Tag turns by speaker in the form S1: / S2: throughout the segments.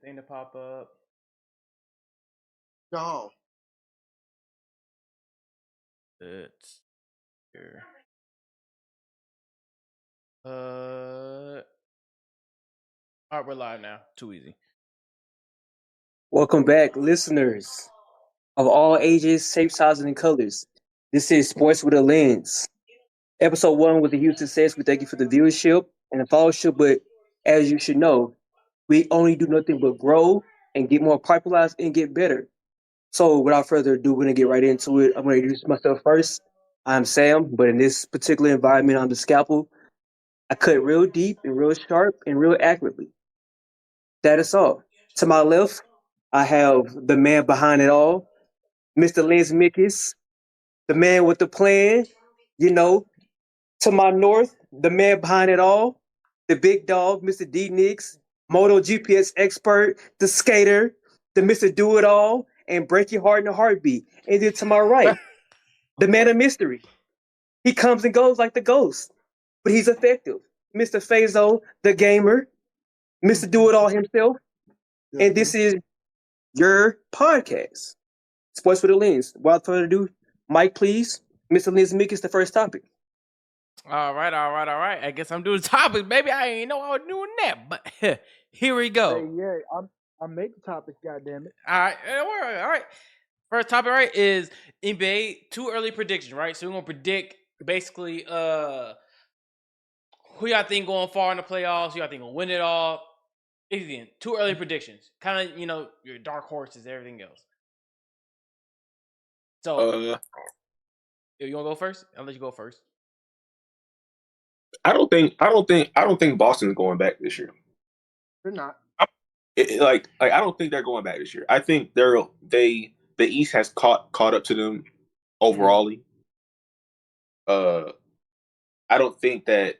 S1: thing to pop up.
S2: No.
S1: It's here. All right, we're live now. Too easy.
S3: Welcome back, listeners of all ages, shapes, sizes, and colors. This is Sports with a Lens. Episode 1 was a huge success. We thank you for the viewership and the followership, but as you should know, we only do nothing but grow and get more popularized and get better. So without further ado, we're going to get right into it. I'm going to introduce myself first. I'm Sam, but in this particular environment, I'm the scalpel. I cut real deep and real sharp and real accurately. That is all. To my left, I have the man behind it all, Mr. Lance Mickes, the man with the plan. You know, to my north, the man behind it all, the big dog, Mr. D Nix, Moto GPS expert, the skater, the Mr. Do It All, and break your heart in a heartbeat. And then to my right, the man of mystery. He comes and goes like the ghost, but he's effective. Mr. Fazo, the gamer, Mr. Do It All himself. And this is your podcast, Sports with a Lens. Without further ado, Mike, please. Mr. Lens Mick is the first topic.
S1: All right. I guess I'm doing topics, baby. I ain't know I was doing that, but here we go.
S2: Hey, yeah, I'm making topics, goddammit.
S1: All right. First topic, right, is NBA too early prediction, right? So we're gonna predict basically who y'all think going far in the playoffs, who y'all think gonna win it all. Again, too early predictions. Kind of, your dark horses, everything else. So you wanna go first? I'll let you go first.
S4: I don't think Boston's going back this year.
S2: They're not.
S4: I don't think they're going back this year. I think the East has caught up to them overall. I don't think that.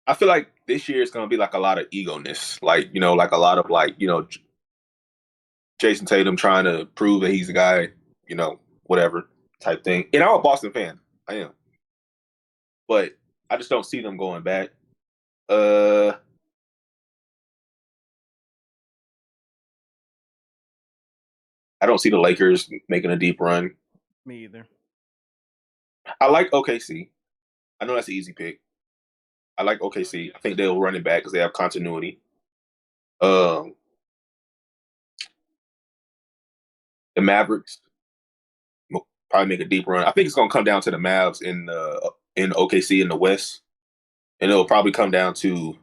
S4: I feel like this year is going to be like a lot of ego-ness, like a lot of Jason Tatum trying to prove that he's the guy, whatever type thing. And I'm a Boston fan, I am, but I just don't see them going back. I don't see the Lakers making a deep run.
S1: Me either.
S4: I like OKC. I know that's an easy pick. I like OKC. I think they'll run it back because they have continuity. The Mavericks will probably make a deep run. I think it's going to come down to the Mavs in OKC in the West, and it'll probably come down to.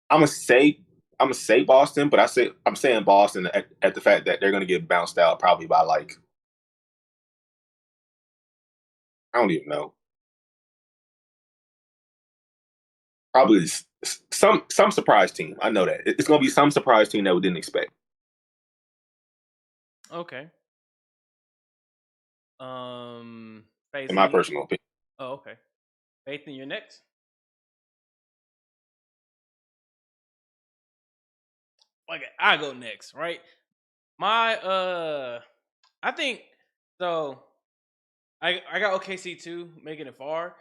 S4: I'm gonna say Boston, but I'm saying Boston at the fact that they're going to get bounced out probably by I don't even know. Probably some surprise team. I know that it's going to be some surprise team that we didn't expect.
S1: Okay.
S4: In my personal opinion.
S1: Oh, okay. Faith, you're next. Okay, I go next, right? I think so. I got OKC too, making it far.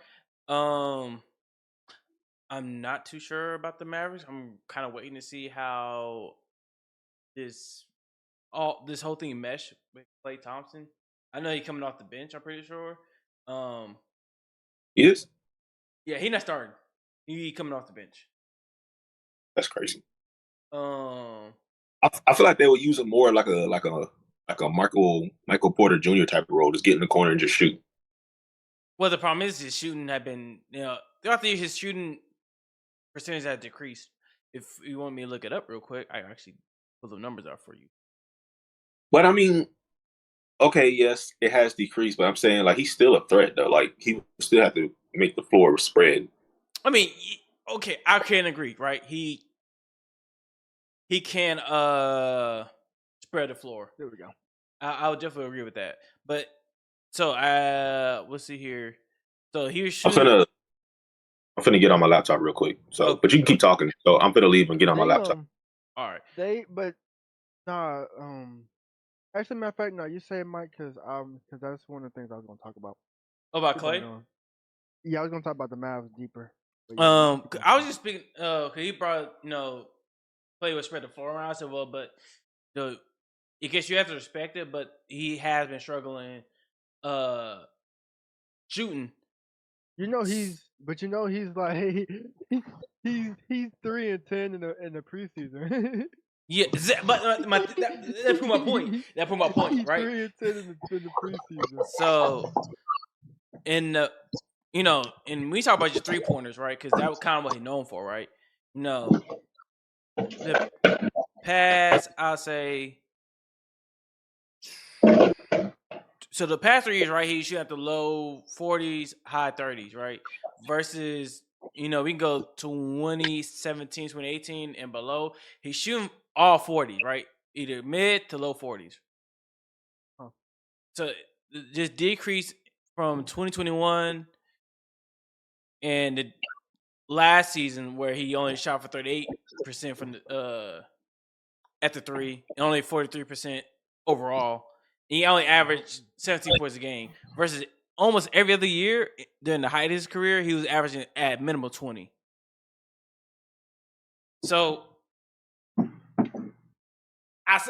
S1: I'm not too sure about the Mavericks. I'm kind of waiting to see how this whole thing mesh with Klay Thompson. I know he's coming off the bench. I'm pretty sure.
S4: He is?
S1: Yeah, he's not starting. He coming off the bench.
S4: That's crazy.
S1: I
S4: feel like they would use him more like a Michael Porter Jr. type of role, just get in the corner and just shoot.
S1: Well, the problem is his shooting had been, throughout the year, his shooting percentage had decreased. If you want me to look it up real quick, I actually pull the numbers out for you.
S4: But I mean, okay, yes, it has decreased, but I'm saying he's still a threat though. He still have to make the floor spread.
S1: I mean, okay, I can agree, right? He can spread the floor.
S2: There we go.
S1: I would definitely agree with that. But so we'll see here. So here's shooting.
S4: I'm finna get on my laptop real quick. So, but you can keep talking. So I'm finna leave and get on my laptop.
S1: All right.
S2: Actually, matter of fact, no, you say it, Mike, because that's one of the things I was going to talk about.
S1: About Klay?
S2: Yeah, I was going to talk about the Mavs deeper.
S1: I was just speaking. Cause he brought Klay would spread the floor around. I said, well, but I guess you have to respect it, but he has been struggling shooting.
S2: He's like he's 3-10 in the preseason.
S1: Yeah, but that proved my point. That proved my point,
S2: He's
S1: right?
S2: 3-10 in the preseason.
S1: So, and we talk about your 3-pointers, right? Because that was kind of what he's known for, right? The past, I'll say. So the past 3 years, right? He's shooting at the low 40s, high 30s, right? Versus, we can go 2017, 2018 and below. He's shooting all 40s, right? Either mid to low 40s.
S2: Huh.
S1: So just decrease from 2021 and the last season where he only shot for 38% from the at the three and only 43% overall. And he only averaged 17 points a game versus almost every other year during the height of his career, he was averaging at minimum 20. So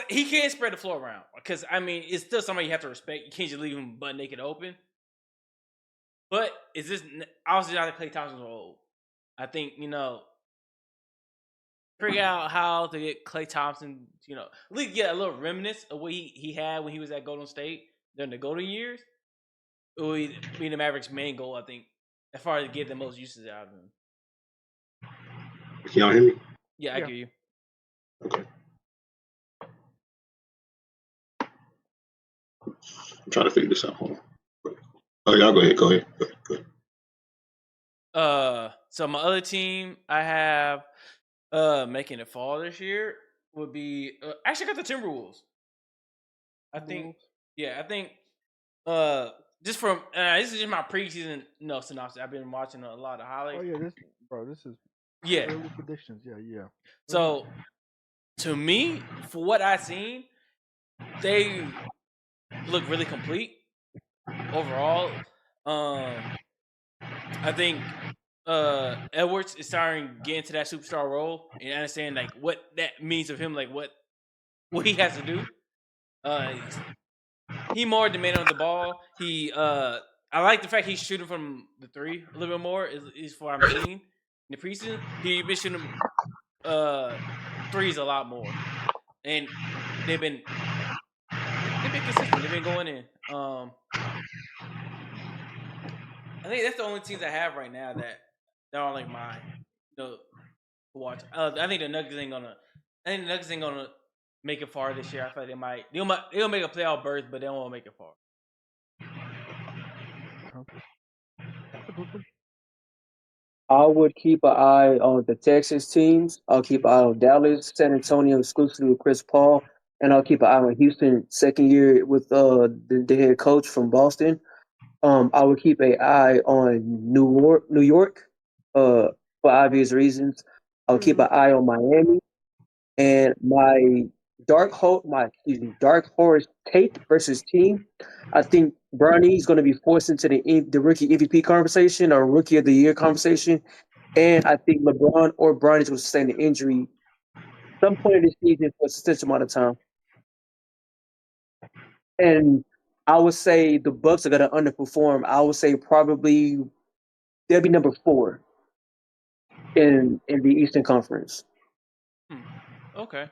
S1: he can't spread the floor around because, it's still somebody you have to respect. You can't just leave him butt naked open. But is this obviously not the Klay Thompson's role? I think, figure out how to get Klay Thompson, at least get a little remnants of what he had when he was at Golden State during the golden years. It would be the Mavericks' main goal, I think, as far as get the most uses out of him.
S4: Can y'all hear me?
S1: Yeah, I hear you.
S4: Okay. I'm trying to figure this out. Hold on. Oh, y'all go ahead. Go ahead.
S1: So my other team I have making it fall this year would be actually got the Timberwolves. I think just from this is just my preseason synopsis. I've been watching a lot of highlights.
S2: Oh yeah, this is early predictions. Yeah.
S1: So to me, for what I've seen, they look really complete overall. I think Edwards is starting to get into that superstar role and understand like what that means of him, like what he has to do. He more demanding on the ball. I like the fact he's shooting from the three a little bit more. Is what I'm seeing in the preseason. He's been shooting threes a lot more, and they've been consistent. They've been going in. I think that's the only teams I have right now that are like mine. To watch. I think the Nuggets ain't gonna make it far this year. I feel like they'll make a playoff berth, but they won't make it far.
S3: I would keep an eye on the Texas teams. I'll keep an eye on Dallas, San Antonio exclusively with Chris Paul, and I'll keep an eye on Houston second year with the head coach from Boston. I would keep an eye on New York, for obvious reasons. I'll keep an eye on Miami, and my dark horse take versus team. I think Bronny's going to be forced into the rookie MVP conversation or rookie of the year conversation, and I think LeBron or Bronny's will sustain an injury some point of the season for a substantial amount of time. And I would say the Bucks are going to underperform. I would say probably they'll be number 4 in the Eastern Conference.
S1: Okay.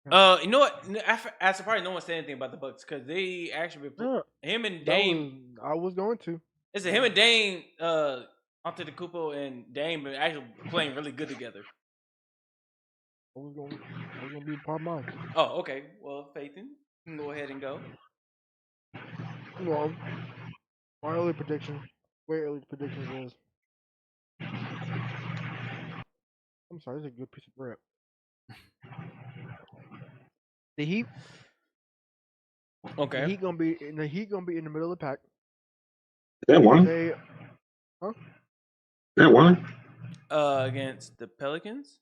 S1: You know what? I surprised no one said anything about the Bucks because they actually him and Dame.
S2: I was going to.
S1: It's him and Dame, Antetokounmpo and Dame been actually playing really good together.
S2: I was going to be part of mine.
S1: Oh, okay. Well, Phaethon, you can go ahead and go.
S2: Well, my early prediction is. I'm sorry, this is a good piece of bread. The Heat.
S1: Okay.
S2: The Heat gonna be in the middle of the pack.
S4: That one. That one.
S1: Against the Pelicans.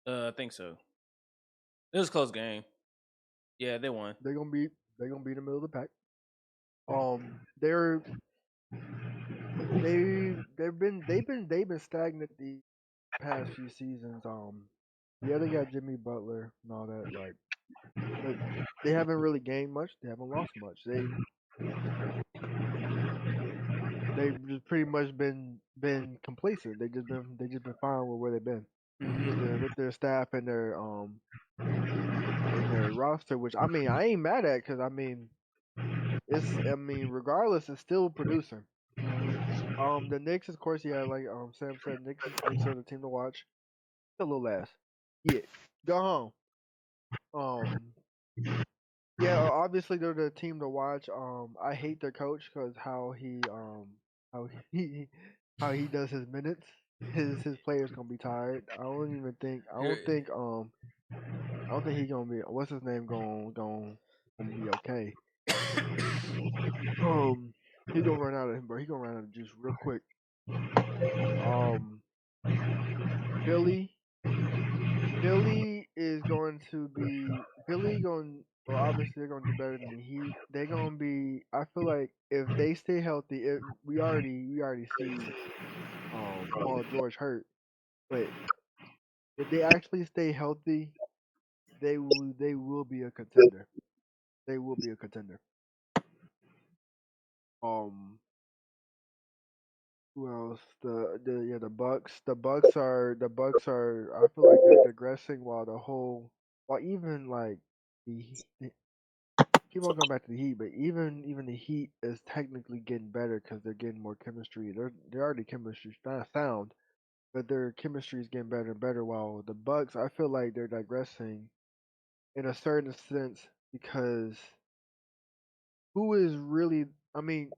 S1: I think so. It was a close game. Yeah, they won.
S2: They're gonna be in the middle of the pack. They're they've been stagnant the past few seasons. Yeah, they got Jimmy Butler and all that, like, but they haven't really gained much. They haven't lost much. They've just pretty much been complacent. They just been fine with where they've been with their staff and their roster. Which I mean, I ain't mad at because regardless, it's still producing. The Knicks, of course, yeah, like Sam said, Knicks are the team to watch. A little ass. Yeah, go home. Yeah, obviously they're the team to watch. I hate their coach because how he how he does his minutes. His players gonna be tired. I don't think he gonna be what's his name gonna be okay. He gonna run out of him, bro. He gonna run out of juice real quick. Philly is going to be well, obviously they're going to do better than the Heat. They're going to be. I feel like if they stay healthy, we already see Paul George hurt, but if they actually stay healthy, they will be a contender. They will be a contender. Who else? The Bucks. I feel like they're digressing while even like the keep on going back to the Heat, but even the Heat is technically getting better because they're getting more chemistry. They're already chemistry not sound, but their chemistry is getting better and better. While the Bucks, I feel like they're digressing in a certain sense because who is really? I mean,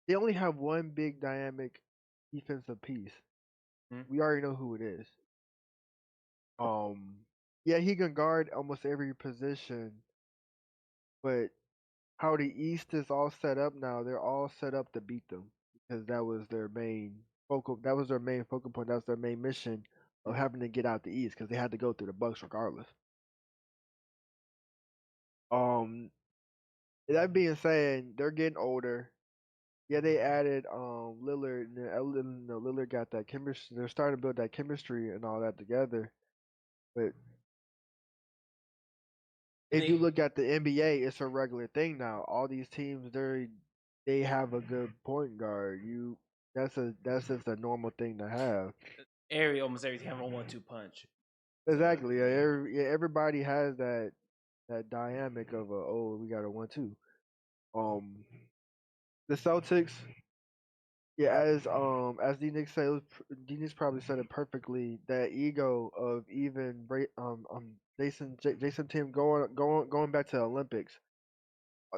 S2: they only have one big dynamic defensive piece. We already know who it is. Yeah, he can guard almost every position, but how the East is all set up now, they're all set up to beat them because that was their main focal. That was their main focal point. That was their main mission of having to get out the East because they had to go through the Bucks regardless. That being said, they're getting older. Yeah, they added Lillard. And Lillard got that chemistry. They're starting to build that chemistry and all that together. But if you look at the NBA, it's a regular thing now. All these teams, they have a good point guard. That's just a normal thing to have.
S1: Almost every team have a 1-2 punch.
S2: Exactly. Everybody has that dynamic of we got a 1-2. The Celtics, yeah, as D-Nick said, D-Nick probably said it perfectly. That ego of even Jason Tim going back to the Olympics.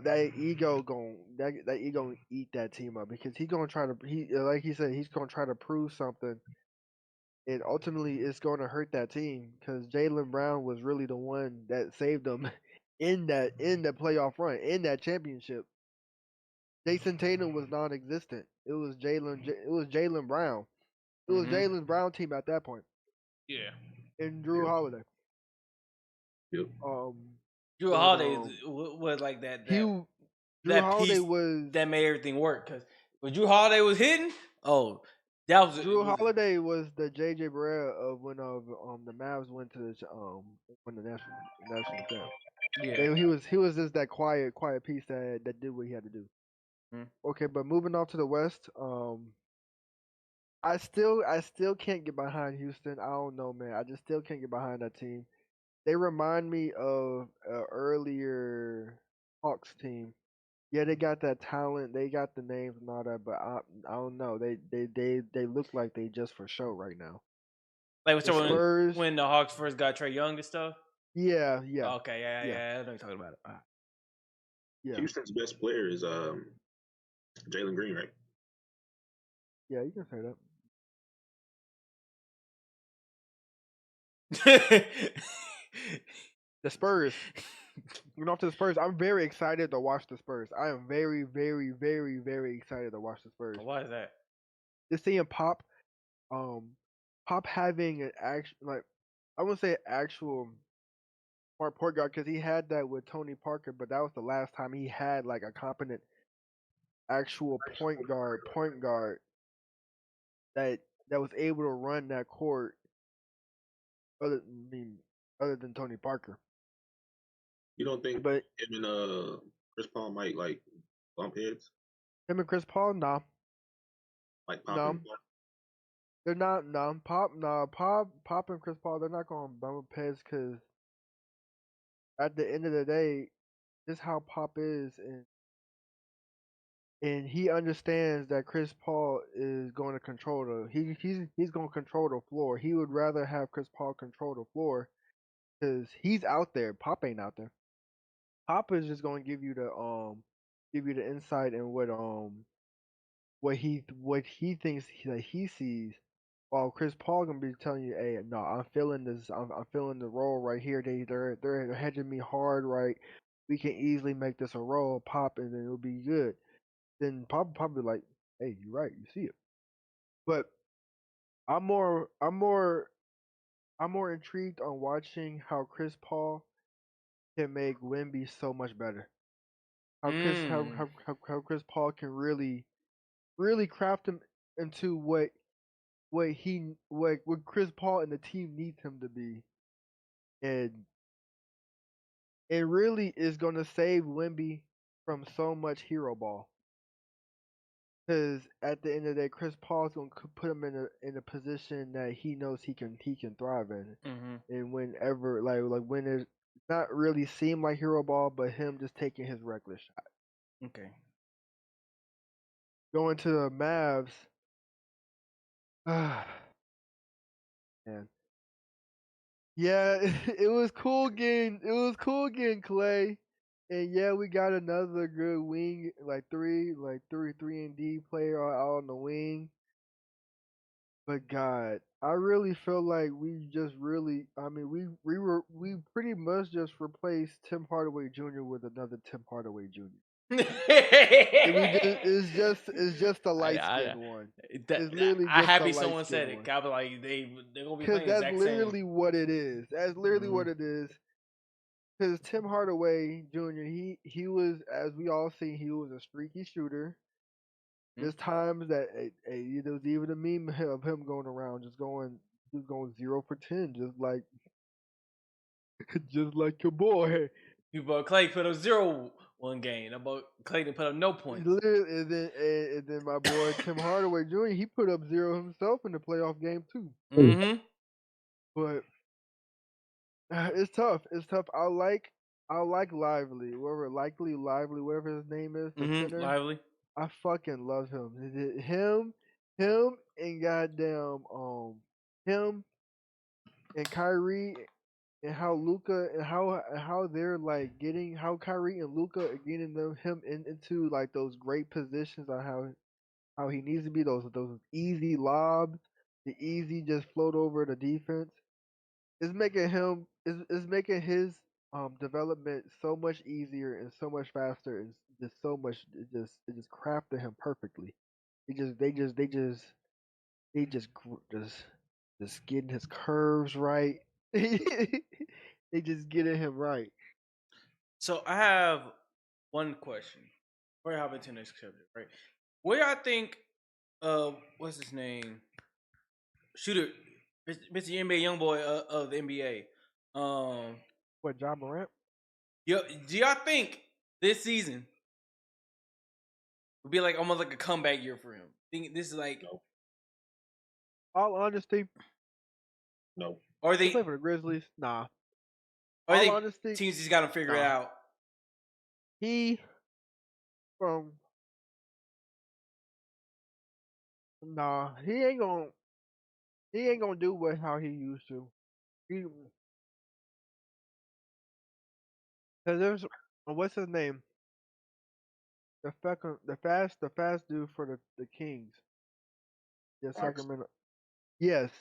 S2: That ego going eat that team up because he's gonna try to like he said he's gonna try to prove something, and ultimately it's gonna hurt that team because Jaylen Brown was really the one that saved them in the playoff run in that championship. Jason Tatum was non-existent. It was Jaylen Brown. It was Jaylen Brown team at that point.
S1: Yeah.
S2: And Drew Holiday.
S4: Yep.
S1: Drew Holiday was like that.
S2: Drew
S1: that
S2: Holiday
S1: piece
S2: was
S1: that made everything work because when Drew Holiday was hitting, that was
S2: Drew Holiday was the JJ Barea of when the Mavs went to win the national champ.
S1: Yeah.
S2: He was just that quiet piece that did what he had to do. Okay, but moving on to the West, I still can't get behind Houston. I don't know, man. I just still can't get behind that team. They remind me of an earlier Hawks team. Yeah, they got that talent, they got the names and all that, but I don't know. They look like they just for show right now.
S1: Like
S2: The Spurs,
S1: when the Hawks first got Trae Young and stuff.
S2: Yeah.
S1: Okay, yeah. I know you're talking about it. All right.
S4: Yeah. Houston's best player is Jalen Green, right?
S2: Yeah, you can say that. The Spurs. We're off to the Spurs. I'm very excited to watch the Spurs. I am very, very, very, very excited to watch the Spurs.
S1: Why is that?
S2: Just seeing Pop having an I wouldn't say actual smart point guard because he had that with Tony Parker, but that was the last time he had like a competent actual point guard that was able to run that court other other than Tony Parker.
S4: You don't think
S2: But
S4: him and Chris Paul might like bump heads?
S2: him and Chris Paul, nah.
S4: Like Pop
S2: No.
S4: and
S2: They're not Pop and Chris Paul, they're not gonna bump heads because at the end of the day, this is how Pop is, and he understands that Chris Paul is going to control he's going to control the floor. He would rather have Chris Paul control the floor because he's out there. Pop ain't out there. Pop is just going to give you the insight and what he thinks that he sees. While Chris Paul gonna be telling you, "Hey, no, I'm feeling this. I'm feeling the roll right here. They're hedging me hard, right? We can easily make this a roll, Pop, and then it'll be good." Then Pop probably like, "Hey, you're right. You see it." But I'm more intrigued on watching how Chris Paul can make Wemby so much better. How Chris Paul can really craft him into what Chris Paul and the team needs him to be, and it really is going to save Wemby from so much hero ball. Because at the end of the day, Chris Paul is going to put him in a position that he knows he can thrive in, and whenever like when it's not really seem like hero ball, but him just taking his reckless shot.
S1: Okay.
S2: Going to the Mavs, man. Yeah, it was cool getting Klay. And yeah, we got another good wing, like three and D player out on the wing. But God, I really feel like we just really, I mean, we pretty much just replaced Tim Hardaway Jr. with another Tim Hardaway Jr. It's just a light skinned one. It's literally
S1: I
S2: just a
S1: happy
S2: light
S1: someone said
S2: skinned
S1: it.
S2: one.
S1: I be like they're gonna be
S2: Because
S1: playing the
S2: that's
S1: exact
S2: literally
S1: same.
S2: what it is. That's literally what it is. Because Tim Hardaway Jr. He was, as we all see, he was a streaky shooter. There's times that there was even a meme of him going around just going 0 for 10, just like your boy.
S1: People Klay put up 0-1 game. About Klay didn't put up no points.
S2: Literally, and then my boy Tim Hardaway Jr. He put up 0 himself in the playoff game too.
S1: Mm-hmm.
S2: But it's tough. It's tough. I like Lively, whatever his name is, the center.
S1: Lively.
S2: I fucking love him. Him, and goddamn him and Kyrie, and how Luka and how they're like getting, how Kyrie and Luka are getting him into like those great positions on how he needs to be, those easy lobs, the easy just float over the defense. It's making his development so much easier and so much faster, and just so much it just crafted him perfectly. They just getting his curves right. They just getting him right.
S1: So I have one question. Before I hop into the next subject, right? Where y'all think what's his name? Shooter, Mr. NBA young boy of the NBA.
S2: What, Ja Morant?
S1: Do y'all think this season would be like almost like a comeback year for him? Think this is like
S4: No.
S2: All honesty,
S4: No.
S1: Or
S2: they
S1: they
S2: play for the Grizzlies. Nah.
S1: Or
S2: All
S1: they
S2: honesty,
S1: teams just got to figure it
S2: nah.
S1: out.
S2: He from nah. He ain't gonna do what how he used to. He Cause there's what's his name? The fast dude for the Kings. Yeah,
S4: Fox.
S2: Sacramento. Yes.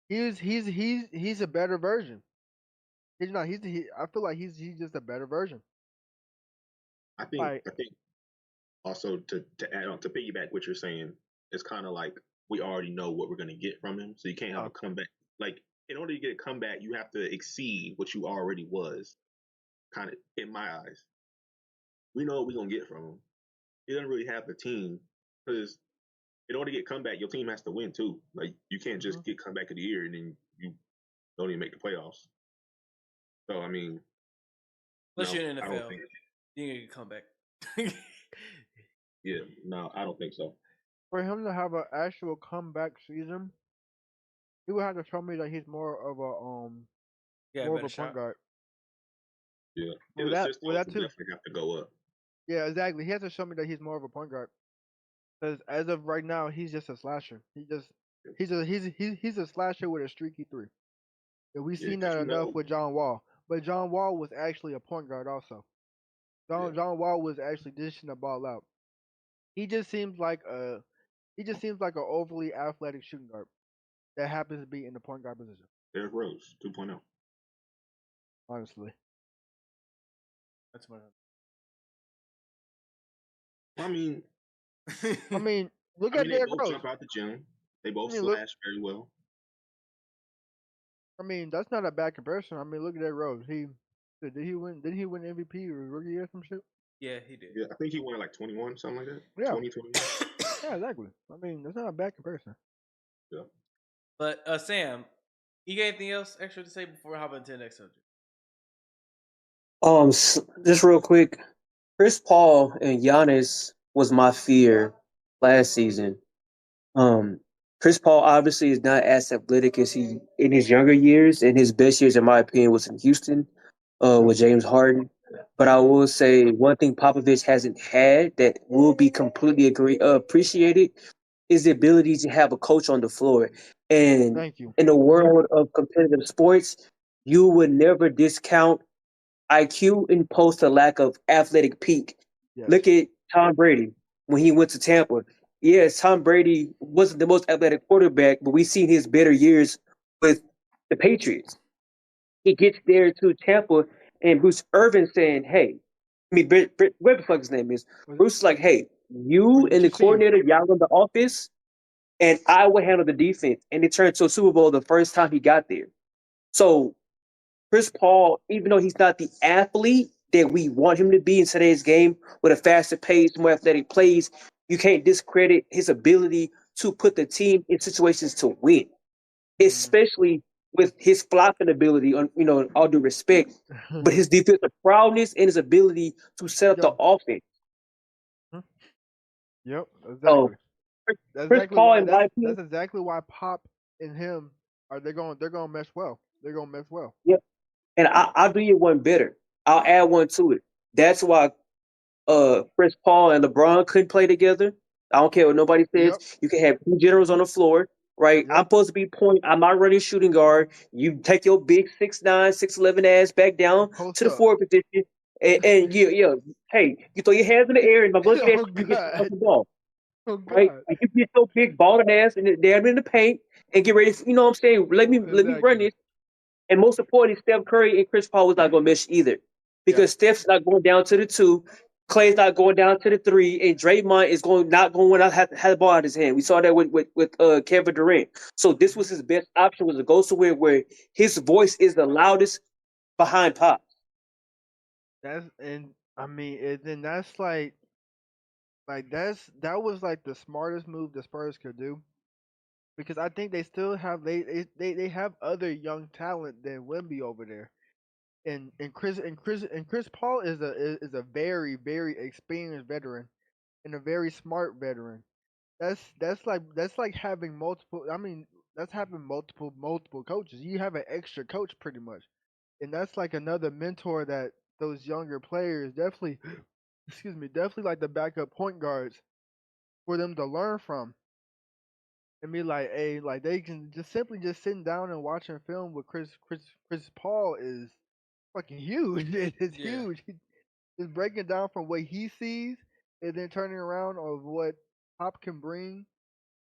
S2: He's a better version. He's not. I feel like he's just a better version.
S4: I think
S2: Like
S4: also to add on to piggyback what you're saying, it's kind of like we already know what we're gonna get from him, so you can't have a comeback. Like in order to get a comeback, you have to exceed what you already was. Kind of in my eyes, we know what we're gonna get from him. He doesn't really have the team because in order to get comeback, your team has to win too. Like you can't just get comeback of the year and then you don't even make the playoffs. So I mean,
S1: Unless you're in
S4: I
S1: the
S4: don't
S1: NFL,
S4: think.
S1: you can come back.
S4: Yeah, no, I don't think so.
S2: For him to have an actual comeback season, he would have to show me that he's more of
S1: Yeah,
S2: a
S1: better
S2: point
S1: shot.
S2: guard.
S4: Yeah,
S2: With
S4: his
S2: that,
S4: assist
S2: with
S4: totals
S2: that
S4: will
S2: too.
S4: definitely have to go up.
S2: Yeah, exactly. He has to show me that he's more of a point guard. Because as of right now, he's just a slasher. He's a slasher with a streaky three. And we've
S4: Yeah,
S2: seen
S4: because
S2: that enough with John Wall. But John Wall was actually a point guard also. John Wall was actually dishing the ball out. He just seems like a an overly athletic shooting guard that happens to be in the point guard position.
S4: Derrick Rose 2.0.
S2: Honestly,
S1: That's my.
S4: I mean,
S2: I mean, look
S4: I
S2: at
S4: mean, they
S2: Derrick
S4: both
S2: Rose.
S4: jump out the gym. They
S2: I
S4: both
S2: mean, look.
S4: slash very well.
S2: I mean, that's not a bad comparison. I mean, look at Derrick Rose. Did he win? Did he win MVP or rookie or some shit?
S1: Yeah, he did.
S4: Yeah, I think he won like 21, something like that.
S2: Yeah.
S4: 21.
S2: Yeah, exactly. I mean, that's not a bad comparison.
S4: Yeah.
S1: But Sam, you got anything else extra to say before I hop into the next subject?
S3: Just real quick, Chris Paul and Giannis was my fear last season. Chris Paul obviously is not as athletic as he in his younger years, and his best years, in my opinion, was in Houston, with James Harden. But I will say one thing Popovich hasn't had that will be completely appreciated is the ability to have a coach on the floor. And
S2: Thank you.
S3: in the world of competitive sports, you would never discount IQ and post a lack of athletic peak.
S2: Yes.
S3: Look at Tom Brady when he went to Tampa. Yes, Tom Brady wasn't the most athletic quarterback, but we've seen his better years with the Patriots. He gets there to Tampa, and Bruce Irvin saying, "Hey, what the fuck his name is?" Bruce is like, "Hey, you and the coordinator, y'all in the office, and I will handle the defense." And it turned to a Super Bowl the first time he got there. So Chris Paul, even though he's not the athlete that we want him to be in today's game with a faster pace, more athletic plays, you can't discredit his ability to put the team in situations to win, especially with his flopping ability, on all due respect, but his defensive prowess and his ability to set up the offense.
S2: Yep, exactly.
S3: So,
S2: That's
S3: Chris
S2: exactly
S3: Paul,
S2: why.
S3: in my opinion,
S2: That's exactly why Pop and him they're gonna mesh well. They're gonna mesh well.
S3: Yep. And I'll do you one better. I'll add one to it. That's why Chris Paul and LeBron couldn't play together. I don't care what nobody says.
S2: Yep.
S3: You can have two generals on the floor, right?
S2: Yep.
S3: I'm supposed to be point. I'm not running shooting guard. You take your big 6'9", 6'11" ass back down
S2: Post
S3: to the
S2: up.
S3: forward position, and hey, you throw your hands in the air, and my bucket ass, you get the ball, right? And you get your big balling ass and damn in the paint and get ready. You know what I'm saying? Let me run this. And most importantly, Steph Curry and Chris Paul was not going to mesh either, because Steph's not going down to the 2, Klay's not going down to the 3, and Draymond is not going to have the ball out of his hand. We saw that with Kevin Durant. So this was his best option, was to go somewhere where his voice is the loudest behind Pop.
S2: That's that was like the smartest move the Spurs could do, because I think they still have they have other young talent than Wemby over there. And Chris Paul is a very, very experienced veteran and a very smart veteran. That's like having multiple. I mean, that's having multiple coaches. You have an extra coach pretty much, and that's like another mentor that those younger players definitely, definitely like the backup point guards for them to learn from. And be like, hey, like they can just simply just sitting down and watching film with Chris Paul is fucking huge. It's huge. He's breaking down from what he sees and then turning around of what Pop can bring,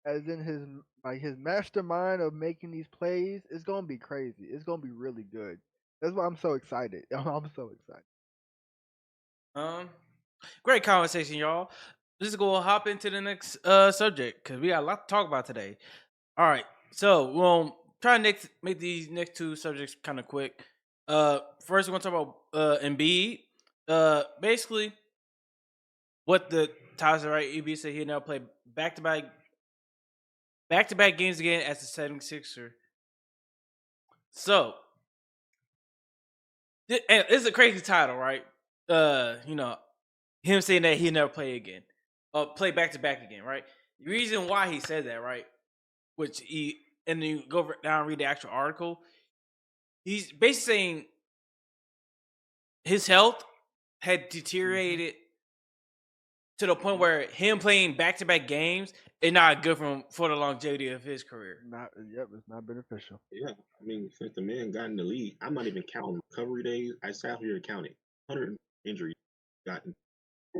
S2: as in his mastermind of making these plays. It's gonna be crazy. It's gonna be really good. That's why I'm so excited. I'm so excited.
S1: Great conversation, y'all. Let's go hop into the next subject, because we got a lot to talk about today. All right, so we'll try to make these next two subjects kind of quick. First, we're gonna talk about Embiid. Basically, what the Tyler right? Embiid said he now play back-to-back back-to-back games again as the 76er. So, and it's a crazy title, right? Him saying that he'll never play again, play back-to-back again, right? The reason why he said that, right? And then you go down and read the actual article. He's basically saying his health had deteriorated to the point where him playing back-to-back games is not good for the longevity of his career.
S2: It's not beneficial.
S4: Yeah, I mean, since the man got in the league, I'm not even counting recovery days. I sat here and counted 100 injuries gotten.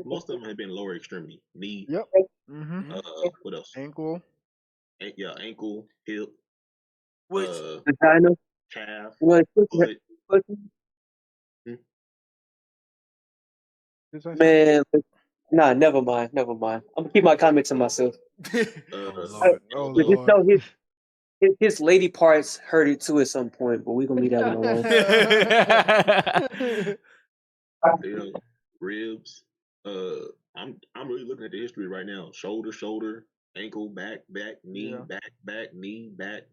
S4: Most of them have been lower extremity, knee.
S2: Yep. Mm-hmm.
S4: What else?
S2: Ankle.
S4: Ankle, hip,
S3: vagina,
S4: calf,
S3: what?
S4: foot.
S3: Man, nah, never mind. I'm gonna keep my comments to myself.
S2: Oh Lord.
S3: His lady parts hurt it too at some point, but we gonna leave that one alone.
S4: Ribs. I'm really looking at the history right now. Shoulder, ankle, back, knee, back, knee, back,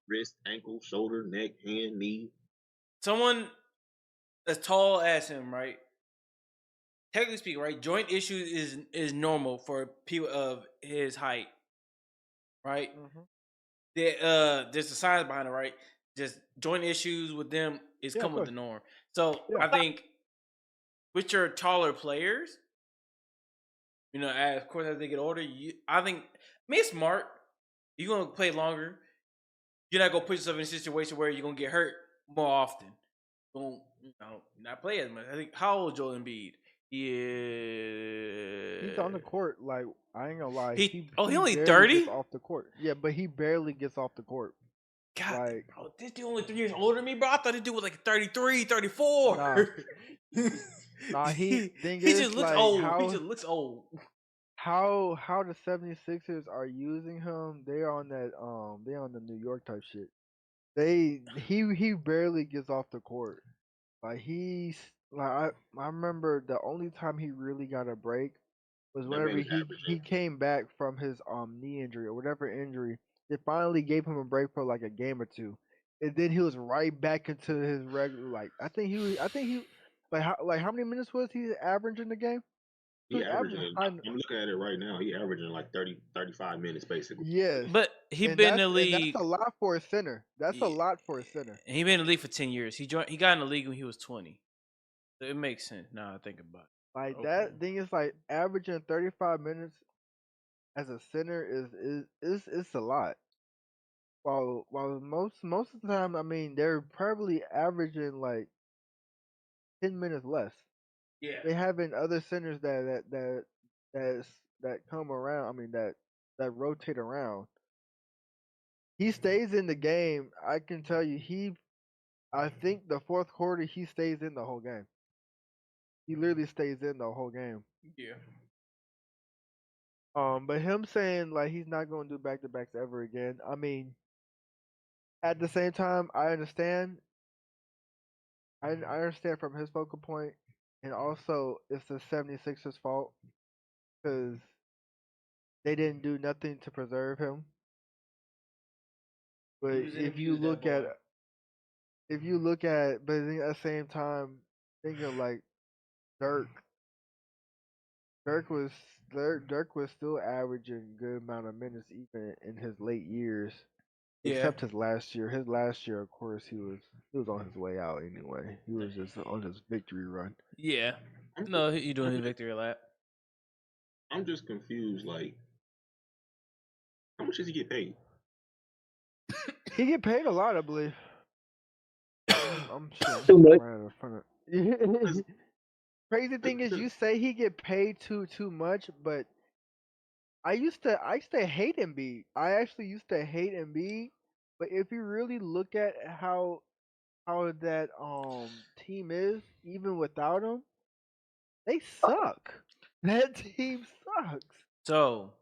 S4: wrist, ankle, shoulder, neck, hand, knee.
S1: Someone as tall as him, right? Technically speaking, right, joint issues is normal for people of his height, right? Mm-hmm. There's a science behind it, right? Just joint issues with them is come with the norm. So I think with your taller players, of course as they get older, I think it's smart. You're gonna play longer. You're not gonna put yourself in a situation where you're gonna get hurt more often. Don't not play as much. I think how old is Joel Embiid? Yeah,
S2: he's on the court. Like I ain't gonna lie.
S1: He only 30
S2: off the court. Yeah, but he barely gets off the court.
S1: God, bro, this dude only 3 years older than me, bro. I thought this dude was like 33, 34.
S2: Nah, he
S1: just looks old. He just looks old.
S2: How the 76ers are using him? They're on the New York type shit. He barely gets off the court. Like I remember the only time he really got a break was whenever he came back from his knee injury or whatever injury. They finally gave him a break for like a game or two, and then he was right back into his regular. Like I think he how many minutes was he averaging in the game?
S4: He averaging. I'm looking at it right now. He averaging like 30, 35 minutes basically.
S2: Yes,
S1: but he been in the league.
S2: That's a lot for a center. A lot for a center.
S1: And he been in the league for 10 years. He got in the league when he was 20. So it makes sense now I think about it.
S2: Like that thing is like averaging 35 minutes as a center is a lot. While most of the time, I mean, they're probably averaging like 10 minutes less.
S1: Yeah,
S2: they having other centers that come around. I mean that rotate around. He stays in the game. I can tell you, I think the fourth quarter he stays in the whole game. He literally stays in the whole game.
S1: Yeah.
S2: But him saying like he's not going to do back-to-backs ever again. I mean, at the same time, I understand. I understand from his focal point, and also it's the 76ers' fault because they didn't do nothing to preserve him. But if you look at, but at the same time, think of like Dirk. Dirk was still averaging good amount of minutes even in his late years. Except his last year. His last year, of course, he was on his way out anyway. He was just on his victory run.
S1: Yeah. No, he doing his victory lap.
S4: I'm just confused. Like, how much does he get paid?
S2: He get paid a lot, I believe. I'm sure.
S3: Too much.
S2: Right in front of. Crazy thing is, you say he get paid too much, but I used to hate Embiid. I actually used to hate Embiid, but if you really look at how that team is, even without him, they suck. That team sucks.
S1: So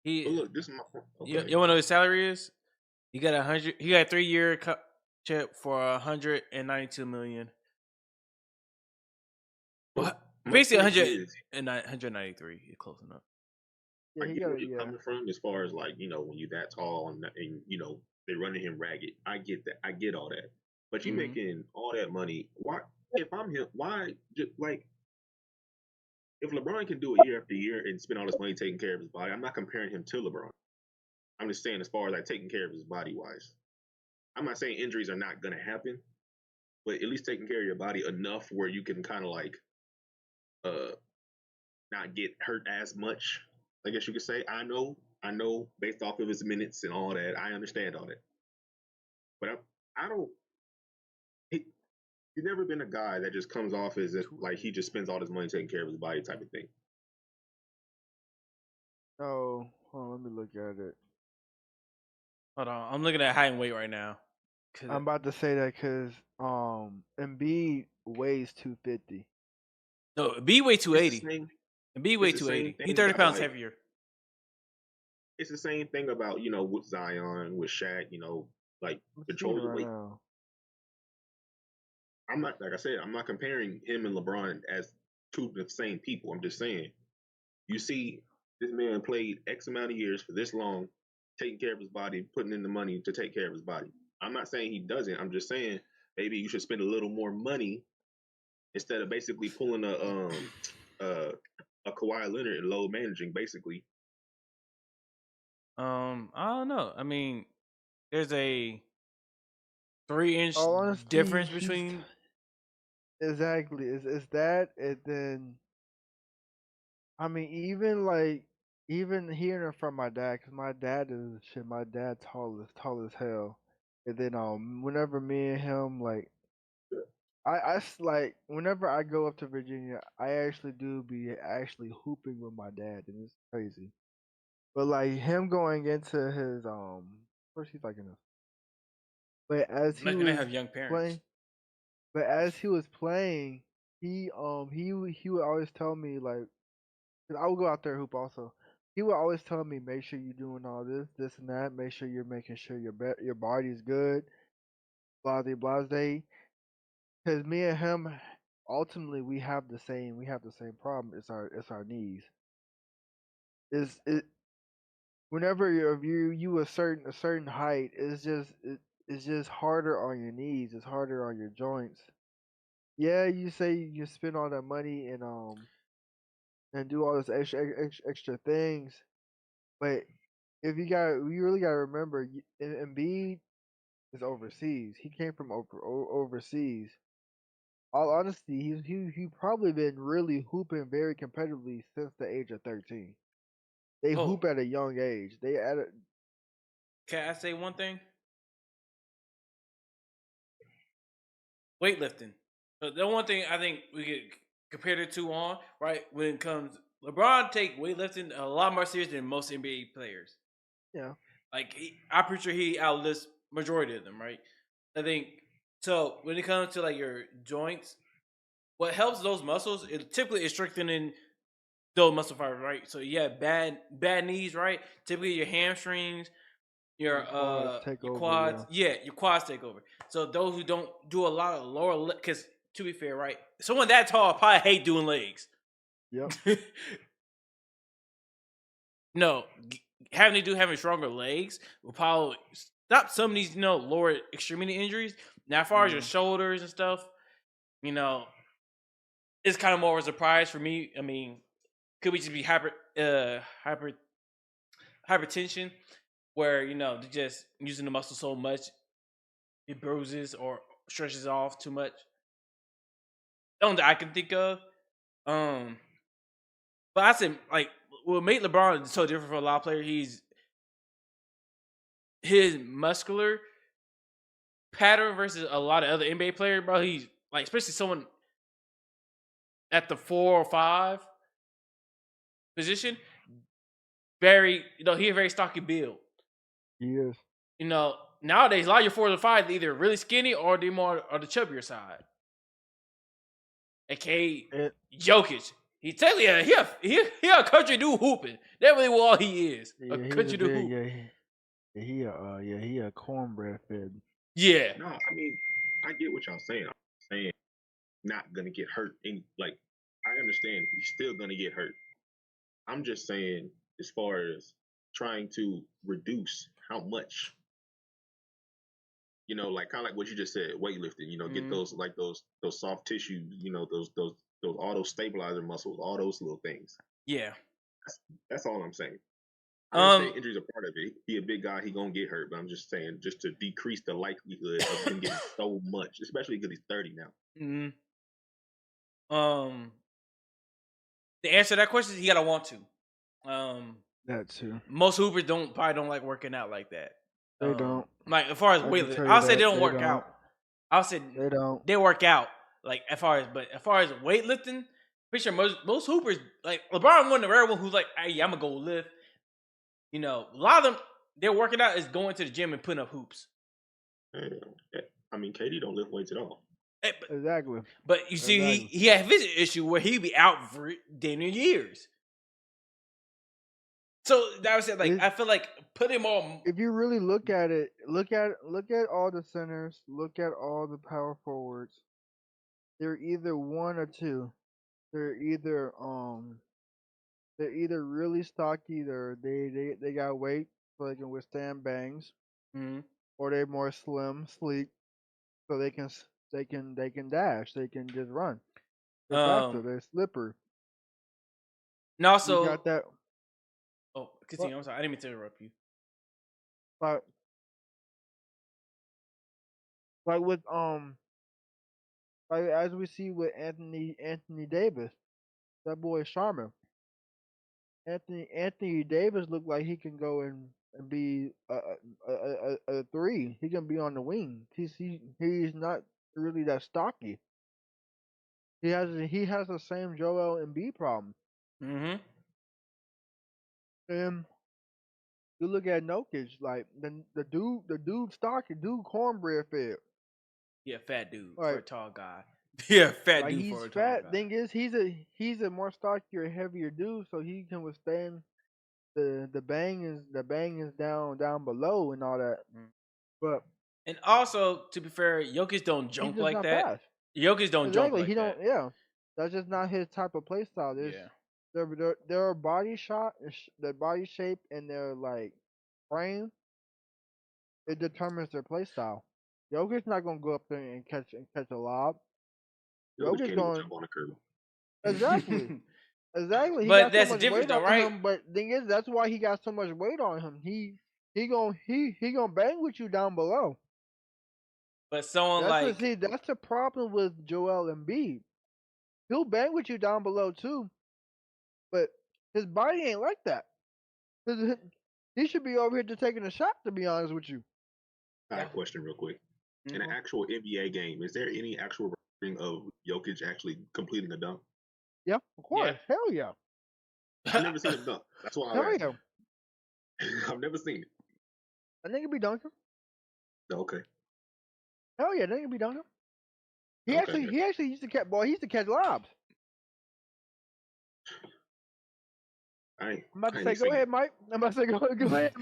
S4: look, this is my point. Okay.
S1: You want to know what his salary is? He got 100. He got a 3-year check for $192 million. What? Basically 193. Close enough.
S2: Yeah,
S4: I
S2: he
S4: get
S2: got
S4: where
S2: it.
S4: you're
S2: Yeah.
S4: coming from as far as like, when you that tall and they're running him ragged. I get that. I get all that. But you
S1: Mhm.
S4: making all that money. Why? If I'm him, why? Just like if LeBron can do it year after year and spend all this money taking care of his body, I'm not comparing him to LeBron. I'm just saying as far as like taking care of his body wise. I'm not saying injuries are not gonna happen, but at least taking care of your body enough where you can kind of like uh not get hurt as much. I guess you could say. I know, based off of his minutes and all that. I understand all that, but I don't. He, he's never been a guy that just comes off as if like he just spends all his money taking care of his body type of thing.
S2: Oh, hold on, let me look at it.
S1: Hold on, I'm looking at height and weight right now.
S2: I'm about to say that because Embiid weighs 250.
S1: No, B weight
S4: It's the
S1: 280.
S4: same.
S1: And B
S4: It's
S1: weight
S4: the same
S1: 280. He
S4: thing
S1: 30
S4: about
S1: pounds
S4: like
S1: heavier.
S4: it's the same thing about with Zion, with Shaq. Like
S2: I'm seeing
S4: control
S2: it
S4: the
S2: right
S4: weight.
S2: now.
S4: I'm not like I said. I'm not comparing him and LeBron as two of the same people. I'm just saying. You see, this man played X amount of years for this long, taking care of his body, putting in the money to take care of his body. I'm not saying he doesn't. I'm just saying maybe you should spend a little more money instead of basically pulling a Kawhi Leonard and load managing basically.
S1: I don't know. I mean, there's a 3-inch
S2: All honesty,
S1: difference between.
S2: exactly. It's that, and then I mean, even hearing it from my dad, because my dad is shit. My dad tall as hell. And then whenever me and him like, like whenever I go up to Virginia, I actually do be actually hooping with my dad, and it's crazy. But like him going into his first he's like in a, but as
S1: I'm
S2: he
S1: not gonna
S2: was
S1: have young parents.
S2: playing, but as he was playing, he would always tell me like, 'cause I would go out there and hoop also. He would always tell me, make sure you're doing all this and that. Make sure you're making sure your body's good. Blase blase. Because me and him, ultimately, we have the same problem. It's our knees. Is it whenever you a certain height, it's just harder on your knees. It's harder on your joints. Yeah, you say you spend all that money and do all this extra things, but if you really gotta remember, Embiid is overseas. He came from overseas. All honesty, he probably been really hooping very competitively since the age of 13. They
S1: Oh,
S2: hoop at a young age. They at a,
S1: can I say one thing? Weightlifting. So the one thing I think we could compare the two on, right? When it comes, LeBron take weightlifting a lot more serious than most NBA players.
S2: yeah.
S1: Like I'm pretty sure he outlifts majority of them, right? I think so. When it comes to like your joints, what helps those muscles, it typically is strengthening those muscle fibers, right? So you have bad knees, right? Typically your hamstrings,
S2: Your quads take
S1: your
S2: over.
S1: quads,
S2: Yeah.
S1: your quads take over. So those who don't do a lot of lower, because to be fair, right, someone that tall probably hate doing legs.
S2: Yep.
S1: No, having stronger legs will probably stop some of these lower extremity injuries. Now, as far as your
S2: Yeah.
S1: shoulders and stuff, you know, it's kind of more of a surprise for me. I mean, could we just be hypertension, where they're just using the muscle so much it bruises or stretches off too much. Only that I can think of. Um, but I said like what made LeBron so different from a lot of players. He's his muscular pattern versus a lot of other NBA players, bro. He's like, especially someone at the 4 or 5 position, very, he a very stocky build.
S2: He is.
S1: Nowadays, a lot of your 4 or 5 either really skinny or they more on the chubbier side. AKA
S2: And
S1: Jokic. He technically he a country dude hooping. That really what all he is. A
S2: yeah, he's
S1: country
S2: a
S1: dude
S2: big
S1: hoop.
S2: he a cornbread fed.
S1: Yeah.
S4: No, I mean I get what y'all saying. I'm saying not gonna get hurt. Like I understand he's still gonna get hurt. I'm just saying as far as trying to reduce how much, like kind of like what you just said, weightlifting. Get those those soft tissue, those auto stabilizer muscles, all those little things.
S1: Yeah.
S4: That's all I'm saying. I understand injuries are part of it. He a big guy, he gonna get hurt, but I'm just saying, just to decrease the likelihood of him getting so much, especially because he's 30 now.
S1: The answer to that question is you gotta want to.
S2: That too.
S1: Most hoopers probably don't like working out like that.
S2: They don't.
S1: Like as far as weightlifting, I'll say they don't work out. I'll say
S2: they don't.
S1: They work out like as far as weightlifting, pretty sure most hoopers, like LeBron, one of the rare ones who's like, hey, I'm gonna go lift. A lot of them, their working out is going to the gym and putting up hoops.
S4: I mean, KD don't lift weights at all.
S2: Exactly.
S1: But you see, he had a vision issue where he'd be out for damn near years. So that was it. Like I feel like put him on.
S2: If you really look at it, look at all the centers, look at all the power forwards. They're either one or two. They're either really stocky, they got weight so they can withstand bangs, or they're more slim, sleek, so they can dash, they can just run. They're faster, they're slippery.
S1: And also,
S2: you got that.
S1: Oh, continue. I'm sorry, I didn't mean to interrupt you.
S2: But like with like as we see with Anthony Davis, that boy is charming. Anthony Davis looked like he can go and be a three. He can be on the wing. He's not really that stocky. He has the same Joel Embiid problem. And you look at Jokic, like the dude stocky, dude cornbread fed.
S1: Yeah, fat dude for a tall guy. Yeah, fat
S2: like
S1: dude
S2: he's
S1: for a
S2: fat.
S1: tall guy.
S2: Thing is, he's a more stockier, heavier dude, so he can withstand the bang is down below and all that. But
S1: and also to be fair, Jokic don't jump like that.
S2: Fast.
S1: Jokic don't jump like that.
S2: Yeah, that's just not his type of play style. Their body their body shape, and their like frame. It determines their play style. Jokic's not gonna go up there and catch a lob.
S4: Jokic going jump on a curve.
S2: Exactly. Exactly. He
S1: but
S2: got
S1: that's
S2: so much
S1: the difference, though, right?
S2: Him, but thing is, that's why he got so much weight on him. He gonna bang with you down below.
S1: But someone that's
S2: the problem with Joel Embiid. He'll bang with you down below too, but his body ain't like that. He should be over here just taking a shot. To be honest with you.
S4: I have a question real quick. In an actual NBA game, is there any actual recording of Jokic actually completing a dunk?
S2: Yeah, of course. Yeah. Hell yeah.
S4: I've never seen him dunk. That's why
S2: Hell yeah.
S4: I've never seen it.
S2: I think it'd be dunking.
S4: Okay.
S2: Hell yeah, I think it'd be dunking. He actually used to catch He used to catch lobs. I'm about to say, go ahead, Mike. I'm about to say, go ahead, Mike.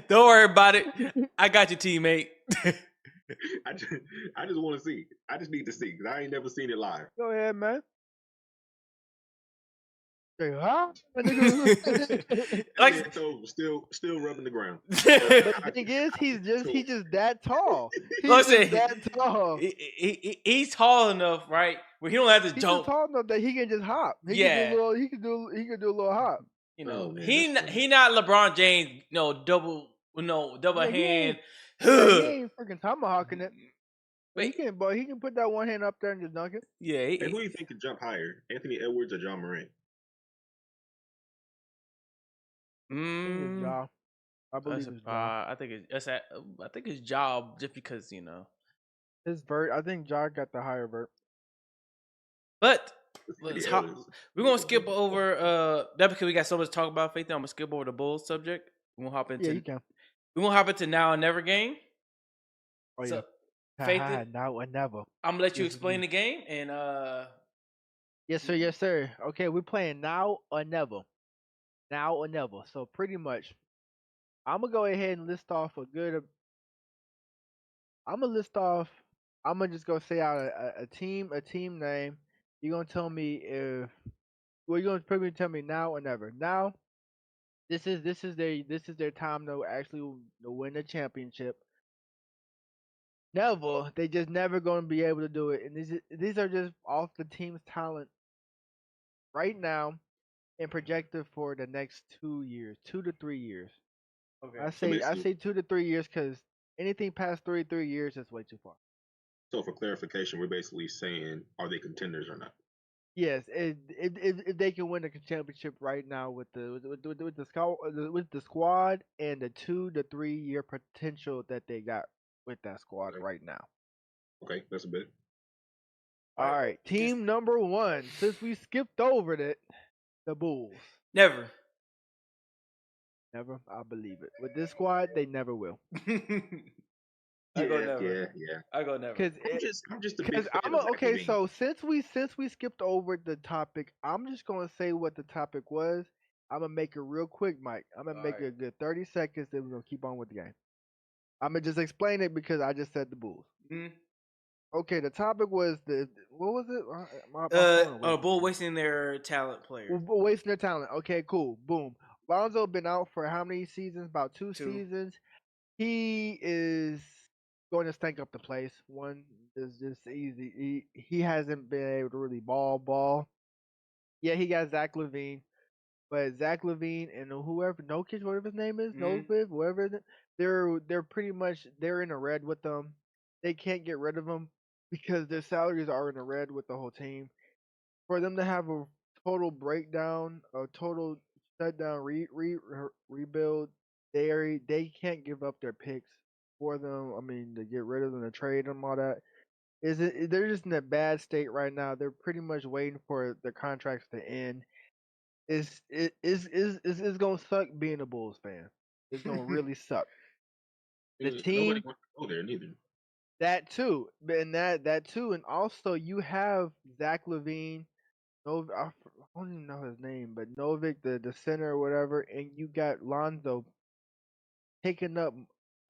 S1: Don't worry about it. I got you, teammate.
S4: I just want to see. I just need to see because I ain't never seen it live.
S2: Go ahead, man. Say, huh?
S4: Like still rubbing the ground.
S2: But the thing is, he's just that tall. That tall.
S1: He's tall enough, right? Where he don't have to jump.
S2: He's tall enough that he can just hop. He can do a little hop.
S1: He not LeBron James. Double hand.
S2: He ain't freaking tomahawking it. But he can put that one hand up there and just dunk it.
S1: Yeah.
S4: And who do you think can jump higher, Anthony Edwards or John Morant?
S2: I believe it's Ja.
S1: I think it's Ja just because
S2: his vert. I think Ja got the higher vert.
S1: But we're gonna skip over that because we got so much to talk about. Faith, I'm gonna skip over the Bulls subject. We're gonna hop into
S2: you can.
S1: We're gonna hop into now and never game.
S2: Oh yeah.
S1: Faith,
S2: now and never.
S1: I'm gonna let you explain the game and
S2: Yes sir. Okay, we're playing now or never. Now or never. So pretty much, I'm gonna go ahead and list off I'm gonna just go say out a team name. You're gonna tell me you're gonna pretty much tell me now or never. Now, This is their time to actually win the championship. Never, they just never going to be able to do it. And these are just off the team's talent right now and projected for the next 2 years, 2 to 3 years.
S1: Okay.
S2: I say 2 to 3 years because anything past 3 years is way too far.
S4: So for clarification, we're basically saying, are they contenders or not?
S2: Yes, if they can win the championship right now with the squad and the 2 to 3 year potential that they got with that squad right now.
S4: Okay, that's a bit.
S2: All right, team number 1. Since we skipped over it, the Bulls.
S1: Never.
S2: Never, I believe it. With this squad, they never will.
S1: I go never.
S4: Yeah.
S1: I go never.
S4: I'm just a big fan of
S2: okay.
S4: Irving.
S2: So since we skipped over the topic, I'm just gonna say what the topic was. I'm gonna make it real quick, Mike. I'm gonna make it a good 30 seconds, then we're gonna keep on with the game. I'm gonna just explain it because I just said the Bulls.
S1: Mm-hmm.
S2: Okay, the topic was what was it?
S1: Bull wasting their talent player.
S2: Wasting their talent. Okay, cool. Boom. Lonzo been out for how many seasons? About 2 seasons. He is going to stank up the place. One is just easy. He hasn't been able to really ball. Yeah, he got Zach LaVine, but Zach LaVine and whoever Jokic, whatever his name is, Noviv, whatever, they're pretty much they're in the red with them. They can't get rid of them because their salaries are in the red with the whole team. For them to have a total breakdown, a total shutdown, rebuild, they can't give up their picks for them. I mean, to get rid of them, to trade them, all that. They're just in a bad state right now. They're pretty much waiting for the contracts to end. It's gonna suck being a Bulls fan. It's gonna really suck. The team
S4: nobody wants to go there neither.
S2: That too, and that too, and also you have Zach LaVine. I don't even know his name, but Novik, the center or whatever, and you got Lonzo taking up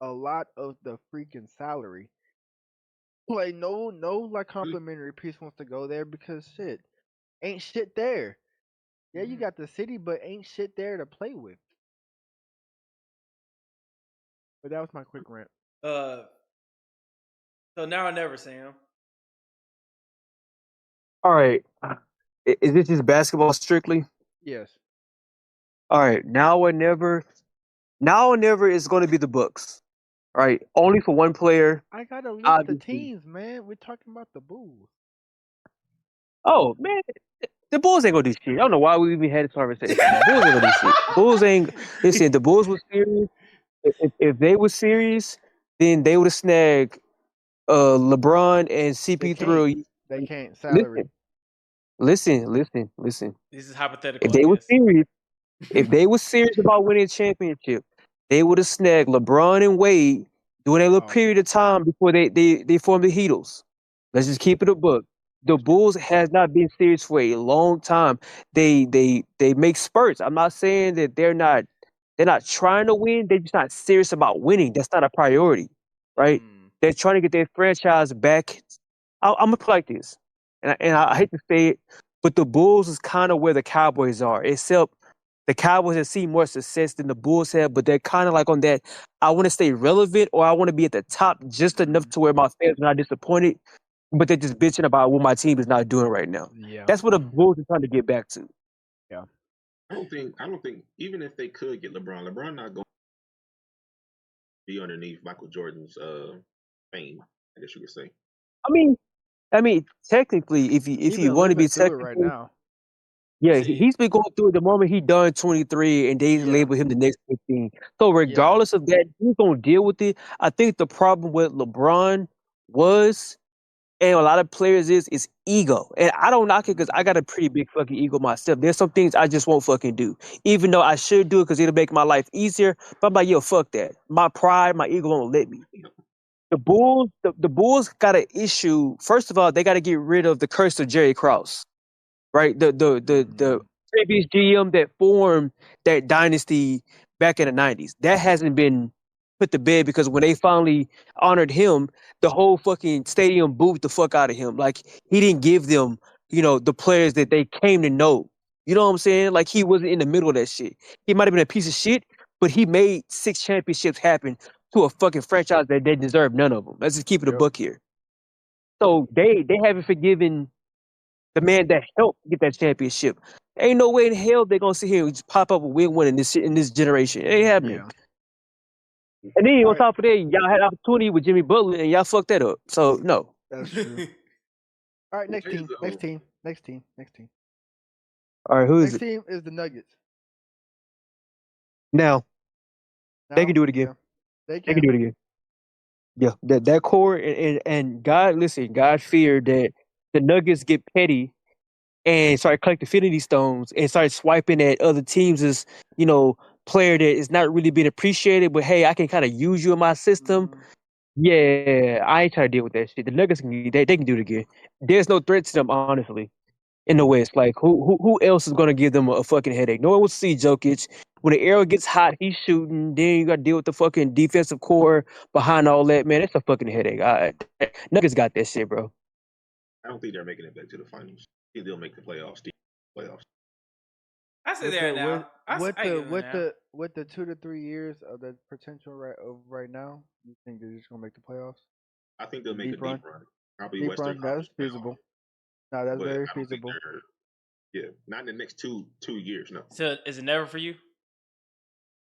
S2: a lot of the freaking salary. Like no like complimentary piece wants to go there because shit ain't shit there. Yeah, you got the city, but ain't shit there to play with. But that was my quick rant.
S1: So now or never, Sam.
S3: All right. Is this just basketball strictly?
S2: Yes.
S3: All right. Now or never. Now or never is going to be the Bucks. All right. Only for one player.
S2: I gotta list
S3: obviously.
S2: the teams, man. We're talking about the Bulls.
S3: Oh man, the Bulls ain't gonna do shit. I don't know why we even had this conversation. The Bulls ain't gonna do shit. Bulls ain't. Listen, the Bulls were serious. If they were serious, then they would have snagged LeBron and CP3.
S2: They can't. Salary.
S3: Listen.
S1: This is hypothetical.
S3: If they were serious about winning a championship, they would have snagged LeBron and Wade during a little period of time before they formed the Heatles. Let's just keep it a book. The Bulls has not been serious for a long time. They make spurts. I'm not saying that they're not trying to win. They're just not serious about winning. That's not a priority, right? They're trying to get their franchise back. I'm gonna put it like this, and I hate to say it, but the Bulls is kind of where the Cowboys are, except the Cowboys have seen more success than the Bulls have, but they're kind of like on that, I want to stay relevant or I want to be at the top just enough to where my fans are not disappointed, but they're just bitching about what my team is not doing right now.
S2: Yeah.
S3: That's what the Bulls are trying to get back to.
S2: Yeah.
S4: I don't think even if they could get LeBron not going to be underneath Michael Jordan's fame, I guess you could say.
S3: I mean, technically, if you want to be technical
S2: right now.
S3: Yeah, he's been going through it the moment he done 23 and they label him the next 15. So regardless of that, he's going to deal with it. I think the problem with LeBron was, and a lot of players is ego. And I don't knock it because I got a pretty big fucking ego myself. There's some things I just won't fucking do. Even though I should do it because it'll make my life easier. But I'm like, yo, fuck that. My pride, my ego won't let me. The Bulls got an issue. First of all, they got to get rid of the curse of Jerry Krause. Right, the previous GM that formed that dynasty back in the 90s, that hasn't been put to bed because when they finally honored him, the whole fucking stadium booed the fuck out of him. Like he didn't give them, the players that they came to know, You know what I'm saying? Like he wasn't in the middle of that shit. He might have been a piece of shit, but he made 6 championships happen to a fucking franchise that they deserve none of them. Let's just keep it a
S2: Yep.
S3: buck here. So they haven't forgiven the man that helped get that championship. Ain't no way in hell they're gonna sit here and just pop up and win one in this generation. It ain't happening.
S2: Yeah.
S3: And then on
S2: Alright.
S3: top of that, y'all had opportunity with Jimmy Butler and y'all fucked that up. So no.
S2: That's true. All right, next
S4: Here's
S2: team.
S4: the
S2: Next
S4: hope.
S2: team. Next team. Next team.
S3: All right, who is
S2: Next
S3: it?
S2: team is the Nuggets.
S3: Now they
S2: Now,
S3: can do it again.
S2: yeah, they
S3: They
S2: can.
S3: can do it again. Yeah, that core and God, listen, God feared that the Nuggets get petty and start collecting Infinity Stones and start swiping at other teams as, player that is not really being appreciated, but hey, I can kind of use you in my system.
S2: Mhm.
S3: Yeah, I ain't trying to deal with that shit. The Nuggets they can do it again. There's no threat to them, honestly, in the West. Like who else is gonna give them a fucking headache? No one wants to see Jokic. When the arrow gets hot, he's shooting. Then you got to deal with the fucking defensive core behind all that. Man, it's a fucking headache. Nuggets got that shit, bro.
S4: I don't think they're making it back to the finals. I think they'll make the playoffs.
S1: I say
S2: With
S1: there
S2: the
S1: now.
S2: with the 2 to 3 years of the potential right now, you think they're just gonna make the playoffs?
S4: I think they'll make
S2: Deep
S4: a
S2: run?
S4: deep run. Probably
S2: Deep
S4: Western
S2: run,
S4: Conference
S2: that's feasible.
S4: playoff.
S2: No, that's
S4: But
S2: very
S4: I don't think
S2: feasible.
S4: not in the next two years. No,
S1: So is it never for you?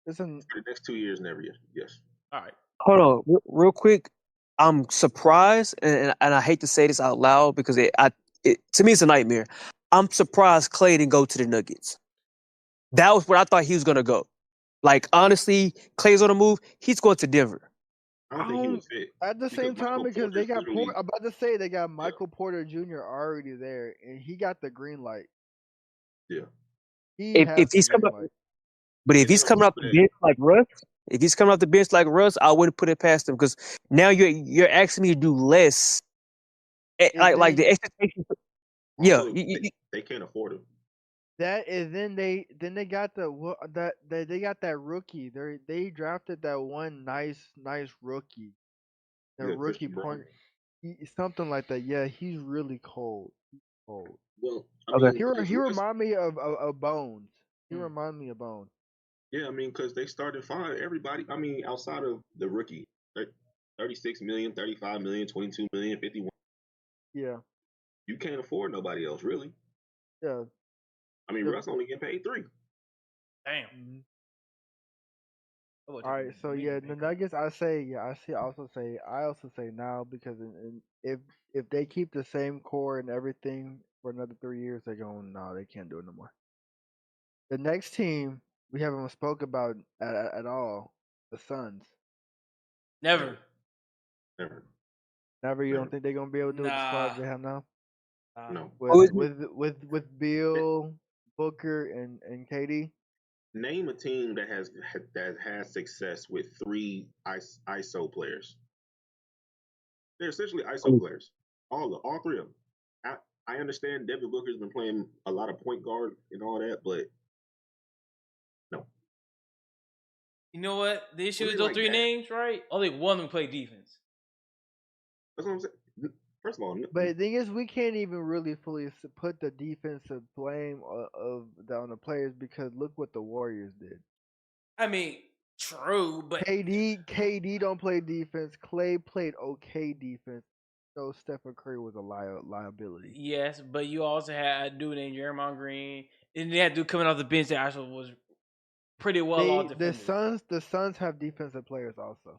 S2: Listen,
S4: for the next 2 years, never yet. Yes.
S1: All right.
S3: Hold on, real quick. I'm surprised, and I hate to say this out loud because to me it's a nightmare. I'm surprised Klay didn't go to the Nuggets. That was where I thought he was gonna go. Like honestly, Klay's on the move. He's going to Denver.
S4: I don't think he was fit.
S2: at the same time,
S4: Michael
S2: because they
S4: Porter's
S2: got
S4: literally-
S2: I'm about to say they got Michael Porter Jr. already there, and he got the green light.
S4: Yeah.
S2: He
S3: If
S2: has
S3: he's
S2: the green
S3: coming,
S2: light.
S3: but if
S4: It's
S3: he's
S4: no
S3: coming off
S4: hope
S3: the
S4: for that.
S3: bench like Russ, if he's coming off the bench like Russ, I wouldn't put it past him because now you're asking me to do less. Like the expectations. Yeah,
S4: Also, they can't afford him.
S2: That is then they got they got that rookie. They drafted that one nice rookie. The
S4: Yeah,
S2: rookie
S4: Christian
S2: point
S4: Braun.
S2: something like that. Yeah, he's really cold. He's cold.
S4: Well, I
S3: Okay.
S4: mean,
S2: He remind me of Bones. He
S1: Hmm.
S2: remind me of Bones.
S4: yeah, I mean, because they started fine. Everybody, I mean, outside of the rookie, 36 million, 35 million, 22 million, 51.
S2: Yeah,
S4: You can't afford nobody else, really.
S2: yeah.
S4: I mean,
S2: The-
S4: Russ only getting paid 3.
S1: Damn.
S2: Mhm.
S1: Oh,
S2: All right, so yeah, the Nuggets. I also say now because if they keep the same core and everything for another 3 years, they're going no, they can't do it no more. The next team we haven't spoke about at all, the Suns.
S1: Never.
S4: Never.
S2: Never. You
S4: Never.
S2: don't think they're gonna be able to do with the squad
S1: Nah.
S2: they have now?
S4: No.
S3: Who is
S2: With Bill, Booker, and KD.
S4: Name a team that has success with 3 ISO players. They're essentially ISO players. All 3 of them. I understand Devin Booker's been playing a lot of point guard and all that, but no.
S1: You know what? The issue
S4: Really
S1: is those
S4: like
S1: 3
S4: that.
S1: names, right? Only one of them play defense.
S4: That's what I'm saying. First of all,
S2: But the thing is, we can't even really fully put the defensive blame on the players because look what the Warriors did.
S1: I mean, true, but
S2: KD don't play defense. Klay played okay defense. So Stephen Curry was a liability.
S1: yes, but you also had a dude named Jeremiah Green, and they had a dude coming off the bench that actually was pretty well off defender.
S2: The Suns have defensive players also.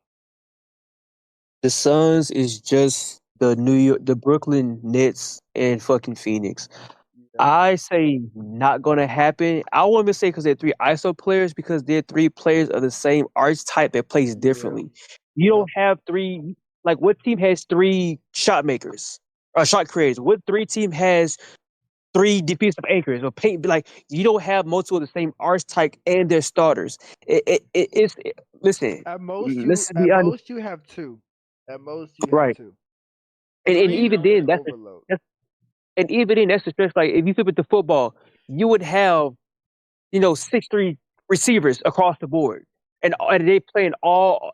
S3: the Suns is just the Brooklyn Nets and fucking Phoenix.
S2: Yeah.
S3: I say not gonna happen. I won't even say because they're 3 ISO players because they're 3 players of the same archetype that plays differently. You don't have 3 like what team has 3 shot makers or shot creators? What 3 team has 3 defensive anchors or paint? Like you don't have multiple of the same archetype and their starters. Listen.
S2: At most
S3: Let's be honest.
S2: you have 2. At most you have
S3: Right.
S2: 2.
S3: And
S2: Three
S3: even
S2: is
S3: then,
S2: overload.
S3: and even then, that's the stretch. Like if you flip it to football, you would have 6'3" receivers across the board, and they play in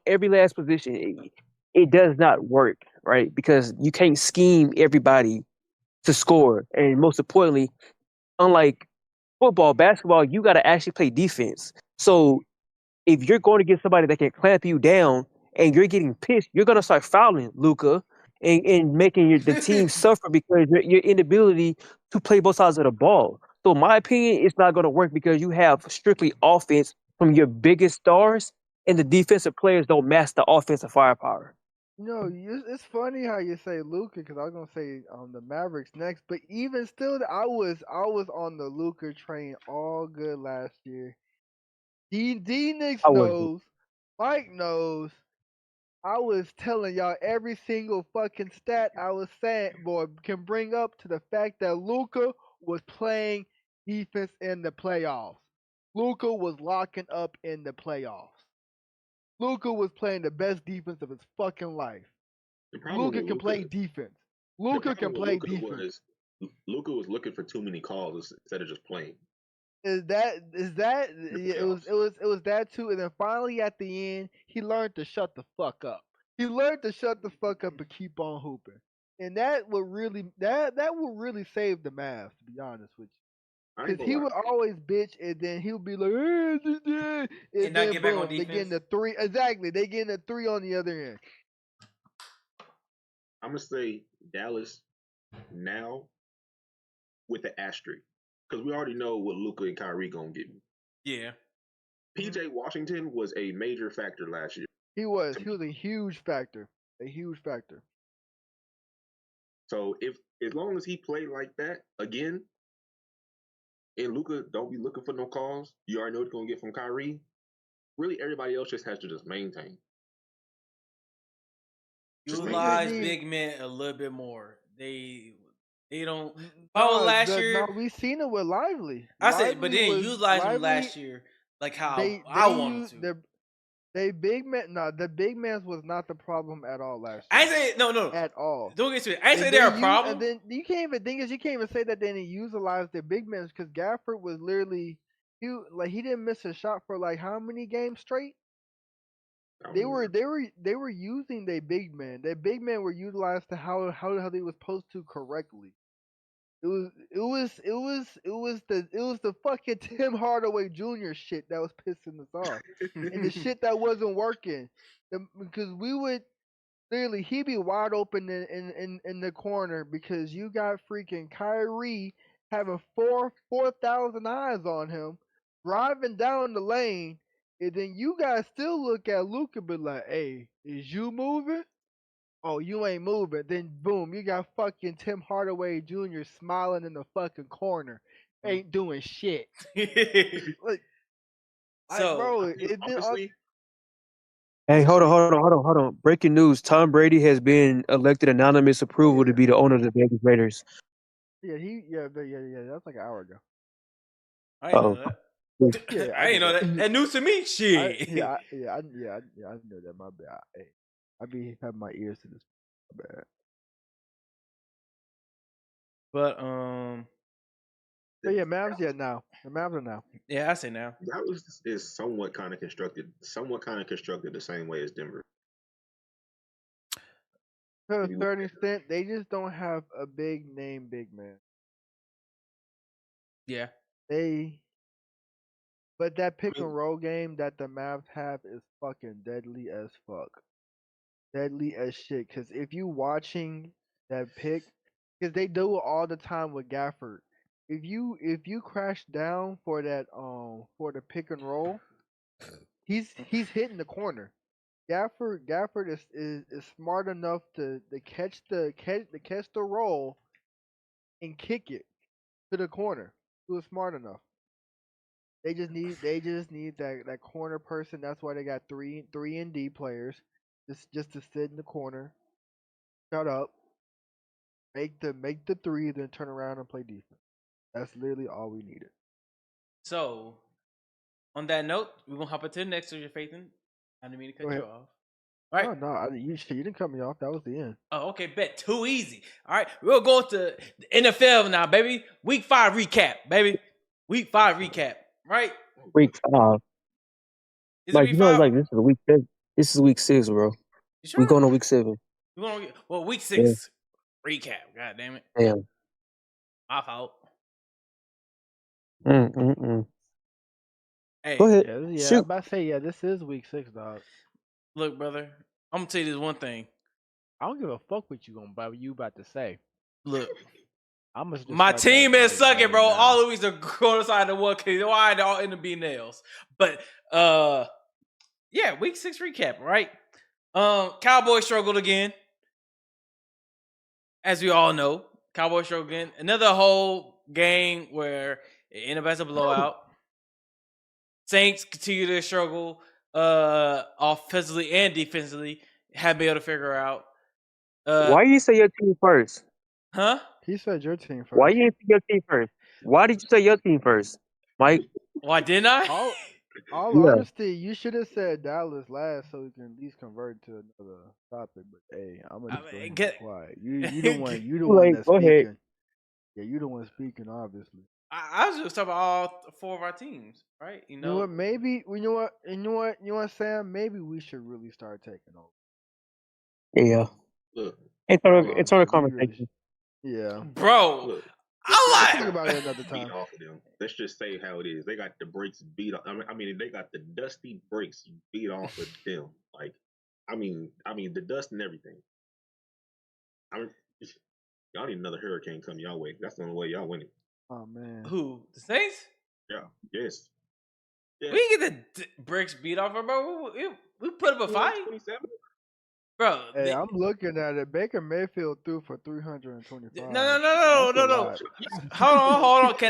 S3: every last position. It does not work, right? Because you can't scheme everybody to score, and most importantly, unlike football, basketball, you got to actually play defense. So if you're going to get somebody that can clamp you down and you're getting pissed, you're going to start fouling Luka and making the team suffer because your inability to play both sides of the ball. So in my opinion, it's not going to work because you have strictly offense from your biggest stars and the defensive players don't match the offensive firepower.
S2: It's funny how you say Luka because I was gonna say the Mavericks next, but even still, I was on the Luka train all good last year. D Nix
S3: I wasn't.
S2: knows, Mike knows. I was telling y'all every single fucking stat I was saying, boy, can bring up to the fact that Luka was playing defense in the playoffs. Luka was locking up in the playoffs. Luka was playing the best defense of his fucking life. Luka can play defense. Luka can play defense.
S4: Luka was looking for too many calls instead of just playing.
S2: It was that too, and then finally at the end, he learned to shut the fuck up. He learned to shut the fuck up and keep on hooping, and that would really save the Mavs, to be honest with you. Because he would always bitch, and then he would be like, and then
S1: get back on
S2: boom, they
S1: defense.
S2: get in the three. Exactly, they get in the three on the other end.
S4: I'm gonna say Dallas now with the asterisk because we already know what Luka and Kyrie gonna give me.
S1: Yeah.
S4: PJ Washington was a major factor last year.
S2: He was a huge factor. A huge factor.
S4: So as long as he played like that again, and Luka don't be looking for no calls, you already know what you're gonna get from Kyrie. Really, everybody else just has to just maintain.
S1: Utilize big men a little bit more. They don't.
S2: Last year. No, we seen it with Lively.
S1: I said, but then utilize them last year like how I wanted to.
S2: They big man. No, the big man's was not the problem at all last year.
S1: I say no
S2: at all.
S1: Don't get to it. I say they're a problem.
S2: And then you can't even think you can't even say that they didn't utilize their big men because Gafford was literally he didn't miss a shot for like how many games straight. They were using their big men. Their big men were utilized to how they was supposed to correctly. It was the fucking Tim Hardaway Jr. shit that was pissing us off, and the shit that wasn't working, because we would literally he'd be wide open in the corner because you got freaking Kyrie having 4,000 eyes on him, driving down the lane, and then you guys still look at Luka and be like, "Hey, is you moving?" Oh, you ain't moving. Then boom, you got fucking Tim Hardaway Jr. smiling in the fucking corner, ain't doing shit. Like, bro,
S3: honestly. Hey, hold on. Breaking news: Tom Brady has been elected anonymous approval to be the owner of the Vegas Raiders.
S2: Yeah, that's like an hour ago.
S1: I didn't know that. Yeah, I didn't know that. That news to me, shit.
S2: I know that. My bad. I be having my ears to this. My bad.
S1: But
S2: yeah, Mavs. Yeah, now the Mavs are now.
S1: Yeah, I say now.
S4: That is somewhat kind of constructed the same way as Denver.
S2: To a certain extent, they just don't have a big name, big man.
S1: Yeah.
S2: But that pick and roll game that the Mavs have is fucking deadly as fuck. Deadly as shit. Because if you watching that pick, because they do it all the time with Gafford. If you crash down for that for the pick and roll, he's hitting the corner. Gafford is smart enough to catch the roll and kick it to the corner. He was smart enough. They just need that corner person. That's why they got three and D players just to sit in the corner, shut up, make the three, then turn around and play defense. That's literally all we needed.
S1: So, on that note, we're gonna hop into the next one, Phaethan. I didn't mean to cut you off. All right.
S2: No, you didn't cut me off. That was the end.
S1: Oh, okay, bet. Too easy. All right, we'll go to the NFL now, baby. Week 5 recap, baby. Week 5 recap, right?
S3: Week 5.
S1: Is it week 5?
S3: Like this is week 6. This is week 6, bro.
S1: Sure?
S3: We going to week 7.
S1: Week 6 recap. God damn it.
S3: Damn.
S1: My fault. Hey,
S3: Go ahead.
S2: Yeah, I'm
S3: Shoot.
S2: about to say, this is week 6, dog.
S1: look, brother, I'm gonna tell you this one thing.
S2: I don't give a fuck what you about to say.
S1: Look,
S2: I'm gonna just
S1: my
S2: start
S1: team
S2: that
S1: is
S2: right
S1: sucking, bro.
S2: now.
S1: All the weeks are going aside the one case. Why they all end up being nails? But yeah, week 6 recap, right? Cowboys struggled again, as we all know. Cowboys struggled again. Another whole game where it ended up as a blowout. Saints continue to struggle offensively and defensively. Haven't been able to figure out.
S3: Why you say your team first?
S1: Huh?
S2: He said your team first.
S3: Why you didn't say your team first? Why did you say your team first, Mike?
S1: Why didn't I?
S2: All
S3: Yeah.
S2: honesty, you should have said Dallas last so we can at least convert to another topic. But hey, I'm gonna just go ahead and be quiet. You the one. You the one
S3: Like,
S2: that's
S3: go
S2: speaking.
S3: ahead.
S2: Yeah, you the one speaking. Obviously.
S1: I was just talking about all 4 of our teams, right?
S2: You know what? Maybe you know what? You know what? You know what, Sam? Maybe we should really start taking over.
S3: Yeah.
S4: Look,
S3: It's
S2: Honestly,
S3: our
S2: we
S3: conversation.
S2: Yeah.
S1: Bro,
S4: look.
S1: I
S2: Think
S1: like.
S2: about it another
S4: Beat
S2: time.
S4: off of them. Let's just say how it is. They got the brakes beat off. I mean, they got the dusty brakes beat off of them. Like, I mean, the dust and everything. Y'all need another hurricane coming y'all way. That's the only way y'all winning.
S2: Oh man.
S1: Who? The Saints?
S4: Yeah. Yes.
S1: We didn't get the bricks beat off, bro. We put up a fight,
S4: 27?
S1: bro.
S2: Hey, I'm looking at it. Baker Mayfield threw for 325.
S1: No.
S2: That's a lot.
S1: Hold on.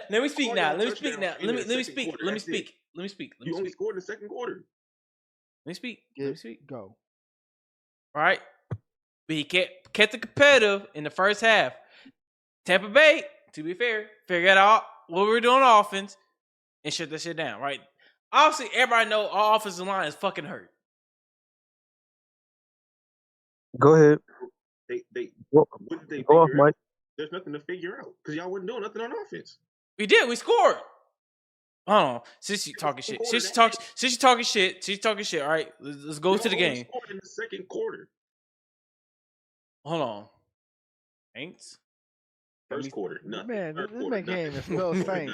S1: Let me speak now. Let me speak now. Let me speak.
S4: You only scored in the second quarter.
S1: Let me speak.
S2: Go.
S1: All right. But he kept it competitive in the first half. Tampa Bay, to be fair, figured out what we were doing on offense and shut that shit down, right? Obviously, everybody know our offensive line is fucking hurt.
S3: Go ahead.
S4: What did they
S3: Go off,
S4: figure out?
S3: Mike.
S4: There's nothing to figure out because y'all wasn't doing nothing on offense.
S1: We did. We scored. Hold on. Since you talking shit. All right, let's go to the game.
S4: Scored in the second quarter.
S1: Hold on. Saints.
S4: First quarter, nothing.
S2: Man,
S4: Third
S2: this
S4: quarter,
S2: man can't even
S4: nothing.
S2: spell
S4: Fourth quarter,
S2: Saints.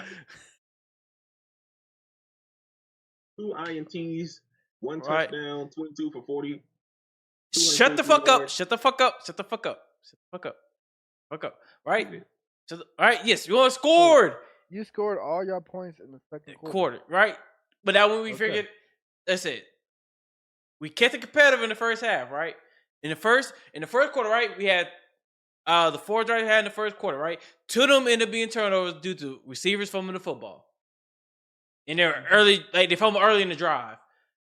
S4: nothing. 2 INTs, 1
S1: Right.
S4: touchdown, 22 for 40.
S1: Shut the fuck up. Right? All right. Yes, you only scored.
S2: You scored all your points in the second
S1: quarter, right? But now when we figured, that's it. We kept it competitive in the first half, right? In the first quarter, right? We had the 4 drives we had in the first quarter, right? 2 of them ended up being turnovers due to receivers fumbling the football. And they're early, like they fumbled early in the drive.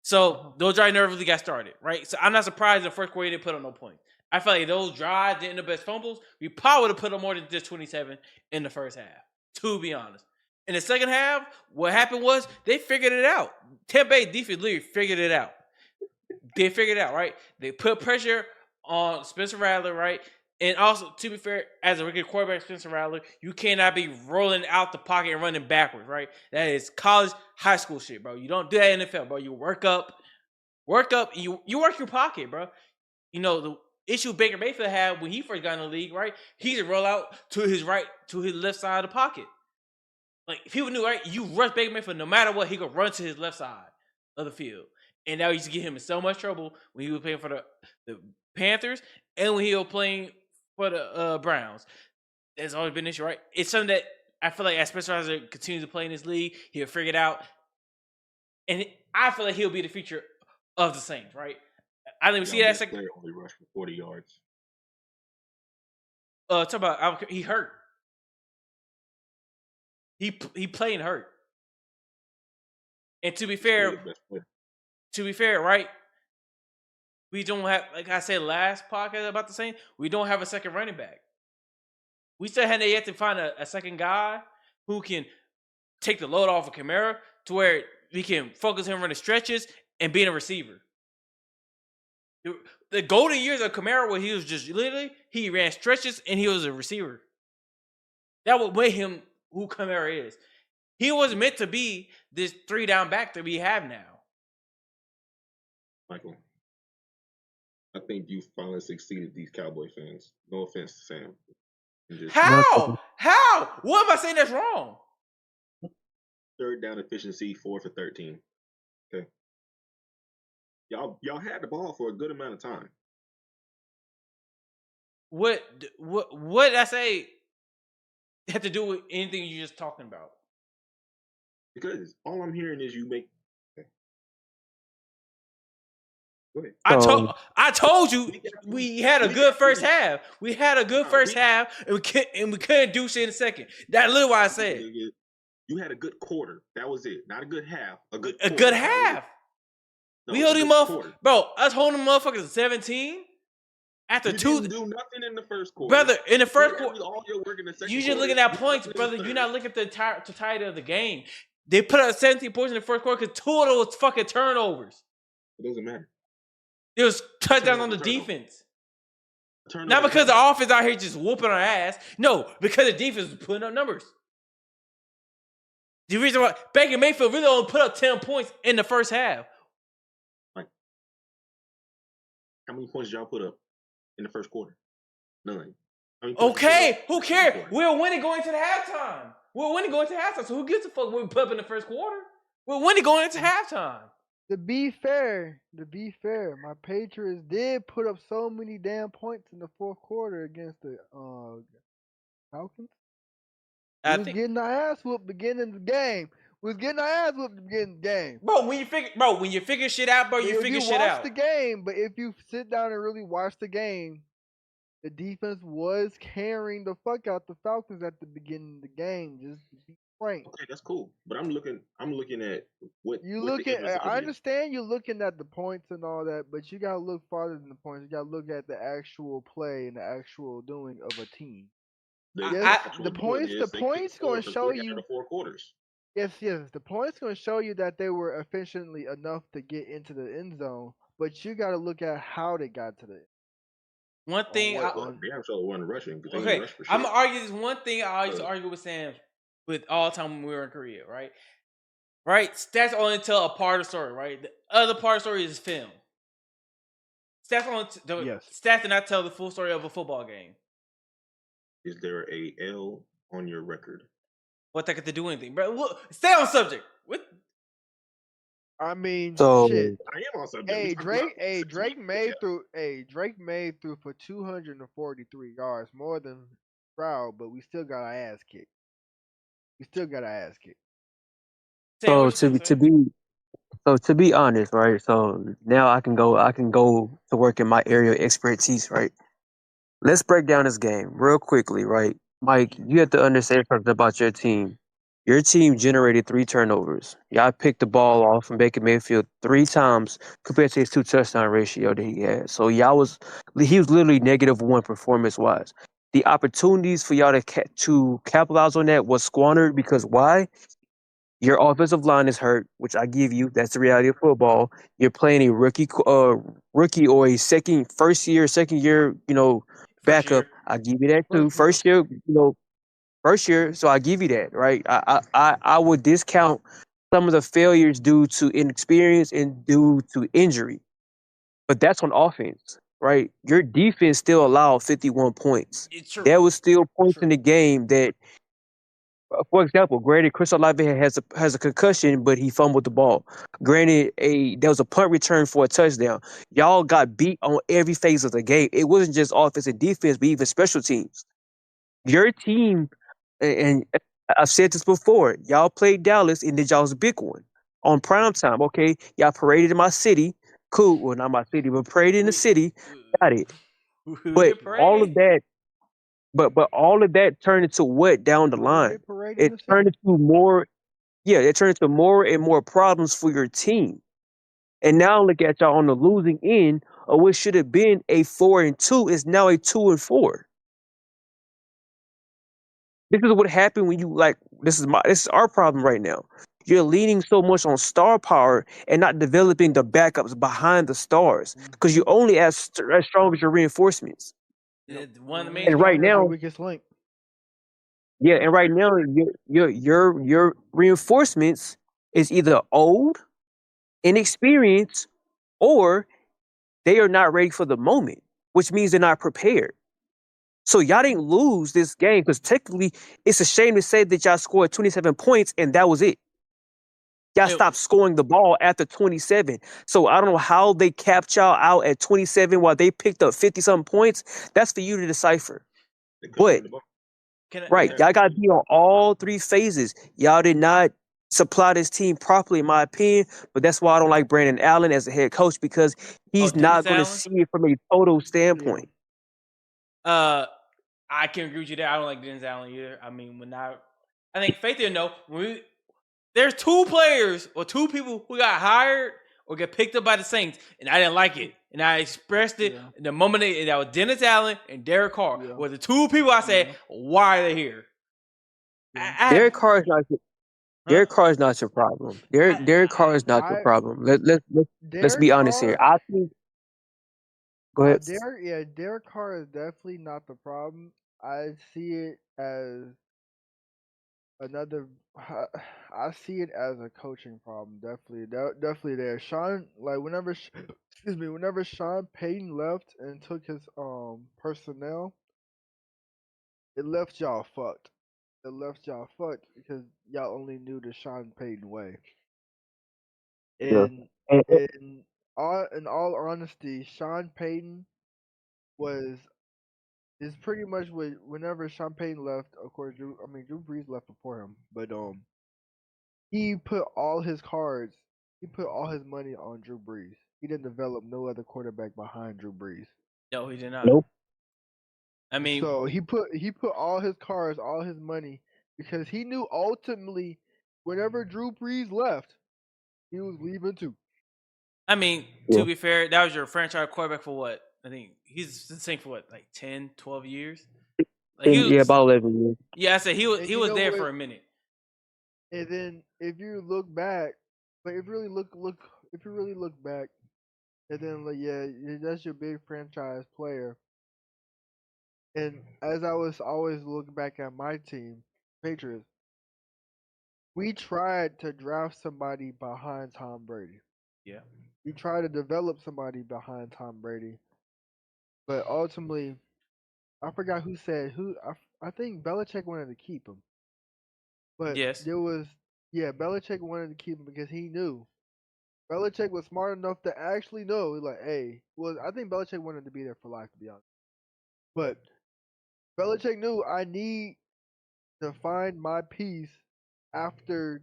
S1: So those drives never really got started, right? So I'm not surprised in the first quarter they didn't put up no points. I feel like those drives didn't end up as fumbles. We probably would have put up more than just 27 in the first half, to be honest. In the second half, what happened was they figured it out. Tampa Bay defense literally figured it out. They figured it out, right? They put pressure on Spencer Rattler, right? And also, to be fair, as a rookie quarterback, Spencer Rattler, you cannot be rolling out the pocket and running backwards, right? That is college, high school shit, bro. You don't do that in the NFL, bro. You work up, and you work your pocket, bro. You know, the issue Baker Mayfield had when he first got in the league, right? He could roll out to his left side of the pocket. Like, people knew, right? You rush Baker Mayfield, no matter what, he could run to his left side of the field. And that used to get him in so much trouble when he was playing for the Panthers and when he was playing for the Browns. There's always been an issue, right? It's something that I feel like as Spencer Rattler continues to play in this league, he'll figure it out. And I feel like he'll be the future of the Saints, right? I didn't even see that second.
S4: Player only rushed for 40 yards.
S1: Talk about he hurt. He playing hurt. And to be fair, right? We don't have, like I said last podcast about the Saints, we don't have a second running back. We still haven't yet to find a second guy who can take the load off of Kamara to where we can focus him running stretches and being a receiver. The golden years of Kamara where he was just literally, he ran stretches and he was a receiver. That would make him who Kamara is. He wasn't meant to be this 3-down back that we have now.
S4: Michael, I think you finally succeeded these Cowboy fans. No offense to Sam.
S1: How? What am I saying that's wrong?
S4: third down efficiency, 4 for 13. Okay. Y'all had the ball for a good amount of time.
S1: What did I say had to do with anything you're just talking about?
S4: Because all I'm hearing is you make. Okay. Go ahead.
S1: I told you we had a good first half. We had a good first half, and we couldn't do shit in the second. That's literally why I said
S4: you had a good quarter. That was it. Not a good half. A good
S1: half.
S4: No,
S1: we held him up, bro. Us holding motherfuckers at 17 after
S4: you
S1: two.
S4: Didn't do nothing in the first quarter,
S1: brother. In the first quarter,
S4: all your work in the second.
S1: You just looking at points, brother. You're not looking at the totality of the game. They put up 17 points in the first quarter because 2 of those fucking turnovers.
S4: It doesn't matter.
S1: There was touchdowns on the defense. Not because the offense out here just whooping our ass. No, because the defense was putting up numbers. The reason why Baker Mayfield really only put up 10 points in the first half.
S4: How many points did y'all put up in the first quarter? None.
S1: Okay, who cares? We're winning going into the halftime. So who gives a fuck what we put up in the first quarter? We're winning going into halftime.
S2: To be fair, my Patriots did put up so many damn points in the fourth quarter against the Falcons. We was getting our ass whooped beginning of the game. Bro,
S1: when you figure shit out, bro, you figure shit out.
S2: You watch the game, but if you sit down and really watch the game, the defense was carrying the fuck out the Falcons at the beginning of the game. Just to be frank.
S4: Okay, that's cool. But I'm looking at what
S2: you look at. I understand you're looking at the points and all that, but you gotta look farther than the points. You gotta look at the actual play and the actual doing of a team. The points going to show you.
S4: 4 quarters.
S2: Yes. The points going to show you that they were efficiently enough to get into the end zone, but you got to look at how they got to the.
S1: One thing,
S4: damn sure wasn't rushing.
S1: Okay, I'm gonna argue this one thing I used to argue with Sam with all the time when we were in Korea, right? Right, stats only tell a part of the story, right? The other part of the story is film. Stats do not tell the full story of a football game.
S4: Is there a L on your record?
S1: What that got to do with anything, bro? Look, stay on subject. What?
S2: I mean, shit.
S4: I am on subject.
S2: Drake made through for 243 yards, more than Stroud, but we still got our ass kicked.
S3: So to be honest, right? So now I can go to work in my area of expertise, right? Let's break down this game real quickly, right? Mike, you have to understand something about your team. Your team generated 3 turnovers. Y'all picked the ball off from Baker Mayfield 3 times compared to his 2 touchdown ratio that he had. So he was literally -1 performance-wise. The opportunities for y'all to capitalize on that was squandered because why? Your offensive line is hurt, which I give you. That's the reality of football. You're playing a rookie or a second year, backup. I give you that too. First year. So I give you that, right? I would discount some of the failures due to inexperience and due to injury, but that's on offense, right? Your defense still allowed 51 points. There was still points in the game that. For example, granted, Chris Olave has a concussion, but he fumbled the ball. Granted, there was a punt return for a touchdown. Y'all got beat on every phase of the game. It wasn't just offense and defense, but even special teams. Your team, and I've said this before, y'all played Dallas and did y'all's big one on prime time. Okay, y'all paraded in my city. Cool. Well, not my city, but paraded in the city. Got it. But all of that. But all of that turned into what down the line? It turned into more and more problems for your team. And now look at y'all on the losing end of what should have been a 4-2 is now a 2-4. This is what happened when you this is our problem right now. You're leaning so much on star power and not developing the backups behind the stars because you're only as strong as your reinforcements.
S1: One of the main
S3: and right now,
S2: weakest link.
S3: Yeah, and right now your reinforcements is either old, inexperienced, or they are not ready for the moment, which means they're not prepared. So y'all didn't lose this game because technically it's a shame to say that y'all scored 27 points and that was it. Y'all stopped scoring the ball after 27. So I don't know how they capped y'all out at 27 while they picked up 50-something points. That's for you to decipher. But, right, y'all got to be on all three phases. Y'all did not supply this team properly, in my opinion. But that's why I don't like Brandon Allen as a head coach, because he's not going to see it from a total standpoint.
S1: I can agree with you there. I don't like Dennis Allen either. I mean, I think Faith didn't know. There's two players or two people who got hired or get picked up by the Saints, and I didn't like it. And I expressed it the moment that was Dennis Allen and Derek Carr were the two people I said, why are they here?
S3: Derek Carr is not. Derek Carr is not your problem. Derek Carr is not your problem. Let's be honest here. I think. Go ahead.
S2: Derek Carr is definitely not the problem. I see it as another. I see it as a coaching problem. Definitely there. Whenever Sean Payton left and took his personnel, it left y'all fucked. It left y'all fucked because y'all only knew the Sean Payton way. And in all honesty, Sean Payton is pretty much whenever Sean Payton left. Of course, Drew Brees left before him, but he put all his money on Drew Brees. He didn't develop no other quarterback behind Drew Brees.
S1: No, he did not.
S3: Nope.
S1: I mean,
S2: so he put all his cards, all his money, because he knew ultimately, whenever Drew Brees left, he was leaving too.
S1: I mean, to be fair, that was your franchise quarterback for what? I think he's the same for what, like 10, 12 years?
S2: About
S3: 11 years.
S1: Yeah, I said he was there for a minute.
S2: And then if you look back, if you really look back, and then that's your big franchise player. And as I was always looking back at my team, Patriots, we tried to draft somebody behind Tom Brady.
S1: Yeah.
S2: We tried to develop somebody behind Tom Brady. But ultimately, I forgot who said who. I think Belichick wanted to keep him. But Belichick wanted to keep him because he knew. Belichick was smart enough to actually know, like, hey, I think Belichick wanted to be there for life, to be honest. But Belichick knew I need to find my piece after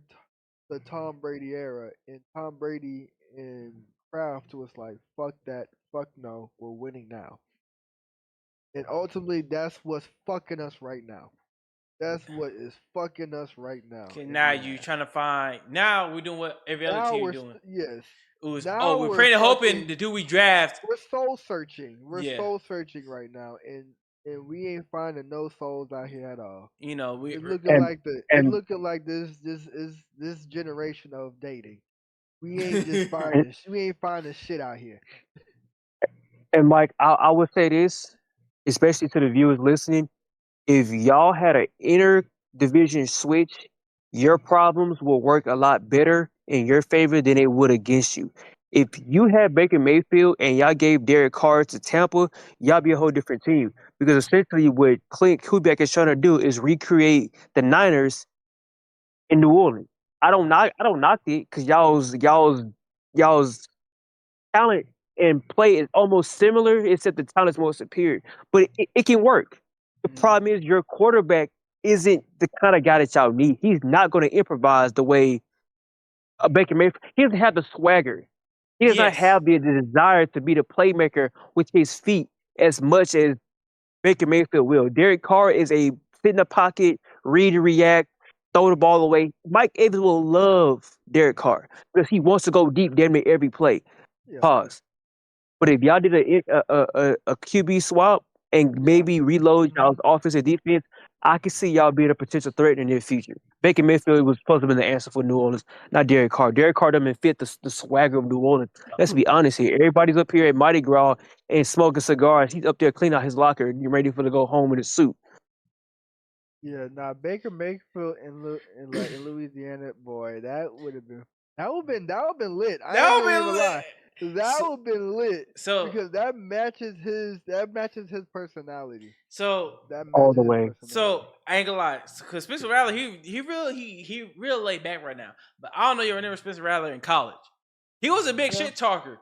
S2: the Tom Brady era, and Tom Brady and Kraft was like, fuck that, fuck no, we're winning now. And ultimately, that's what's fucking us right now. That's what is fucking us right now.
S1: Okay, now you trying to find. Now we're doing what every other team doing.
S2: Yes.
S1: It was. We're praying and hoping the dude we draft.
S2: We're soul searching. We're soul searching right now, and we ain't finding no souls out here at all.
S1: You know,
S2: it's looking like this generation of dating. We ain't just finding. We ain't finding shit out here.
S3: And Mike, I would say this, especially to the viewers listening. If y'all had an inter-division switch, your problems will work a lot better in your favor than it would against you. If you had Baker Mayfield and y'all gave Derek Carr to Tampa, y'all be a whole different team. Because essentially what Clint Kubiak is trying to do is recreate the Niners in New Orleans. I don't knock it because y'all's talent and play is almost similar, except the talent's more superior. But it can work. The problem is your quarterback isn't the kind of guy that y'all need. He's not going to improvise the way Baker Mayfield. He doesn't have the swagger. He does not have the desire to be the playmaker with his feet as much as Baker Mayfield will. Derek Carr is a sit in the pocket, read and react, throw the ball away. Mike Evans will love Derek Carr because he wants to go deep damn near every play. Yeah. Pause. But if y'all did a QB swap and maybe reload y'all's offense and defense, I can see y'all being a potential threat in the near future. Baker Mayfield was supposed to be the answer for New Orleans, not Derek Carr. Derek Carr doesn't fit the swagger of New Orleans. Let's be honest here. Everybody's up here at Mardi Gras and smoking cigars. He's up there cleaning out his locker and ready for to go home in his suit.
S2: Yeah, Baker Mayfield in Louisiana, boy, that would have been lit. That would have been lit. That would have been lit.
S1: So
S2: because that matches his personality.
S1: So
S3: all the way.
S1: So I ain't gonna lie, because Spencer Rattler, he real laid back right now. But I don't know you remember Spencer Rattler in college. He was a big shit talker.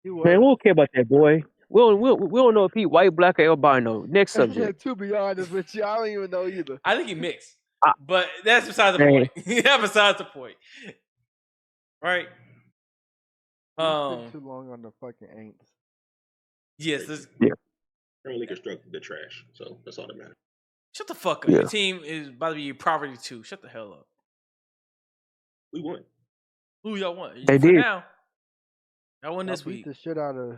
S2: He was.
S3: Man, we don't care about that boy. We don't know if he white, black, or albino. Next subject.
S2: To be honest with you, I don't even know either.
S1: I think he mixed, but that's besides the point. That's besides the point, right?
S2: Too long on the fucking ain'ts.
S1: Yes.
S4: Currently constructed the trash, so that's all that matters.
S1: Shut the fuck up.
S3: Yeah.
S1: Your team is about to be property too. Shut the hell up.
S4: We won.
S1: Who y'all won?
S3: They
S1: For
S3: did.
S1: now. Y'all won this
S2: Beat
S1: week.
S2: the shit out of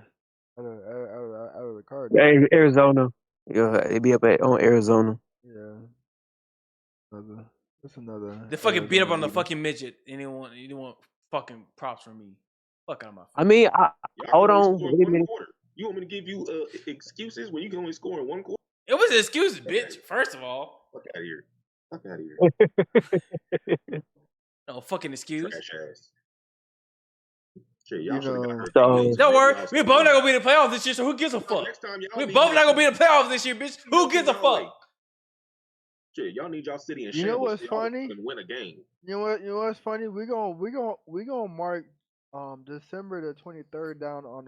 S2: the card.
S3: Arizona. Yeah, they be up on Arizona.
S2: Yeah. That's another.
S1: They fucking beat up on the
S2: Arizona
S1: fucking midget. And you want fucking props from me. Fuck out of my face.
S3: I mean, hold
S4: Y'all
S3: on.
S4: only scored
S3: Wait a
S4: one
S3: minute.
S4: quarter. You want me to give you excuses when you can only score in one quarter?
S1: It was an excuse, bitch. First of all.
S4: Fuck out of here. Fuck out of here.
S1: No fucking excuse.
S4: Trash ass. Shit, y'all should have got hurt.
S3: So-
S1: Don't worry. We both not gonna be in the playoffs this year, so who gives a fuck?
S4: Next time, y'all
S1: We
S4: need
S1: both not
S4: y'all-
S1: gonna be in the playoffs this year, bitch. Who gives a fuck?
S4: Shit, y'all need y'all city and
S2: You know what's
S4: y'all
S2: funny?
S4: can win a game.
S2: You know what's funny? We gonna mark December the 23rd down on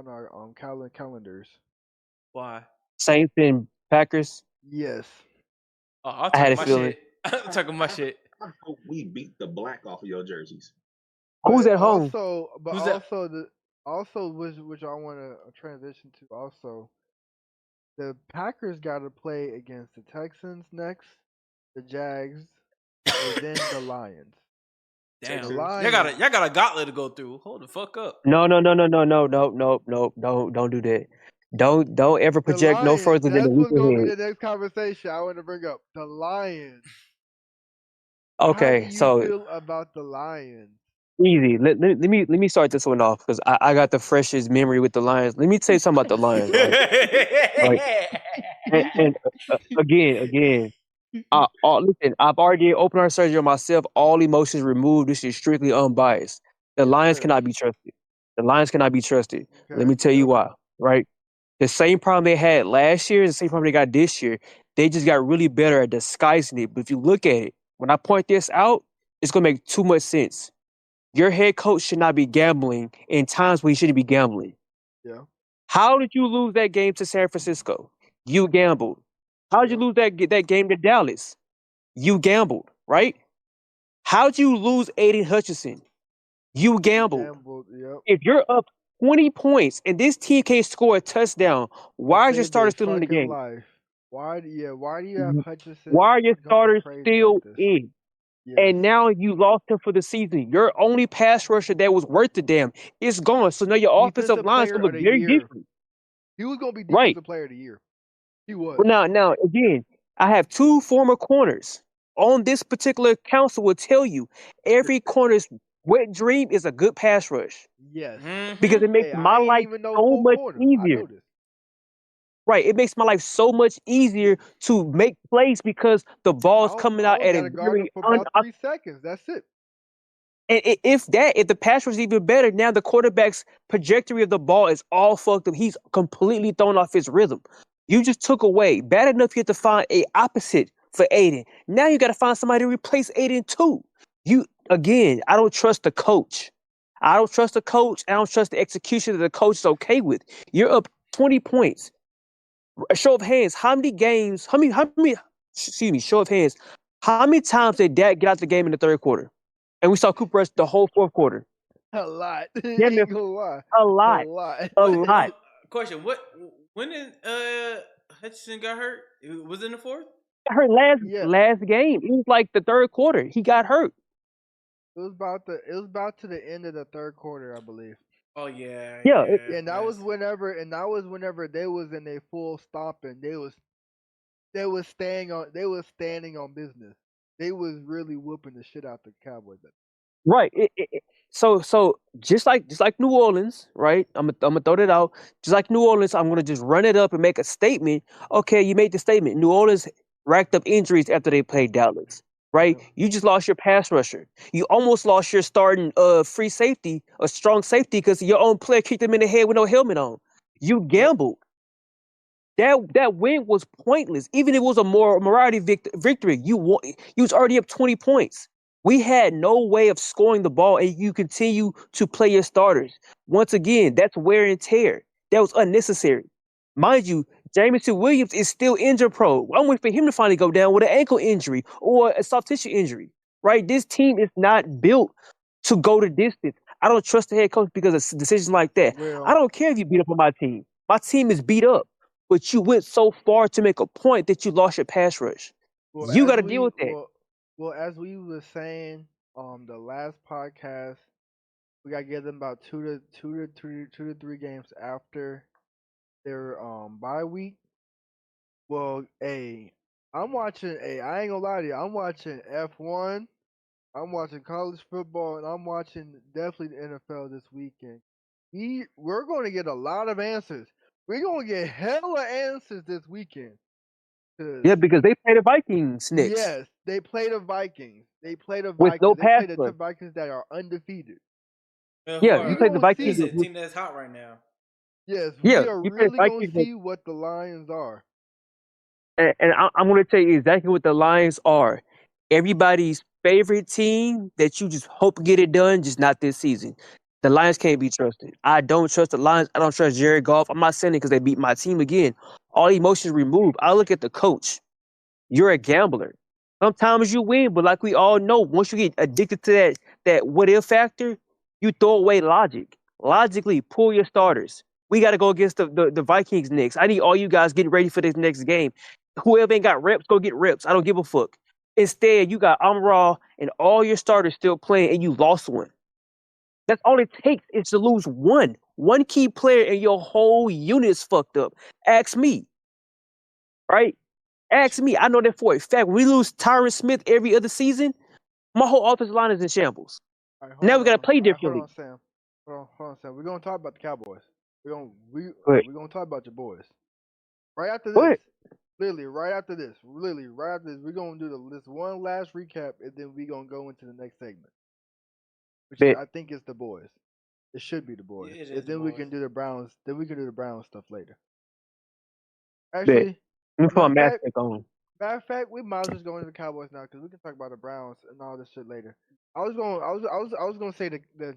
S2: our calendars.
S1: Why?
S3: Saints and Packers.
S2: Yes.
S1: Oh, I'm
S3: I had
S1: talking
S3: a
S1: my
S3: feeling.
S1: shit. I'm talking my shit.
S4: I hope we beat the black off of your jerseys.
S3: Who's at home?
S1: Who's that?
S2: Also, which I want to transition to. Also, the Packers got to play against the Texans next, the Jags, and then the Lions.
S1: Damn.
S2: The
S1: Y'all
S2: Lions.
S1: got a gauntlet to go through. Hold the fuck up.
S3: No. Don't do that. Don't ever project no further than
S2: That's
S3: the week
S2: what's gonna be
S3: ahead.
S2: the next conversation I want to bring up. The Lions.
S3: Okay,
S2: How do you
S3: so
S2: feel about the Lions?
S3: easy. Let me start this one off because I got the freshest memory with the Lions. Let me tell you something about the Lions, right? And again, listen, I've already opened heart surgery on myself. All emotions removed. This is strictly unbiased. The Lions
S2: sir.
S3: cannot be trusted. The Lions cannot be trusted. Let
S2: Okay,
S3: me tell you
S2: yep.
S3: why, right? The same problem they had last year is the same problem they got this year. They just got really better at disguising it. But if you look at it, when I point this out, it's going to make too much sense. Your head coach should not be gambling in times where he shouldn't be gambling.
S2: Yeah.
S3: How did you lose that game to San Francisco? You gambled. How did you lose that game to Dallas? You gambled, right? How'd you lose Aiden Hutchinson? You gambled.
S2: Yep.
S3: If you're up 20 points and this team can't score a touchdown, why is your
S2: Saved
S3: starter
S2: their
S3: still in the
S2: fucking
S3: game?
S2: Why do you have Hutchinson?
S3: Why are your
S2: going
S3: starters
S2: crazy
S3: still
S2: like this?
S3: in?
S2: Yes.
S3: And now you lost him for the season. Your only pass rusher that was worth the damn is gone. So now your offensive
S2: Defensive
S3: line is
S2: player
S3: going
S2: of
S3: to
S2: the
S3: look very
S2: year.
S3: different.
S2: He was gonna be
S3: Right.
S2: defensive player of the year. He was.
S3: Well, now again, I have two former corners on this particular council will tell you every corner's wet dream is a good pass rush
S2: Yes.
S3: because it makes
S2: Hey,
S3: my
S2: I ain't
S3: life
S2: even know
S3: so
S2: full
S3: much
S2: corner. I
S3: easier.
S2: know this.
S3: Right, it makes my life so much easier to make plays because the ball's coming out at a
S2: gotta guard him
S3: very
S2: for about 3 seconds. That's it.
S3: And if the pass rush is even better, now the quarterback's trajectory of the ball is all fucked up. He's completely thrown off his rhythm. You just took away. Bad enough you have to find a opposite for Aiden. Now you got to find somebody to replace Aiden too. I don't trust the coach. I don't trust the coach. I don't trust the execution that the coach is okay with. You're up 20 points. A show of hands. How many games? Excuse me. Show of hands. How many times did Dak get out the game in the third quarter? And we saw Cooper Rush the whole fourth quarter.
S2: A lot.
S3: Yeah,
S2: Ain't gonna lie.
S3: A lot. A lot.
S1: Question: When did Hutchinson got hurt? It was in the fourth?
S3: Her last game. It was like the third quarter. He got hurt.
S2: It was about to the end of the third quarter, I believe.
S1: Oh yeah.
S3: Yeah.
S2: And that was whenever they was in a full stop and they was standing on business. They was really whooping the shit out the Cowboys.
S3: Right. So just like New Orleans, right? I'm gonna throw that out. Just like New Orleans, I'm gonna just run it up and make a statement. Okay, you made the statement. New Orleans racked up injuries after they played Dallas, right?
S2: Yeah.
S3: You just lost your pass rusher. You almost lost your starting free safety, a strong safety, because your own player kicked him in the head with no helmet on. You gambled. That win was pointless. Even if it was a morality victory, you was already up 20 points. We had no way of scoring the ball, and you continue to play your starters. Once again, that's wear and tear. That was unnecessary. Mind you, Jameson Williams is still injured pro. I'm waiting for him to finally go down with an ankle injury or a soft tissue injury. Right? This team is not built to go the distance. I don't trust the head coach because of decisions like that.
S2: Well,
S3: I don't care if you beat up on my team. My team is beat up. But you went so far to make a point that you lost your pass rush.
S2: well,
S3: You
S2: as
S3: got to deal
S2: we
S3: with that.
S2: well, as we were saying the last podcast, we gotta give them about 2 to 3 games after their bye week. Well, I'm watching. I ain't gonna lie to you. I'm watching F1. I'm watching college football, and I'm watching definitely the NFL this weekend. We're going to get a lot of answers. We're going to get hella answers this weekend.
S3: Yeah, because they play the Vikings next.
S2: Yes, they play the Vikings. They play the
S3: With
S2: Vikings.
S3: no
S2: They
S3: pass
S2: play the
S3: rush.
S2: Vikings that are undefeated.
S3: Yeah, you play the Vikings.
S1: That's a team that's hot right now.
S2: Yes,
S3: Yeah,
S2: we are
S3: you play the
S2: really going to
S3: Vikings.
S2: see what the Lions are.
S3: And I'm going to tell you exactly what the Lions are. Everybody's favorite team that you just hope get it done, just not this season. The Lions can't be trusted. I don't trust the Lions. I don't trust Jared Goff. I'm not saying it because they beat my team again. All emotions removed. I look at the coach. You're a gambler. Sometimes you win, but like we all know, once you get addicted to that what if factor, you throw away logic. Logically, pull your starters. We got to go against the Vikings next. I need all you guys getting ready for this next game. Whoever ain't got reps, go get reps. I don't give a fuck. Instead, you got Raw and all your starters still playing, and you lost one. That's all it takes is to lose one. One key player, and your whole unit is fucked up. Ask me, right? Ask me. I know that for a fact. When we lose Tyron Smith every other season, my whole offensive line is in shambles.
S2: All right,
S3: Now we got to play differently.
S2: Hold on, Sam. Hold on, Sam. We're gonna talk about the Cowboys. We're
S3: Right.
S2: gonna talk about your boys. Right after
S3: Go ahead.
S2: this, literally right after this, we're gonna do this one last recap, and then we're gonna go into the next segment, which is,
S3: Bet.
S2: I think it's the boys. It should be the boys,
S1: It is
S2: and
S1: the
S2: then we
S1: boys.
S2: can do the Browns. Then we can do the Browns stuff later.
S3: Bet.
S2: Actually,
S3: Let me put my
S2: matter
S3: mask back on.
S2: of fact, we might as well just go into the Cowboys now because we can talk about the Browns and all this shit later. I was gonna say the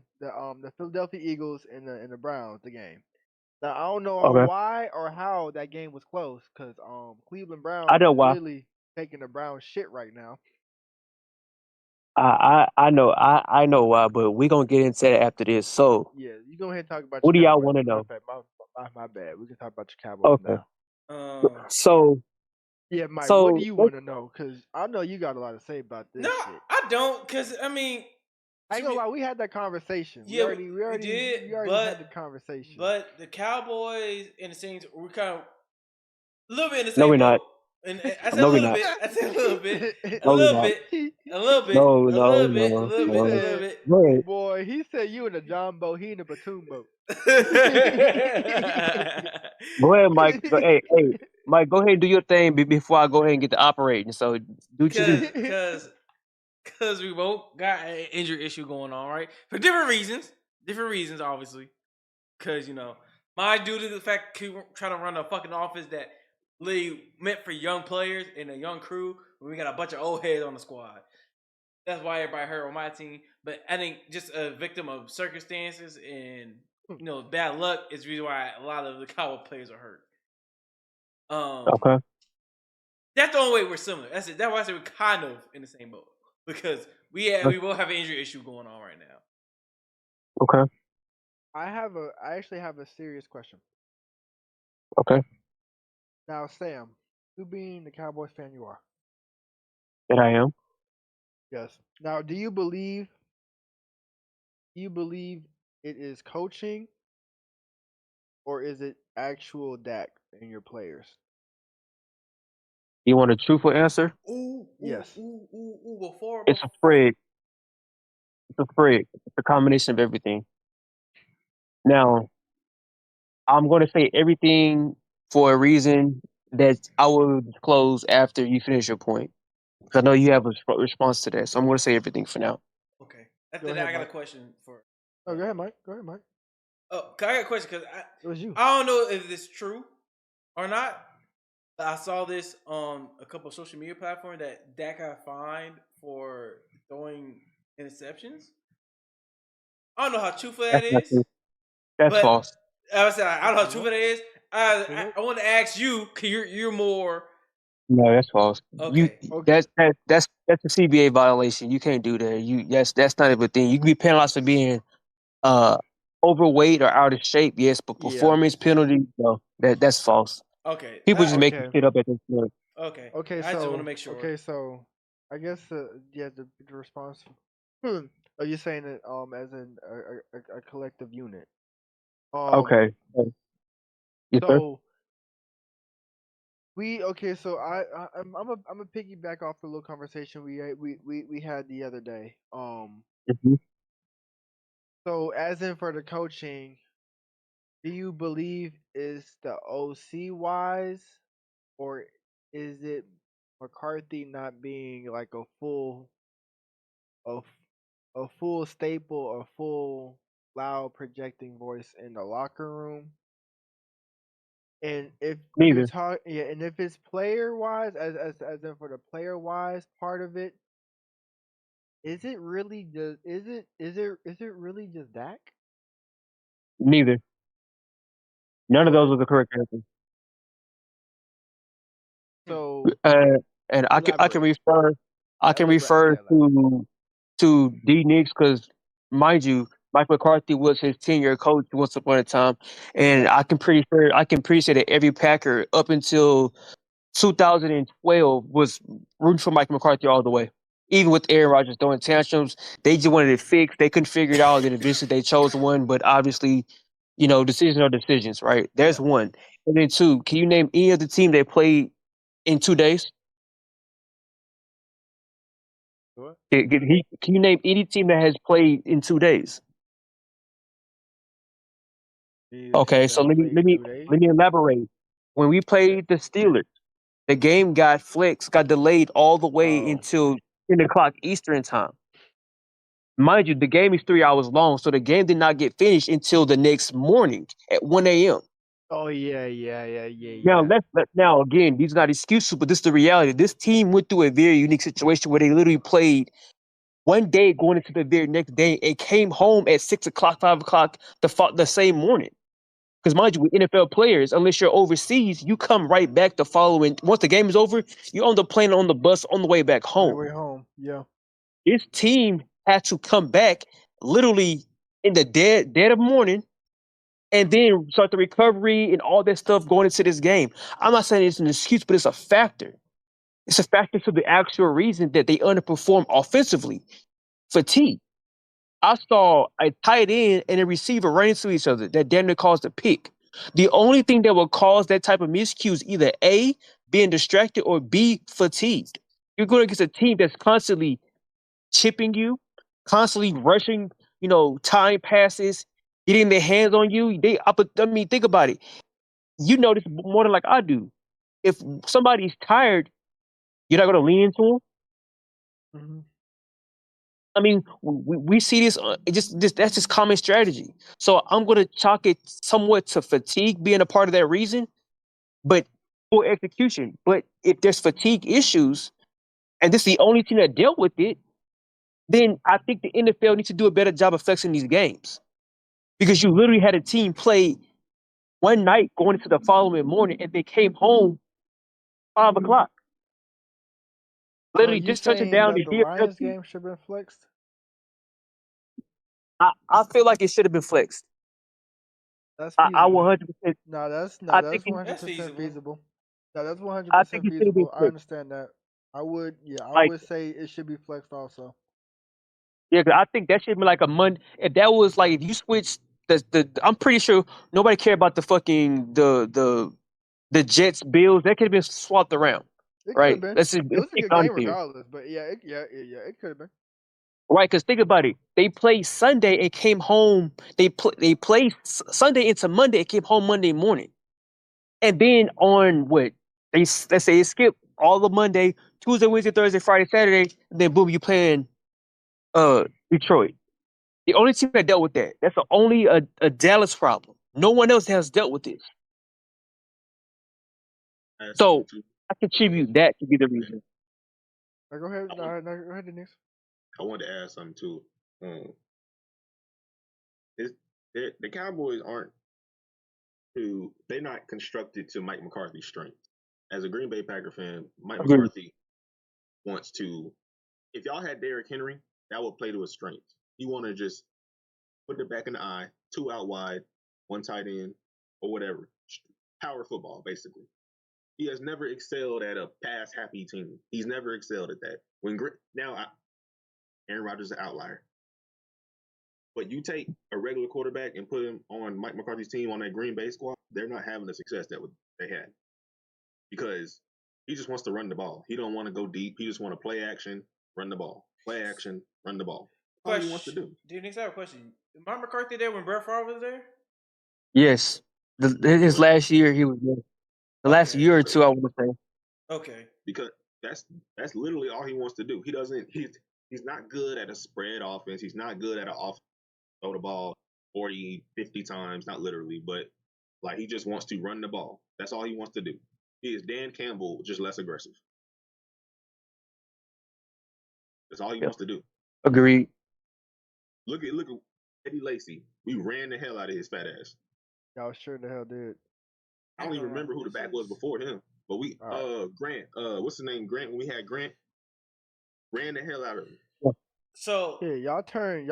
S2: Philadelphia Eagles and the Browns, the game. Now I don't know
S3: Okay.
S2: why or how that game was close because Cleveland Browns
S3: I know
S2: is
S3: why.
S2: literally taking the Browns shit right now.
S3: I know why, but we're gonna get into that after this. So,
S2: Yeah, you go ahead and talk about
S3: what do
S2: your
S3: y'all
S2: Cowboys.
S3: want to
S2: Matter
S3: know?
S2: of fact, my bad. We can talk about your Cowboys
S3: Okay.
S2: now.
S3: So,
S2: Yeah, Mike, what do you
S3: let's-
S2: want to know? Because I know you got a lot to say about this
S1: No,
S2: shit.
S1: I don't, because I mean,
S2: I ain't gonna lie, we had that conversation.
S1: Yeah,
S2: we already
S1: did,
S2: had the conversation.
S1: But the Cowboys and the Saints, we're kind of a little bit in the
S3: No,
S1: same
S3: we're
S1: boat.
S3: not.
S1: And I said
S3: No,
S1: a
S3: we're
S1: little
S3: not.
S1: bit. I said a little bit. A
S3: No, we're
S1: little
S3: not.
S1: bit. A little bit.
S3: No,
S1: A little bit. A
S3: no,
S1: little bit. A little
S2: said,
S1: bit.
S3: Go ahead.
S2: Boy, he said you in a John boat, he in a platoon boat.
S3: Go ahead, Mike. Hey, Mike, go ahead and do your thing before I go ahead and get to operating. So, do what you do.
S1: Because we both got an injury issue going on, right? For different reasons. Different reasons, obviously. Because, my due to the fact trying to run a fucking office that literally meant for young players and a young crew when we got a bunch of old heads on the squad. That's why everybody hurt on my team. But I think just a victim of circumstances and bad luck is the reason why a lot of the Cowboy players are hurt.
S3: Okay.
S1: That's the only way we're similar. That's it. That's why I say we're kind of in the same boat. Because we both have an injury issue going on right now.
S3: Okay.
S2: I actually have a serious question.
S3: Okay.
S2: Now, Sam, you being the Cowboys fan you are.
S3: And I am.
S2: Yes. Now, do you believe it is coaching or is it actual Dak and your players?
S3: You want a truthful answer?
S2: Yes.
S1: Before
S3: It's a frig. It's a frig. It's a combination of everything. Now, I'm going to say everything for a reason that I will disclose after you finish your point. Because I know you have a response to that. So I'm going to say everything for now.
S1: Okay. After that, I got a question for.
S2: Oh, go ahead, Mike.
S1: Oh, I got a question because
S2: it was you.
S1: I don't know if this is true or not, I saw this on a couple of social media platforms that Dak got fined for throwing interceptions. I don't know how truthful that
S3: That's not
S1: is,
S3: true. That's
S1: but
S3: false.
S1: I was like, I don't know how
S2: What?
S1: truthful that is. I want to ask you, 'cause you're more
S3: No, that's false. You
S1: okay.
S2: Okay.
S3: that's a CBA violation. You can't do that. That's not a good thing. You can be penalized for being uh overweight or out of shape, yes, but
S2: Yeah.
S3: performance penalty, no, that's false.
S1: Okay,
S3: People just making
S2: Okay.
S3: shit up at this point.
S1: okay.
S2: Okay.
S1: I just want to
S2: So.
S1: make sure.
S2: Okay. So. I guess yeah, the response. Are you saying it as in a collective unit?
S3: Okay. Yes, sir.
S2: So so I'm a piggyback off the little conversation we had the other day.
S3: Hmm.
S2: So as in for the coaching, do you believe is the OC wise, or is it McCarthy not being like a, f- a full staple, a full loud projecting voice in the locker room? And if you're
S3: Neither.
S2: talking, yeah, and if it's player wise, as in for the player wise part of it, is it really just is it really just Dak?
S3: Neither. None of those
S2: So
S3: are the correct answers.
S1: Hmm.
S2: so
S3: Uh, and
S2: elaborate,
S3: I can refer
S2: yeah, elaborate.
S3: to D Nix because, mind you, Mike McCarthy was his 10-year coach once upon a time, and I can pretty say that every Packer up until 2012 was rooting for Mike McCarthy all the way. Even with Aaron Rodgers throwing tantrums, they just wanted it fixed. They couldn't figure it out. Then eventually they chose one, but obviously, decisions are decisions, right? There's
S2: Yeah.
S3: one. And then two, can you name any other team that played in 2 days?
S2: What?
S3: Can you name any team that has played in 2 days?
S2: The
S3: Okay,
S2: team
S3: so
S2: that's played in 2 days.
S3: let me elaborate. When we
S2: Yeah.
S3: played the Steelers, the game got delayed all the way
S2: Oh.
S3: until 10 o'clock Eastern time. Mind you, the game is 3 hours long, so the game did not get finished until the next morning at 1 a.m.
S2: Oh yeah.
S3: Now,
S2: Yeah.
S3: now again, these are not excuses, but this is the reality. This team went through a very unique situation where they literally played one day going into the very next day and came home at 6 o'clock, 5 o'clock the same morning. Because mind you, with NFL players, unless you're overseas, you come right back the following. Once the game is over, you're on the plane, on the bus, on the way back
S2: On the
S3: home.
S2: way home. Yeah.
S3: This team had to come back literally in the dead of morning and then start the recovery and all that stuff going into this game. I'm not saying it's an excuse, but it's a factor. It's a factor to the actual reason that they underperform offensively. Fatigue. I saw a tight end and a receiver running to each other that damn near caused a pick. The only thing that will cause that type of miscue is either A, being distracted, or B, fatigued. You're going against a team that's constantly chipping you, constantly rushing, time passes, getting their hands on you. I mean, think about it. You know this more than like I do. If somebody's tired, you're not going to lean into them.
S2: Hmm.
S3: I mean, we see this, that's just common strategy. So I'm going to chalk it somewhat to fatigue being a part of that reason, but for execution. But if there's fatigue issues, and this is the only team that dealt with it, then I think the NFL needs to do a better job of flexing these games because you literally had a team play one night going into the following morning, and they came home 5 o'clock,
S2: So
S3: literally
S2: you
S3: just touching
S2: saying
S3: down
S2: that
S3: the
S2: the
S3: DFL
S2: Lions
S3: team.
S2: game should have been flexed?
S3: I feel like it should have been flexed.
S2: That's
S3: I
S2: feasible.
S3: 100%.
S2: No,
S3: I
S2: that's
S3: think
S2: one
S3: it,
S2: hundred
S1: That's
S2: percent
S1: feasible.
S2: feasible. No, that's one hundred
S3: I think
S2: percent
S3: it should have been
S2: feasible. I
S3: flexed.
S2: understand that. I
S3: Like,
S2: would say it should be flexed also.
S3: yeah, 'cause I think that should be like a Monday. If that was like if you switch I'm pretty sure nobody cared about the fucking the Jets Bills. That could have been swapped around,
S2: It could have
S3: right?
S2: been.
S3: Let's
S2: It was a
S3: be
S2: good game
S3: honest here,
S2: regardless, but it could have been.
S3: right? Because think about it. They played Sunday and came home. They played Sunday into Monday and came home Monday morning, and then on what let's say it skipped all of Monday, Tuesday, Wednesday, Thursday, Friday, Saturday, and then boom, you playing Detroit. The only team that dealt with that. That's only a Dallas problem. No one else has dealt with this.
S4: Add something
S3: So
S4: too.
S3: I contribute that to be the reason.
S2: Now go ahead.
S4: I
S2: No,
S4: want,
S2: no, go ahead, Denise.
S4: I wanted to add something too. Um, it's, the Cowboys aren't they're not constructed to Mike McCarthy's strength. As a Green Bay Packer fan, Mike
S3: Agreed.
S4: McCarthy wants to. If y'all had Derrick Henry, that would play to his strength. You want to just put it back in the eye, 2 out wide, 1 tight end, or whatever. Power football, basically. He has never excelled at a pass happy team. He's never excelled at that. Aaron Rodgers is an outlier. But you take a regular quarterback and put him on Mike McCarthy's team on that Green Bay squad, they're not having the success that they had. Because he just wants to run the ball. He don't want to go deep. He just want to play action, run the ball. Play action, run the ball. That's all he wants to do.
S1: Dude, next I have a question. Is Mike McCarthy there when Brett Favre was there?
S3: Yes. His last year, he was there. The last year or two, I want to say.
S1: Okay.
S4: Because that's literally all he wants to do. He's not good at a spread offense. He's not good at an offense. Throw the ball 40, 50 times, not literally, but like he just wants to run the ball. That's all he wants to do. He is Dan Campbell, just less aggressive. That's all he wants to do.
S3: Agreed.
S4: Look at Eddie Lacy. We ran the hell out of his fat ass.
S2: Y'all sure the hell did.
S4: I don't even remember who the back was before him. But we Grant, what's his name? Grant, when we had Grant, ran the hell out of him.
S1: So
S2: yeah, y'all turn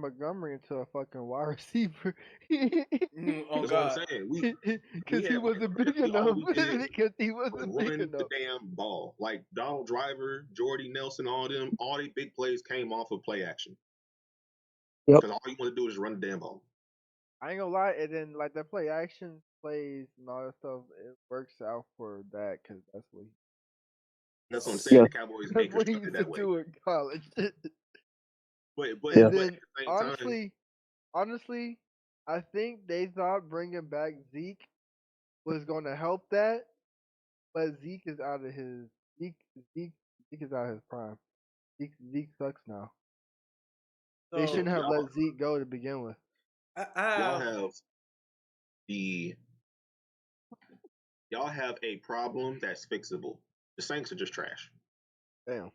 S2: Montgomery into a fucking wide receiver.
S4: That's
S1: God.
S4: what I'm saying.
S2: Because he wasn't big enough. Because he wasn't big
S4: run
S2: enough.
S4: the damn ball. Like Donald Driver, Jordy Nelson, all the big plays came off of play action.
S3: Yep.
S4: Because all you want to do is run the damn ball.
S2: I ain't gonna lie, and then like the play action plays and all that stuff, it works out for that because that's what
S4: I'm saying.
S3: Yeah.
S4: The Cowboys ain't constructed that way.
S2: do in college.
S4: But
S2: and
S4: at
S2: then
S4: the same
S2: honestly, I think they thought bringing back Zeke was going to help that, but Zeke is out of his Zeke is out of his prime. Zeke sucks now. They shouldn't have let Zeke go to begin with.
S4: Y'all have a problem that's fixable. The Saints are just trash.
S2: Damn.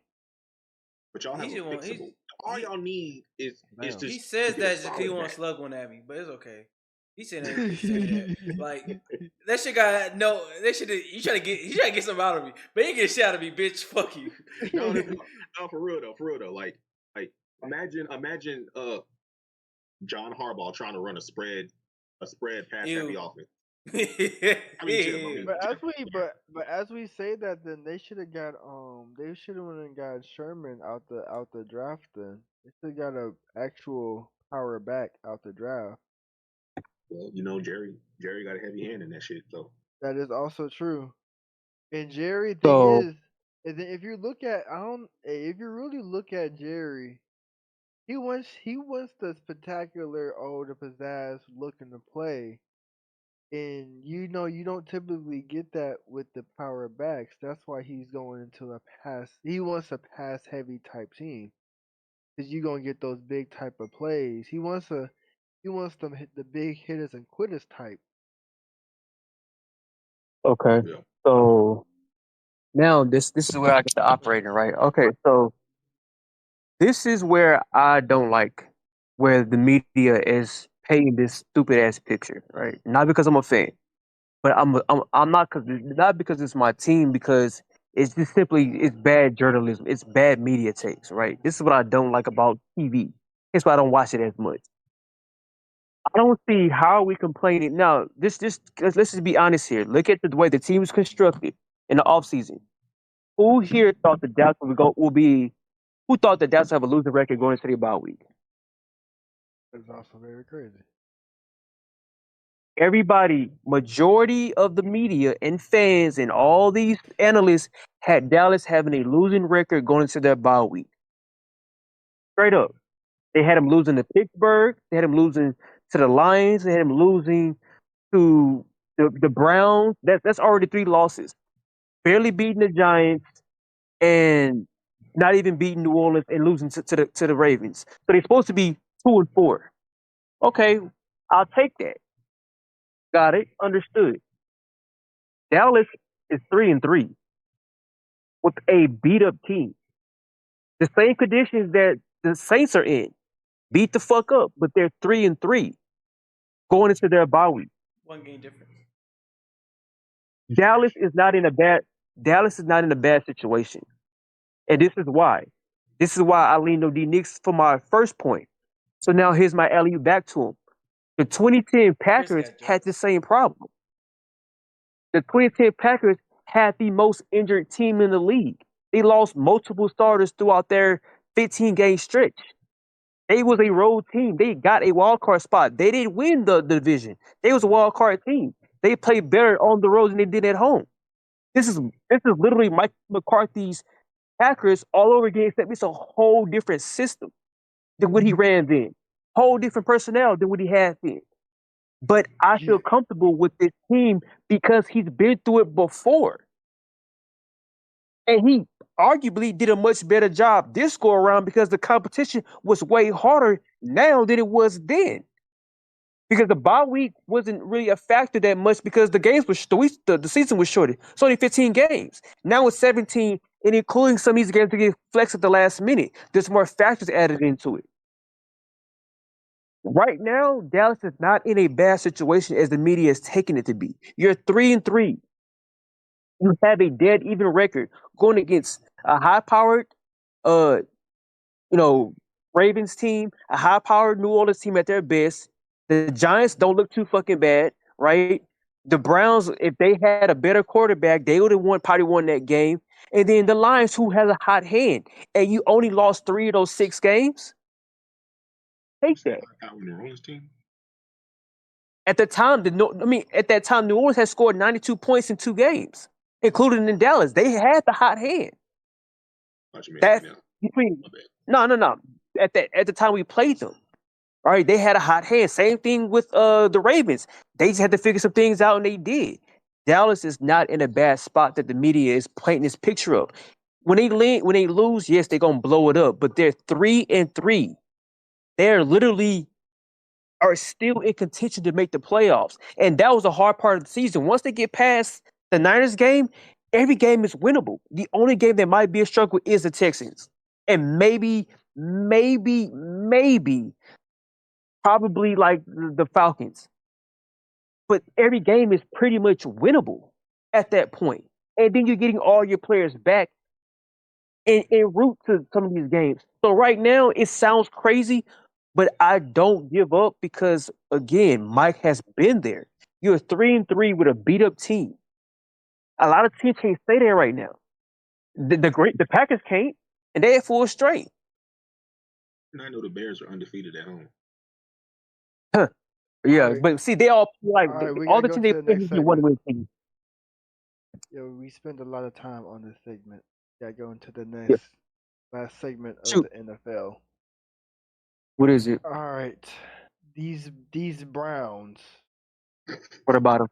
S4: But y'all have a fixable. All y'all need is just.
S1: He says that just because he wants to slug one at me, but it's okay. He said that. Like that shit got no. That shit. You trying to get something out of me, but you get shit out of me, bitch. Fuck you.
S4: No, for real though. Like imagine John Harbaugh trying to run a spread pass heavy offense.
S2: But as we say that, then they should have got Sherman out the draft. Then they should have got a actual power back out the draft.
S4: Well, Jerry got a heavy hand in that shit. So
S2: that is also true. And Jerry, if you really look at Jerry, he wants the spectacular, the pizzazz looking to play. And you don't typically get that with the power backs. That's why he's going into a pass. He wants a pass heavy type team, because you're gonna get those big type of plays. He wants them hit the big hitters and quitters type.
S3: Okay, so now this is where I get the operating right. Okay, so this is where I don't like where the media is painting this stupid ass picture, right? Not because I'm a fan, but I'm not because it's my team, because it's just simply it's bad journalism, it's bad media takes, right? This is what I don't like about TV. That's why I don't watch it as much. I don't see how we complaining now. Let's just be honest here. Look at the way the team is constructed in the offseason. Who here thought the Dallas will be? Who thought that Dallas have a losing record going into the bye week?
S2: That's also very crazy.
S3: Everybody, majority of the media and fans and all these analysts had Dallas having a losing record going into their bye week. Straight up. They had him losing to Pittsburgh. They had him losing to the Lions. They had him losing to the Browns. That's already 3 losses. Barely beating the Giants and not even beating New Orleans and losing to the Ravens. So they're supposed to be 2-4. Okay, I'll take that. Got it. Understood. Dallas is 3-3 with a beat up team. The same conditions that the Saints are in. Beat the fuck up, but they're 3-3 going into their bye week.
S1: 1 game difference.
S3: Dallas is not in a bad situation. And this is why. This is why I leaned on the Knicks for my first point. So now here's my alley back to him. The 2010 Packers had the same problem. The 2010 Packers had the most injured team in the league. They lost multiple starters throughout their 15-game stretch. They was a road team. They got a wild card spot. They didn't win the division. They was a wild card team. They played better on the road than they did at home. This is literally Mike McCarthy's Packers all over again, except it's a whole different system than what he ran then. Whole different personnel than what he had then. But I feel comfortable with this team because he's been through it before. And he arguably did a much better job this go around because the competition was way harder now than it was then. Because the bye week wasn't really a factor that much because the games was the season was shorter. It's only 15 games. Now it's 17, and including some of these games to get flexed at the last minute. There's more factors added into it. Right now, Dallas is not in a bad situation as the media is taking it to be. You're 3-3. You have a dead even record going against a high-powered, Ravens team, a high-powered New Orleans team at their best. The Giants don't look too fucking bad, right? The Browns, if they had a better quarterback, they would have probably won that game. And then the Lions, who has a hot hand, and you only lost 3 of those 6 games. Take that. At the time, New Orleans had scored 92 points in 2 games, including in Dallas. They had the hot hand. No. At the time we played them, all right, they had a hot hand. Same thing with the Ravens. They just had to figure some things out, and they did. Dallas is not in a bad spot that the media is painting this picture of. When they lose, yes, they're gonna blow it up, but they're 3-3. They're literally are still in contention to make the playoffs. And that was a hard part of the season. Once they get past the Niners game, every game is winnable. The only game that might be a struggle is the Texans. And maybe, probably like the Falcons. But every game is pretty much winnable at that point. And then you're getting all your players back en route to some of these games. So right now, it sounds crazy, but I don't give up because, again, Mike has been there. You're 3-3 with a beat-up team. A lot of teams can't stay there right now. The Packers can't, and they're full straight.
S4: And I know the Bears are undefeated at home.
S3: Huh. Yeah,
S2: right.
S3: But see, they all like all the teams they play
S2: next
S3: is one-win team.
S2: Yo, we spend a lot of time on this segment. Gotta go into the next last segment of the NFL.
S3: What is it?
S2: All right, these Browns.
S3: What about them?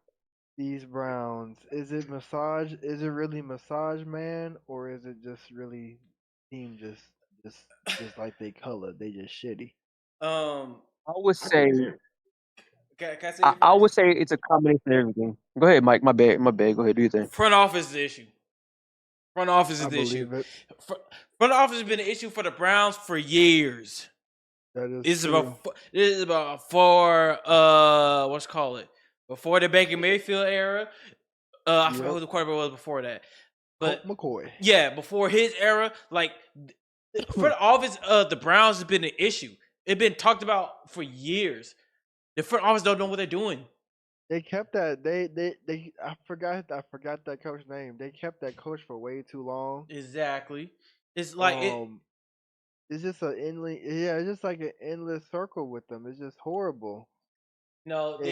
S2: These Browns. Is it massage? Is it really massage man, or is it just really team just like they color? They just shitty.
S3: I would say.
S1: Can I say
S3: I would say it's a combination of everything. Go ahead, Mike. My bad. Go ahead. Do your thing.
S1: Front office is the issue. Front office is the issue. Front office has been an issue for the Browns for years.
S2: That is
S1: This
S2: true.
S1: is about before the Baker Mayfield era. I forgot who the quarterback was before that. But
S2: McCoy.
S1: Yeah, before his era, like front office of the Browns has been an issue. It's been talked about for years. The front office don't know what they're doing.
S2: They kept that. They. I forgot that coach's name. They kept that coach for way too long.
S1: Exactly. It's like
S2: it's just it's just like an endless circle with them. It's just horrible.
S1: No,
S2: And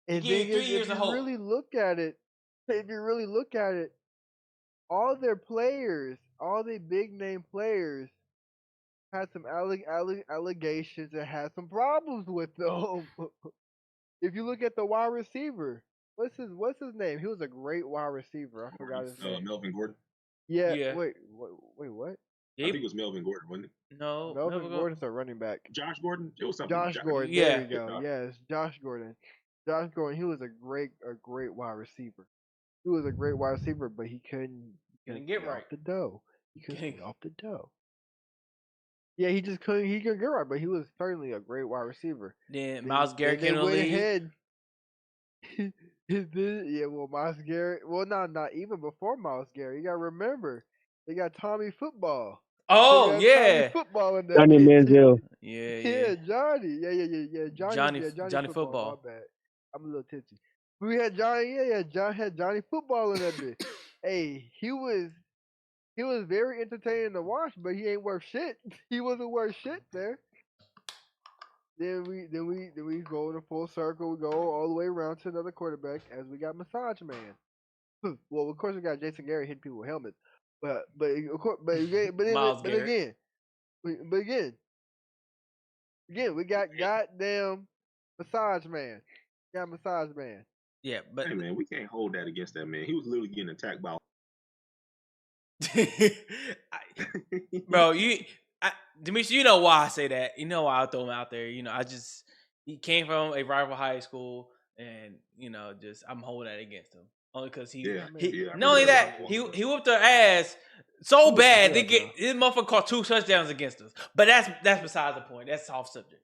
S2: if you really look at it, all their players, all the big name players, had some allegations and had some problems with them. If you look at the wide receiver, what's his name? He was a great wide receiver. I forgot his name.
S4: Melvin Gordon.
S2: Yeah. Wait, what?
S4: I think it was Melvin Gordon, wasn't it?
S1: No,
S2: Melvin Gordon's a running back.
S4: Josh Gordon? It was something.
S2: Josh Gordon.
S1: Yeah.
S2: There you go. Yes, Josh Gordon. Josh Gordon. He was a great wide receiver. He was a great wide receiver, but he couldn't
S1: Get
S2: get
S1: right.
S2: off the dough. He couldn't
S1: Couldn't-
S2: get off the dough. Yeah, he just couldn't. He couldn't get right, but he was certainly a great wide receiver.
S1: Then Miles Garrett came in the
S2: went
S1: league.
S2: ahead. Yeah, well, Miles Garrett. Well, not even before Miles Garrett. You gotta remember, they got Tommy Football.
S1: Oh
S2: Tommy
S1: yeah,
S2: Football in that
S3: Johnny
S2: bitch.
S3: Manziel.
S1: yeah.
S2: Johnny. Yeah. Johnny
S1: Football.
S2: My bad. I'm a little tipsy. We had Johnny. Yeah. John had Johnny Football in that bitch. Hey, he was very entertaining to watch, but he ain't worth shit. He wasn't worth shit there. Then we go in a full circle. We go all the way around to another quarterback as we got Massage Man. Well, of course we got Jason Garrett hitting people with helmets, but of course,
S1: Miles Garrett.
S2: Again, we got goddamn Massage Man. Got Massage Man.
S1: Yeah, but
S4: Hey man, we can't hold that against that man. He was literally getting attacked by.
S1: bro, Demetri, you know why I say that. You know why I throw him out there. He came from a rival high school, and I'm holding that against him only because not only that he whooped their ass so bad they get this motherfucker caught 2 touchdowns against us. But that's besides the point. That's off subject.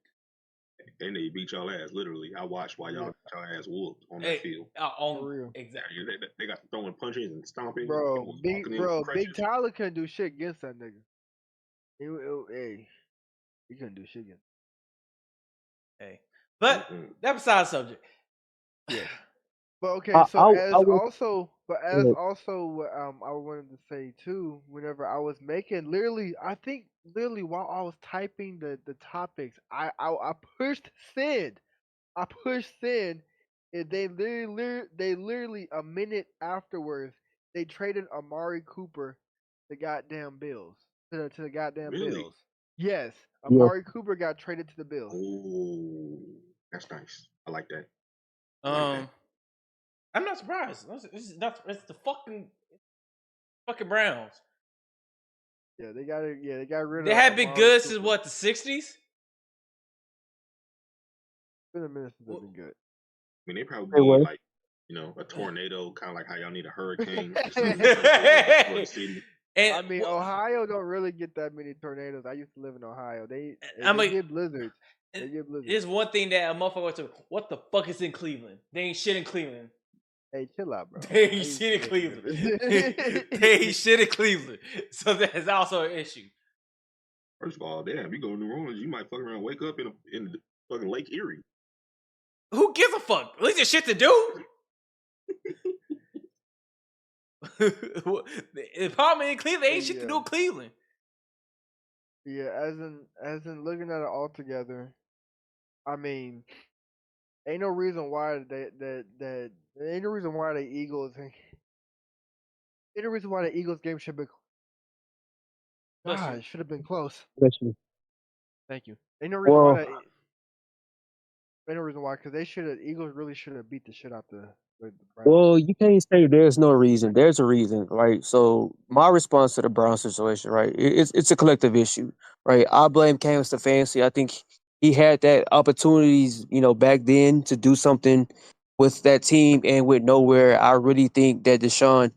S4: And they beat y'all ass literally. I watched while y'all got y'all ass whooped on that field.
S2: For real.
S1: Exactly.
S4: They got throwing punches and stomping.
S2: Bro, Big Tyler couldn't do shit against that nigga. He couldn't do shit against.
S1: Hey, but that's besides the subject.
S2: Yeah. But okay,
S3: I
S2: also what I wanted to say too, whenever I was making I think while I was typing the topics, I pushed send. And they literally a minute afterwards they traded Amari Cooper the goddamn Bills to the goddamn Bills. Yes, Amari Cooper got traded to the Bills.
S4: Oh, that's nice. I like that.
S1: I'm not surprised. It's the fucking Browns.
S2: Yeah, they got it. Yeah, they got rid of.
S1: They have been good since what, the 60s?
S2: It's been a minute since they've been good.
S4: I mean, they probably need like a tornado, kind of like how y'all need a hurricane.
S2: And I mean, Ohio don't really get that many tornadoes. I used to live in Ohio. They get blizzards.
S1: There's one thing that a motherfucker would say, what the fuck is in Cleveland? They ain't shit in Cleveland.
S2: Hey, chill out, bro.
S1: They ain't shit in Cleveland. They ain't shit in Cleveland. So that's also an issue.
S4: First of all, damn, you go to New Orleans, you might fuck around and wake up in the fucking Lake Erie.
S1: Who gives a fuck? At least there's shit to do. The problem in Cleveland ain't shit to do in Cleveland.
S2: Yeah, as in looking at it all together, I mean, ain't no reason why ain't no reason why the Eagles game should be. God, it should have been close. Thank you. Ain't no reason why, because Eagles really should have beat the shit out the Browns.
S3: Well, you can't say there's no reason. There's a reason, right? So my response to the Browns situation, right? It's a collective issue, right? I blame Cam Stefanski. I think he had that opportunities, back then to do something with that team and with nowhere. I really think that Deshaun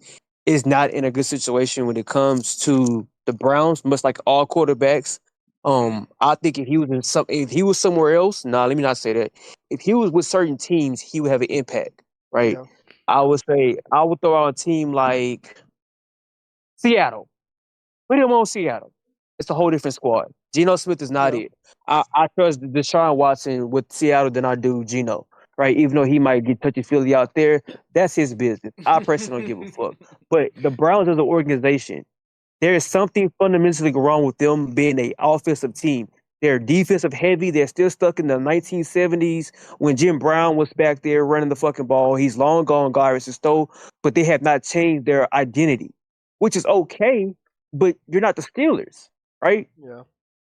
S3: is not in a good situation when it comes to the Browns, much like all quarterbacks. I think if he was somewhere else, let me not say that. If he was with certain teams, he would have an impact, right?
S2: Yeah.
S3: I would throw out a team like Seattle. Put him on Seattle. It's a whole different squad. Geno Smith is not it. I trust Deshaun Watson with Seattle than I do Geno, right? Even though he might get touchy-feely out there, that's his business. I personally don't give a fuck. But the Browns as an organization, there is something fundamentally wrong with them being an offensive team. They're defensive heavy. They're still stuck in the 1970s when Jim Brown was back there running the fucking ball. He's long gone, Garrison Stowe, but they have not changed their identity, which is okay, but you're not the Steelers, right?
S2: Yeah.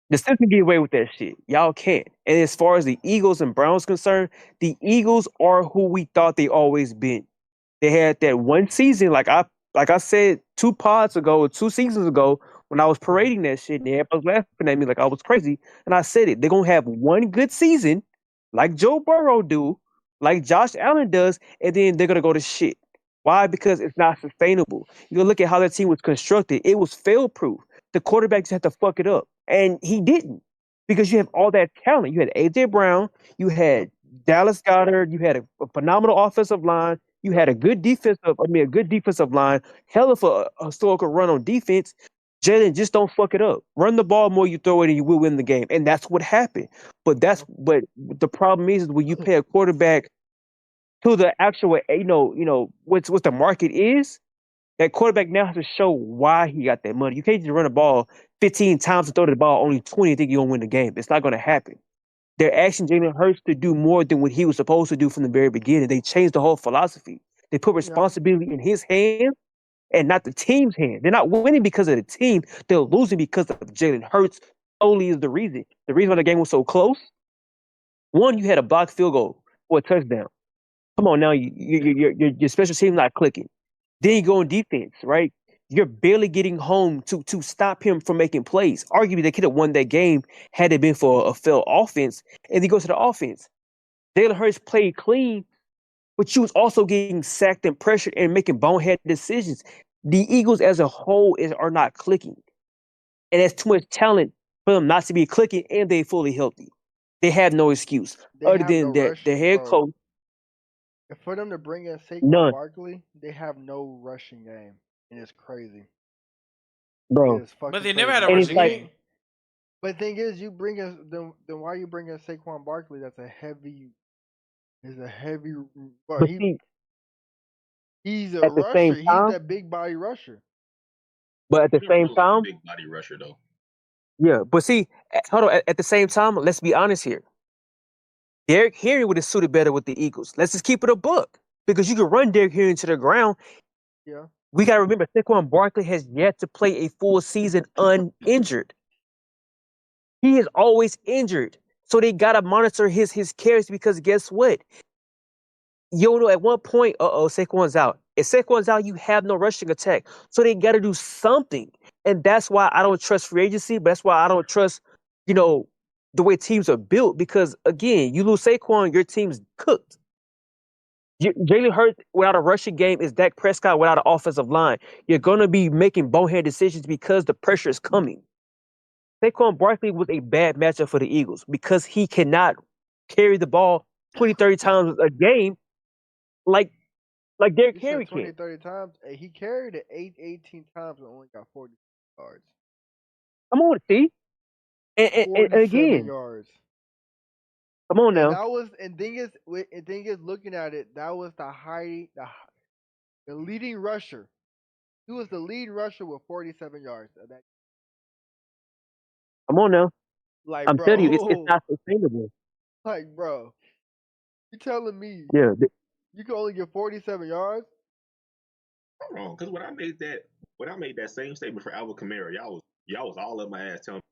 S3: The Steelers can get away with that shit. Y'all can't. And as far as the Eagles and Browns concerned, the Eagles are who we thought they always been. They had that one season, like I said 2 seasons ago, when I was parading that shit, and everybody was laughing at me like I was crazy. And I said it. They're going to have one good season, like Joe Burrow do, like Josh Allen does, and then they're going to go to shit. Why? Because it's not sustainable. You look at how that team was constructed. It was fail-proof. The quarterback just had to fuck it up, and he didn't because you have all that talent. You had AJ Brown, you had Dallas Goddard, you had a phenomenal offensive line, you had a good defensive line, hell of a historical run on defense. Jalen, just don't fuck it up. Run the ball more you throw it, and you will win the game, and that's what happened. But the problem is when you pay a quarterback to the actual, what's the market is. That quarterback now has to show why he got that money. You can't just run the ball 15 times and throw the ball only 20 and think you're going to win the game. It's not going to happen. They're asking Jalen Hurts to do more than what he was supposed to do from the very beginning. They changed the whole philosophy. They put responsibility in his hands and not the team's hand. They're not winning because of the team. They're losing because of Jalen Hurts. Solely is the reason. The reason why the game was so close. One, you had a blocked field goal for a touchdown. Come on now, your special team not clicking. Then you go on defense, right? You're barely getting home to stop him from making plays. Arguably, they could have won that game had it been for a failed offense. And then go to the offense. Jalen Hurts played clean, but you was also getting sacked and pressured and making bonehead decisions. The Eagles as a whole are not clicking. And there's too much talent for them not to be clicking, and they're fully healthy. They have no excuse. Other than that, the head coach.
S2: And for them to bring in Saquon
S3: None.
S2: Barkley, they have no rushing game, and it's crazy,
S3: bro.
S1: But they never had a
S3: And it's
S1: rushing
S3: like-
S1: game.
S2: But the thing is, you bring us then why are you bringing Saquon Barkley? That's a heavy. Bro,
S3: But see,
S2: he's a
S3: at the same
S2: rusher.
S3: time-
S2: He's that big body rusher.
S3: but at the same time,
S4: big body rusher though.
S3: yeah. But see, hold on. At the same time, let's be honest here. Derrick Henry would have suited better with the Eagles. Let's just keep it a buck because you can run Derrick Henry into the ground.
S2: Yeah.
S3: We got to remember, Saquon Barkley has yet to play a full season uninjured. He is always injured. So they got to monitor his carries because guess what? You know, at one point, Saquon's out. If Saquon's out, you have no rushing attack. So they got to do something. And that's why I don't trust free agency, but that's why I don't trust, the way teams are built. Because, again, you lose Saquon, your team's cooked. Jalen Hurts without a rushing game is Dak Prescott without an offensive line. You're going to be making bonehead decisions because the pressure is coming. Saquon Barkley was a bad matchup for the Eagles because he cannot carry the ball 20, 30 times a game like Derrick Henry
S2: 20,
S3: can.
S2: 30 times. He carried it 18 times and only got 40 yards.
S3: Come on, see? And
S2: 47
S3: again,
S2: yards.
S3: come on now.
S2: And that was, and thing is, looking at it, that was the leading rusher. He was the lead rusher with 47 yards.
S3: Come on now.
S2: Like,
S3: I'm
S2: bro,
S3: telling you, it's not sustainable.
S2: like, bro, you telling me
S3: Yeah.
S2: you can only get 47 yards?
S4: I'm wrong because when I made that same statement for Alvin Kamara, y'all was all up my ass telling me.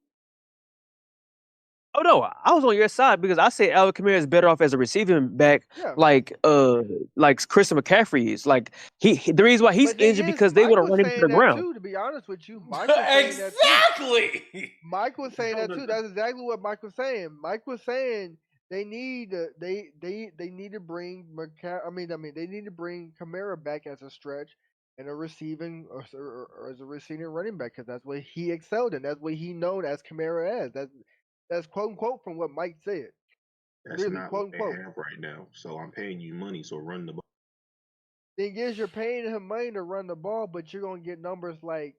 S3: Oh no, I was on your side because I said Alvin Kamara is better off as a receiving back,
S2: Yeah.
S3: like Christian McCaffrey is. Like the reason why he's
S2: But thing
S3: injured
S2: is,
S3: because they
S2: Mike
S3: would have
S2: was
S3: run him to
S2: saying
S3: the
S2: that
S3: ground.
S2: Too, to be honest with you, Mike was saying that too.
S1: Exactly.
S2: Mike was saying that too. That's exactly what Mike was saying. Mike was saying they need to bring they need to bring Kamara back as a stretch and a receiving or as a receiving running back because that's what he excelled in. That's what he known as Kamara as. That's quote unquote from what Mike said.
S4: That's
S2: Really,
S4: not
S2: quote
S4: what they
S2: unquote.
S4: have right now. So I'm paying you money, so run the ball.
S2: Thing is, you're paying him money to run the ball, but you're gonna get numbers like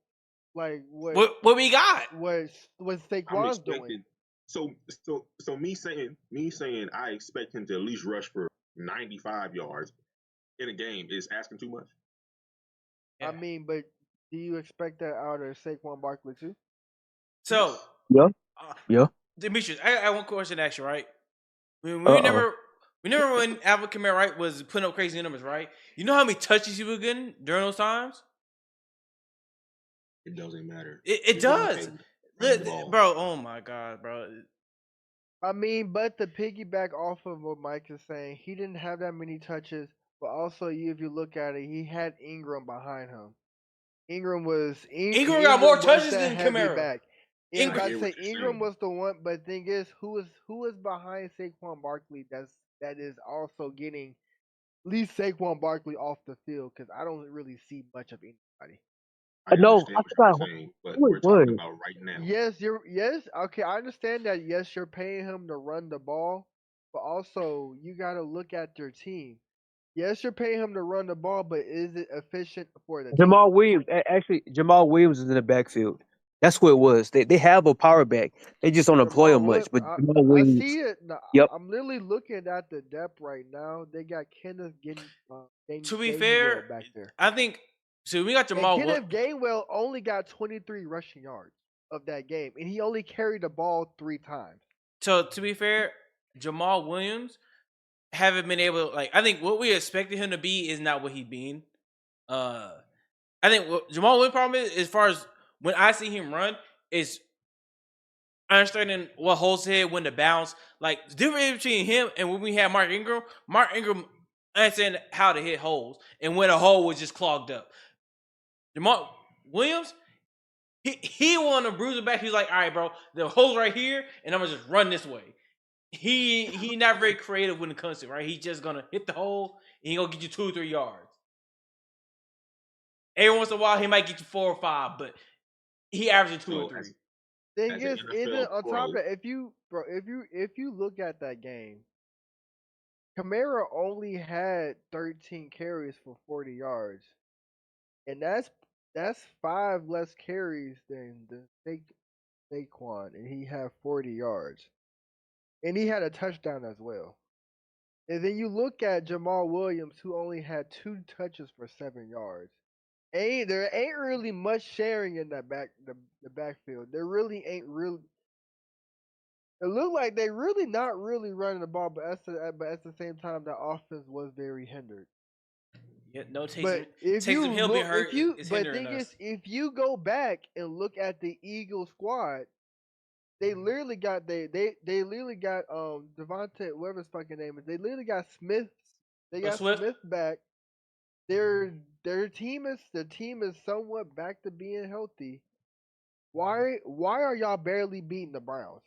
S1: What we got?
S2: what
S4: I'm
S2: Saquon's doing.
S4: expecting. So me saying I expect him to at least rush for 95 yards in a game is asking too much.
S1: Yeah.
S2: I mean, but do you expect that out of Saquon Barkley too?
S1: So,
S3: Yeah. Yeah.
S1: Demetrius, I got one question to ask you, right? We
S3: Uh-oh.
S1: never when Alvin Kamara, right, was putting up crazy numbers, right? You know how many touches he was getting during those times?
S4: It doesn't matter.
S1: It does. Bro, oh my God, bro.
S2: I mean, but to piggyback off of what Mike is saying, he didn't have that many touches, but also if you look at it, he had Ingram behind him. Ingram
S1: got more
S2: was
S1: touches
S2: that
S1: than
S2: heavy
S1: Kamara.
S2: back. Yeah,
S1: Ingram-
S2: I'd say Ingram was the one, but thing is, who is behind Saquon Barkley? That is also getting leave Saquon Barkley off the field because I don't really see much of anybody.
S4: I
S3: No,
S4: understand
S3: I
S4: what you're
S3: forgot
S4: saying, but
S3: who
S4: we're
S3: it was.
S4: talking about right now.
S2: Yes, okay, I understand that. Yes, you're paying him to run the ball, but also you got to look at your team. Yes, you're paying him to run the ball, but is it efficient for the team?
S3: Jamal Williams. Actually, Jamal Williams is in the backfield. That's what it was. They have a power back. They just don't employ
S2: Jamal
S3: him much.
S2: Williams,
S3: But Jamal
S2: I
S3: Williams.
S2: see it. No,
S3: Yep.
S2: I'm literally looking at the depth right now. They got Kenneth
S1: To be
S2: Gainwell
S1: fair,
S2: back there.
S1: I think so. We got
S2: And
S1: Jamal.
S2: Kenneth Gainwell only got 23 rushing yards of that game, and he only carried the ball 3 times.
S1: So to be fair, Jamal Williams haven't been able to, like, I think what we expected him to be is not what he's been. I think what Jamal Williams' problem is, as far as when I see him run, is understanding what holes hit, when to bounce. Like, the difference between him and when we had Mark Ingram understand how to hit holes and when a hole was just clogged up. Jamal Williams, he wanted to bruise it back. He's like, all right, bro, the hole's right here, and I'm gonna just run this way. He not very creative when it comes to it, right. He's just gonna hit the hole and he gonna get you 2 or 3 yards. Every once in a while, he might get you 4 or 5, but he averages 2 or 3.
S2: Thing is, even on top of that, if you look at that game, Kamara only had 13 carries for 40 yards, and that's 5 less carries than Saquon, and he had 40 yards, and he had a touchdown as well. And then you look at Jamal Williams, who only had 2 touches for 7 yards. There ain't really much sharing in that the backfield. There really ain't really. It looked like they really not really running the ball, but at the same time, the offense was very hindered.
S1: Yeah, no
S2: But if you
S1: Hill
S2: look,
S1: being hurt is
S2: but
S1: hindering
S2: thing
S1: us.
S2: is, if you go back and look at the Eagles squad, they literally got they literally got Devontae, whatever his fucking name is. They literally got Smith. They got
S1: Swift?
S2: Smith back. Their team is somewhat back to being healthy. Why are y'all barely beating the Browns?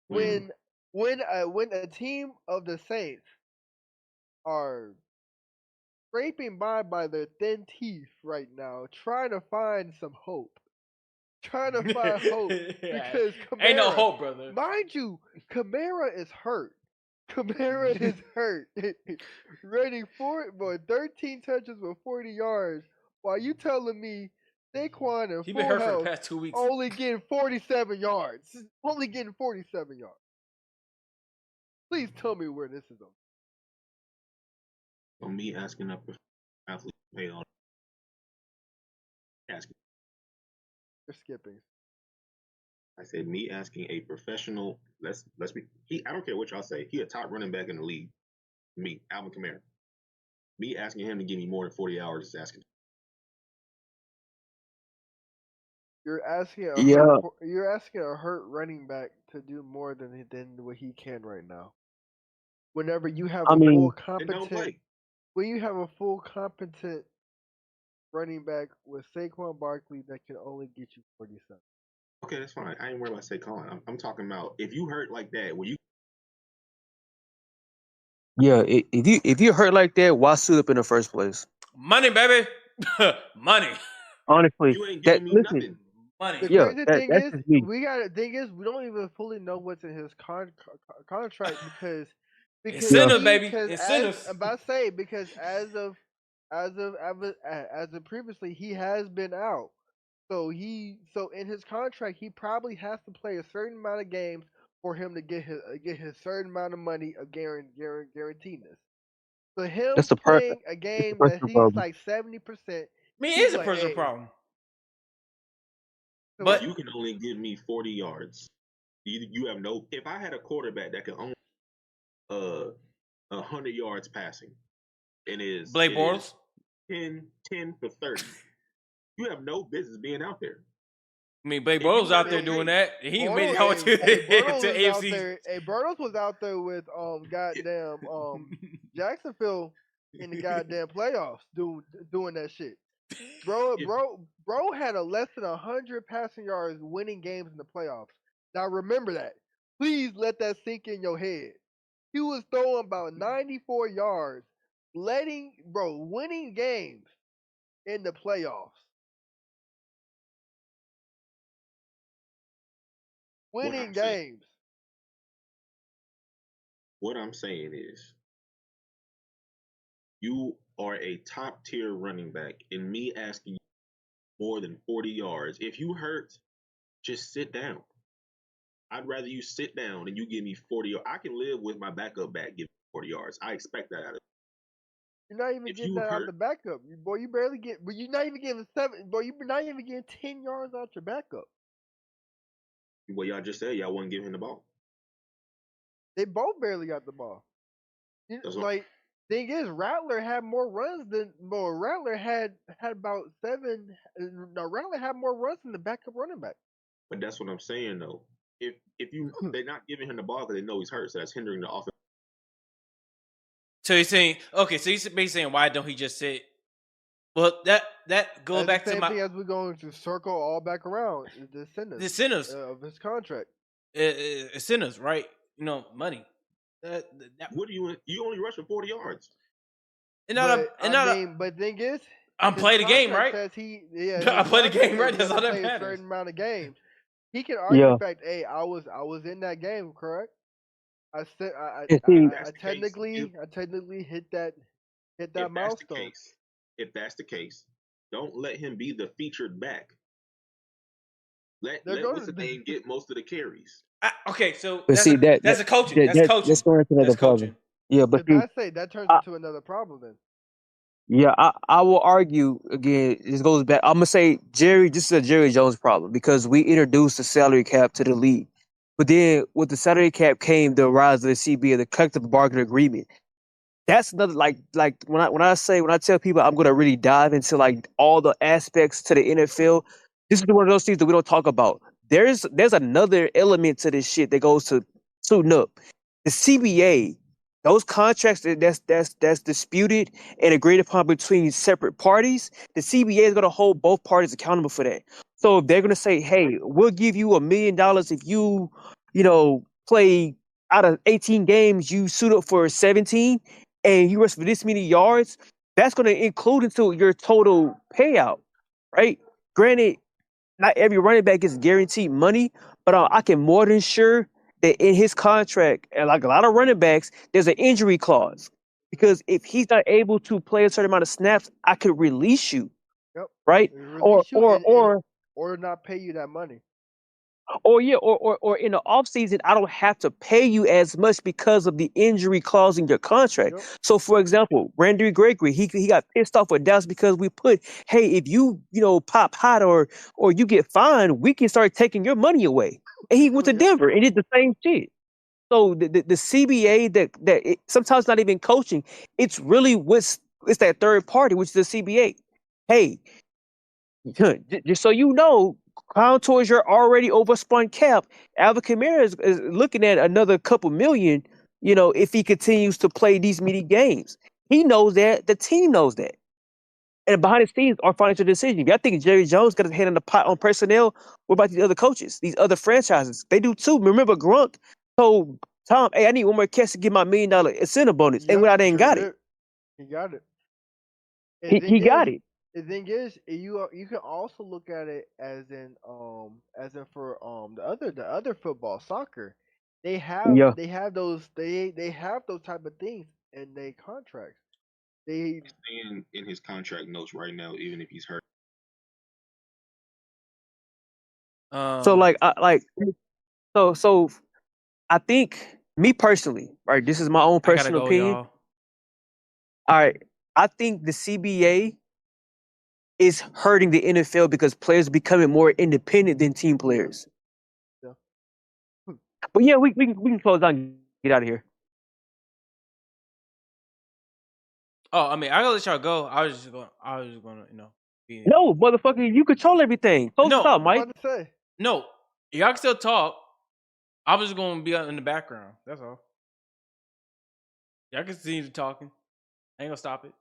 S2: When a team of the Saints are scraping by their thin teeth right now, trying to find some hope. Trying to find hope because Kamara,
S1: ain't no hope, brother.
S2: Mind you, Kamara is hurt. Kamara is hurt. Running 13 touches with 40 yards. While you telling me Saquon in
S1: He been
S2: full
S1: hurt for the
S2: health
S1: past 2 weeks.
S2: only getting 47 yards. Only getting 47 yards. Please tell me where this is on.
S4: So me asking up if athletes pay on asking.
S2: You're skipping.
S4: I said me asking a professional. Let's be. I don't care what y'all say. He a top running back in the league. Me, Alvin Kamara. Me asking him to give me more than 40 hours is asking.
S2: You're asking a hurt running back to do more than what he can right now. Whenever you have full competent, when you have a full competent running back with Saquon Barkley that can only get you 47.
S4: Okay, that's fine. I ain't worried about Saquon. I'm talking about if you hurt like that, when you.
S3: Yeah, if you hurt like that, why suit up in the first place?
S1: Money, baby. Money.
S3: Honestly,
S4: you ain't giving me nothing.
S1: Money.
S2: The crazy thing is, we don't even fully know what's in his contract because
S1: incentives, baby. Incentives.
S2: I'm about to say because as of previously he has been out. So in his contract he probably has to play a certain amount of games for him to get his certain amount of money of guaranteeing this. So him playing a game that he's like 70%.
S1: I mean, it is a personal problem.
S4: But you can only give me 40 yards. You have no. If I had a quarterback that could only 100 yards passing, and is
S1: Blake Bortles
S4: 10 for 30, you have no business being out there.
S1: I mean, Blake Bortles out there doing that. He made it out to AFC.
S2: Bortles was out there with goddamn Jacksonville in the goddamn playoffs doing that shit. Bro had a less than 100 passing yards winning games in the playoffs. Now remember that. Please let that sink in your head. He was throwing about 94 yards, winning games in the playoffs. Winning games.
S5: What I'm saying is, you are a top tier running back, and me asking you more than 40 yards. If you hurt, just sit down. I'd rather you sit down and you give me 40 yards. I can live with my backup back giving 40 yards. I expect that out of
S2: You're not even getting that out the backup. Boy, you barely get, but you're not even getting 7. Boy, you're not even getting 10 yards out your backup.
S5: Well, y'all just said y'all wasn't giving him the ball.
S2: They both barely got the ball. Thing is, Rattler had more runs than Rattler had about 7. No, Rattler had more runs than the backup running back.
S5: But that's what I'm saying though. If they're not giving him the ball because they know he's hurt, so that's hindering the offense.
S1: So he's saying, okay, so he's basically saying, why don't he just sit? Well, that going back to my
S2: thing as we're going to circle all back around is the incentives of his contract.
S1: Incentives, right? Money.
S5: What do you only rush for 40 yards?
S2: But thing is,
S1: I'm playing the game, right? I play the game, right? That's all that matters.
S2: A certain amount of games. He can argue the fact, hey, I was in that game, correct? I technically hit that milestone.
S5: If that's the case, don't let him be the featured back. Let what's the name get most of the carries.
S1: Okay, so
S3: that's
S1: a coaching. That's coaching.
S3: That's going into another problem. Yeah, but
S2: I say that turns into another problem then.
S3: Yeah, I will argue again. This goes back. I'm gonna say this is a Jerry Jones problem because we introduced the salary cap to the league, but then with the salary cap came the rise of the CBA, the collective bargaining agreement. That's another like when I tell people I'm gonna really dive into like all the aspects to the NFL. This is one of those things that we don't talk about. There's another element to this shit that goes to suiting up. The CBA, those contracts that's disputed and agreed upon between separate parties, the CBA is gonna hold both parties accountable for that. So if they're gonna say, hey, we'll give you $1 million if you play out of 18 games, you suit up for 17 and you rush for this many yards, that's gonna include into your total payout, right? Granted, not every running back is guaranteed money, but I can more than sure that in his contract, and like a lot of running backs, there's an injury clause. Because if he's not able to play a certain amount of snaps, I could release you.
S2: Yep.
S3: Right?
S2: Or not pay you that money.
S3: Or in the offseason, I don't have to pay you as much because of the injury clause in your contract. Yep. So, for example, Randy Gregory, he got pissed off with Dallas because we put, hey, if you pop hot or you get fined, we can start taking your money away. And he went to Denver and did the same shit. So the CBA that sometimes not even coaching, it's really it's that third party, which is the CBA. Hey, just so you know, crown towards your already overspun cap, Alvin Kamara is looking at another couple million, if he continues to play these many games. He knows that. The team knows that. And behind the scenes are financial decisions. Y'all think Jerry Jones got his hand in the pot on personnel? What about these other coaches, these other franchises? They do too. Remember, Gronk told Tom, hey, I need one more catch to get my $1 million incentive bonus. And when I didn't got it.
S2: He got it.
S3: He got it.
S2: The thing is, you can also look at it as in for the other football, soccer. They have those type of things in their contracts.
S5: He's saying in his contract notes right now, even if he's hurt.
S3: So I think me personally, right? This is my own personal opinion. Y'all. All right, I think the CBA is hurting the NFL because players are becoming more independent than team players. Yeah. But yeah, we can close down and get out of here.
S1: Oh, I mean, I gotta let y'all go. I was just gonna,
S3: No, motherfucker, you control everything. Close it up, Mike.
S1: No, y'all can still talk. I was just gonna be in the background. That's all. Y'all can continue talking. I ain't gonna stop it.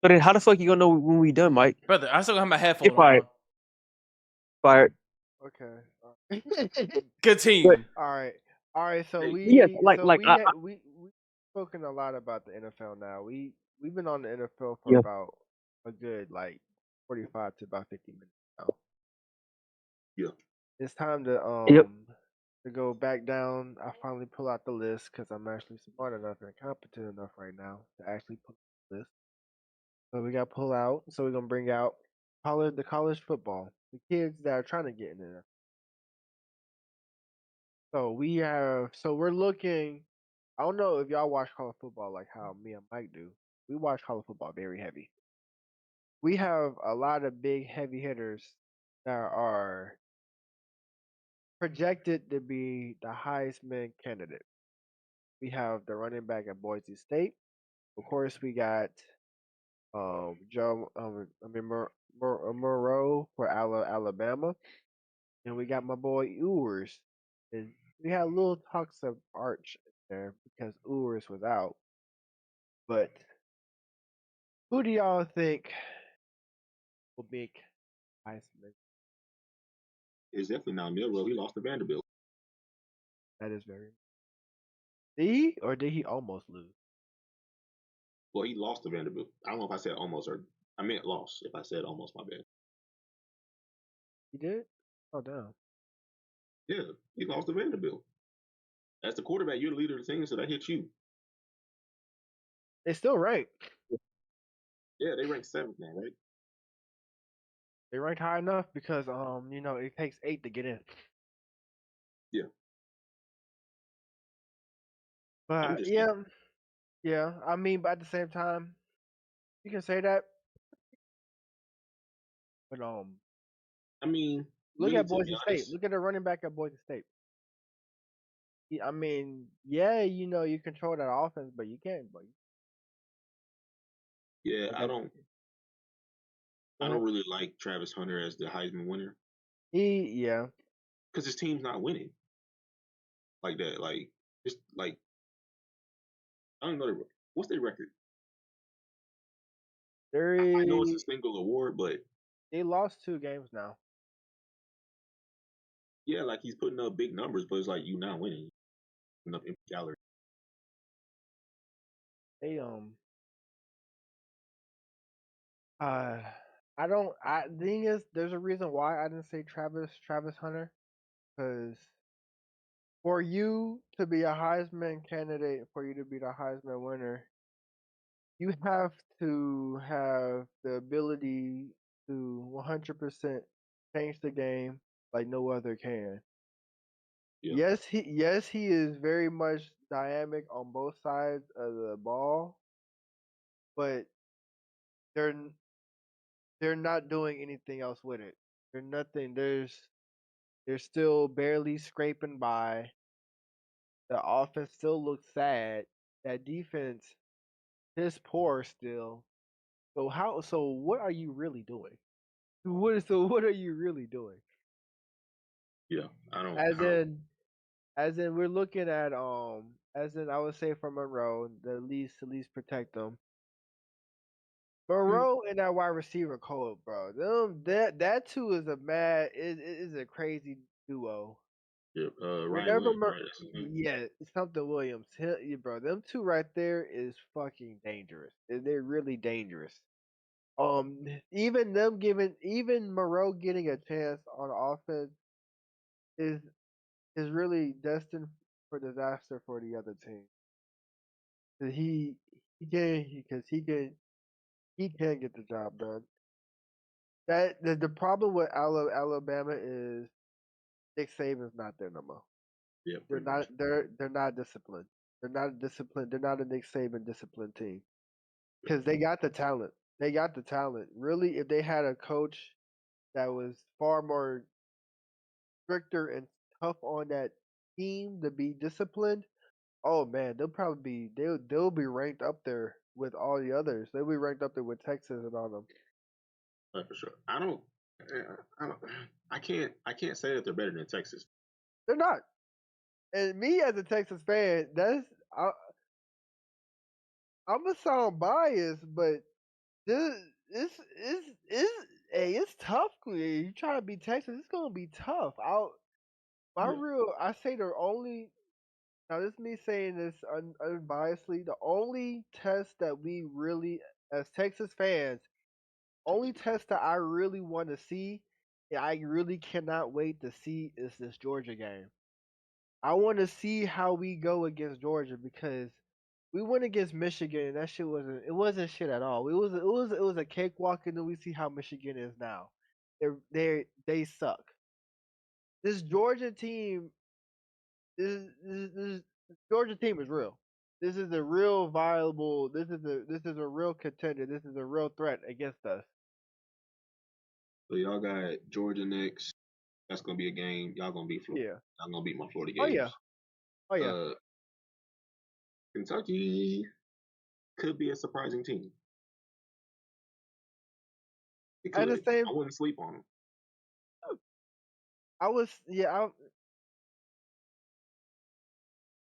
S3: But then how the fuck you gonna know when we done, Mike?
S1: Brother, I still have my headphones on.
S3: Fired.
S2: Okay.
S1: Continue.
S2: All right. So
S3: we
S2: spoken a lot about the NFL now. We've been on the NFL for
S3: Yep.
S2: about a good 45 to about 50 minutes now.
S5: Yeah.
S2: It's time to
S3: Yep.
S2: go back down. I finally pull out the list because I'm actually smart enough and competent enough right now to actually pull out the list. So we got pull out. So we're gonna bring out college football, the kids that are trying to get in there. So we're looking. I don't know if y'all watch college football like how me and Mike do. We watch college football very heavy. We have a lot of big heavy hitters that are projected to be the Heisman candidate. We have the running back at Boise State. Of course, we got Moreau for Alabama, and we got my boy Ewers. And we had little talks of Arch there because Ewers was out. But who do y'all think will make Heisman?
S5: It's definitely not Milrow. He lost to Vanderbilt.
S2: That is very. Did he or did he almost lose?
S5: Well, he lost to Vanderbilt. I don't know if I said almost or I meant lost. If I said almost, my bad.
S2: He did. Oh damn.
S5: Yeah, he lost to Vanderbilt. As the quarterback, you're the leader of the team, so that hits you.
S2: They still ranked.
S5: Yeah, they rank 7th now, right?
S2: They ranked high enough because it takes 8 to get in.
S5: Yeah. I'm
S2: But
S5: just
S2: yeah. I mean, but at the same time, you can say that. But
S5: I mean,
S2: look
S5: really,
S2: at
S5: to be
S2: Boise State.
S5: honest,
S2: Look at the running back at Boise State. I mean, yeah, you control that offense, but you can't. But
S5: yeah,
S2: but
S5: I
S2: that,
S5: don't
S2: go ahead.
S5: really like Travis Hunter as the Heisman winner
S2: Yeah.
S5: because his team's not winning like that. Like just like I don't know what's their record. I know it's a single award, but
S2: They lost 2 games now.
S5: yeah, like he's putting up big numbers, but it's like you not winning. Enough empty calories.
S2: They I don't. The thing is, there's a reason why I didn't say Travis Hunter, because for you to be a Heisman candidate, for you to be the Heisman winner, you have to have the ability to 100% change the game like no other can.
S5: Yeah.
S2: Yes, he is very much dynamic on both sides of the ball, but they're they're not doing anything else with it. They're nothing. They're still barely scraping by. The offense still looks sad. That defense is poor still. So what are you really doing? What are you really doing?
S5: Yeah, I don't.
S2: As in we're looking at as in I would say for Monroe, the least to least protect them. Monroe and that wide receiver cold, bro. That two is it is a crazy duo.
S5: Yeah, Ryan
S2: Whenever
S5: Williams, right? That's his name.
S2: yeah, something Williams, bro, them two right there is fucking dangerous. They're really dangerous. Even Moreau getting a chance on offense is really destined for disaster for the other team. 'Cause he can get the job done. That the problem with Alabama is Nick Saban's not there no more.
S5: Yeah,
S2: They're
S5: pretty much.
S2: not they're not disciplined. They're not disciplined. They're not a Nick Saban disciplined team because they got the talent. They got the talent. Really, if they had a coach that was far more stricter and tough on that team to be disciplined, oh man, they'll be ranked up there with all the others. They'll be ranked up there with Texas and all them.
S5: For sure. I don't. I can't say that they're better than Texas.
S2: They're not. And me as a Texas fan, I'm gonna sound biased, but this is hey, it's tough. You try to be Texas, it's gonna be tough. I say the only Now, this is me saying this unbiasedly. The only test that we really, as Texas fans, only test that I really want to see, and I really cannot wait to see, is this Georgia game. I want to see how we go against Georgia because we went against Michigan and that shit wasn't shit at all. It was a cakewalk, and then we see how Michigan is now. They suck. This Georgia team this Georgia team is real. This is a real viable. This is a real contender. This is a real threat against us.
S5: So y'all got Georgia next. That's gonna be a game. Y'all gonna beat Florida.
S2: Yeah.
S5: Y'all gonna beat my Florida
S2: Oh
S5: Gators.
S2: yeah. Oh yeah.
S5: Kentucky could be a surprising team. It
S2: At
S5: could.
S2: the same,
S5: I wouldn't sleep on them.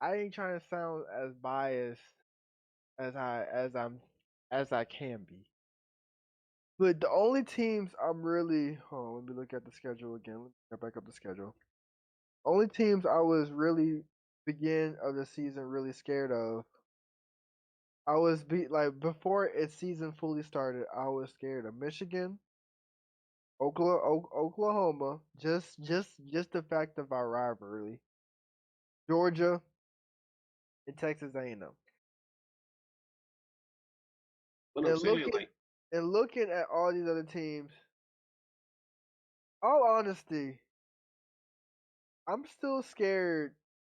S2: I ain't trying to sound as biased as I can be. But the only teams I'm really let me look at the schedule again. Let me get back up the schedule. Only teams I was really begin of the season really scared of. I was before its season fully started, I was scared of Michigan, Oklahoma, just the fact of our rivalry, Georgia, and Texas A&M.
S5: But I'm
S2: And
S5: saying, like,
S2: looking at all these other teams, all honesty, I'm still scared.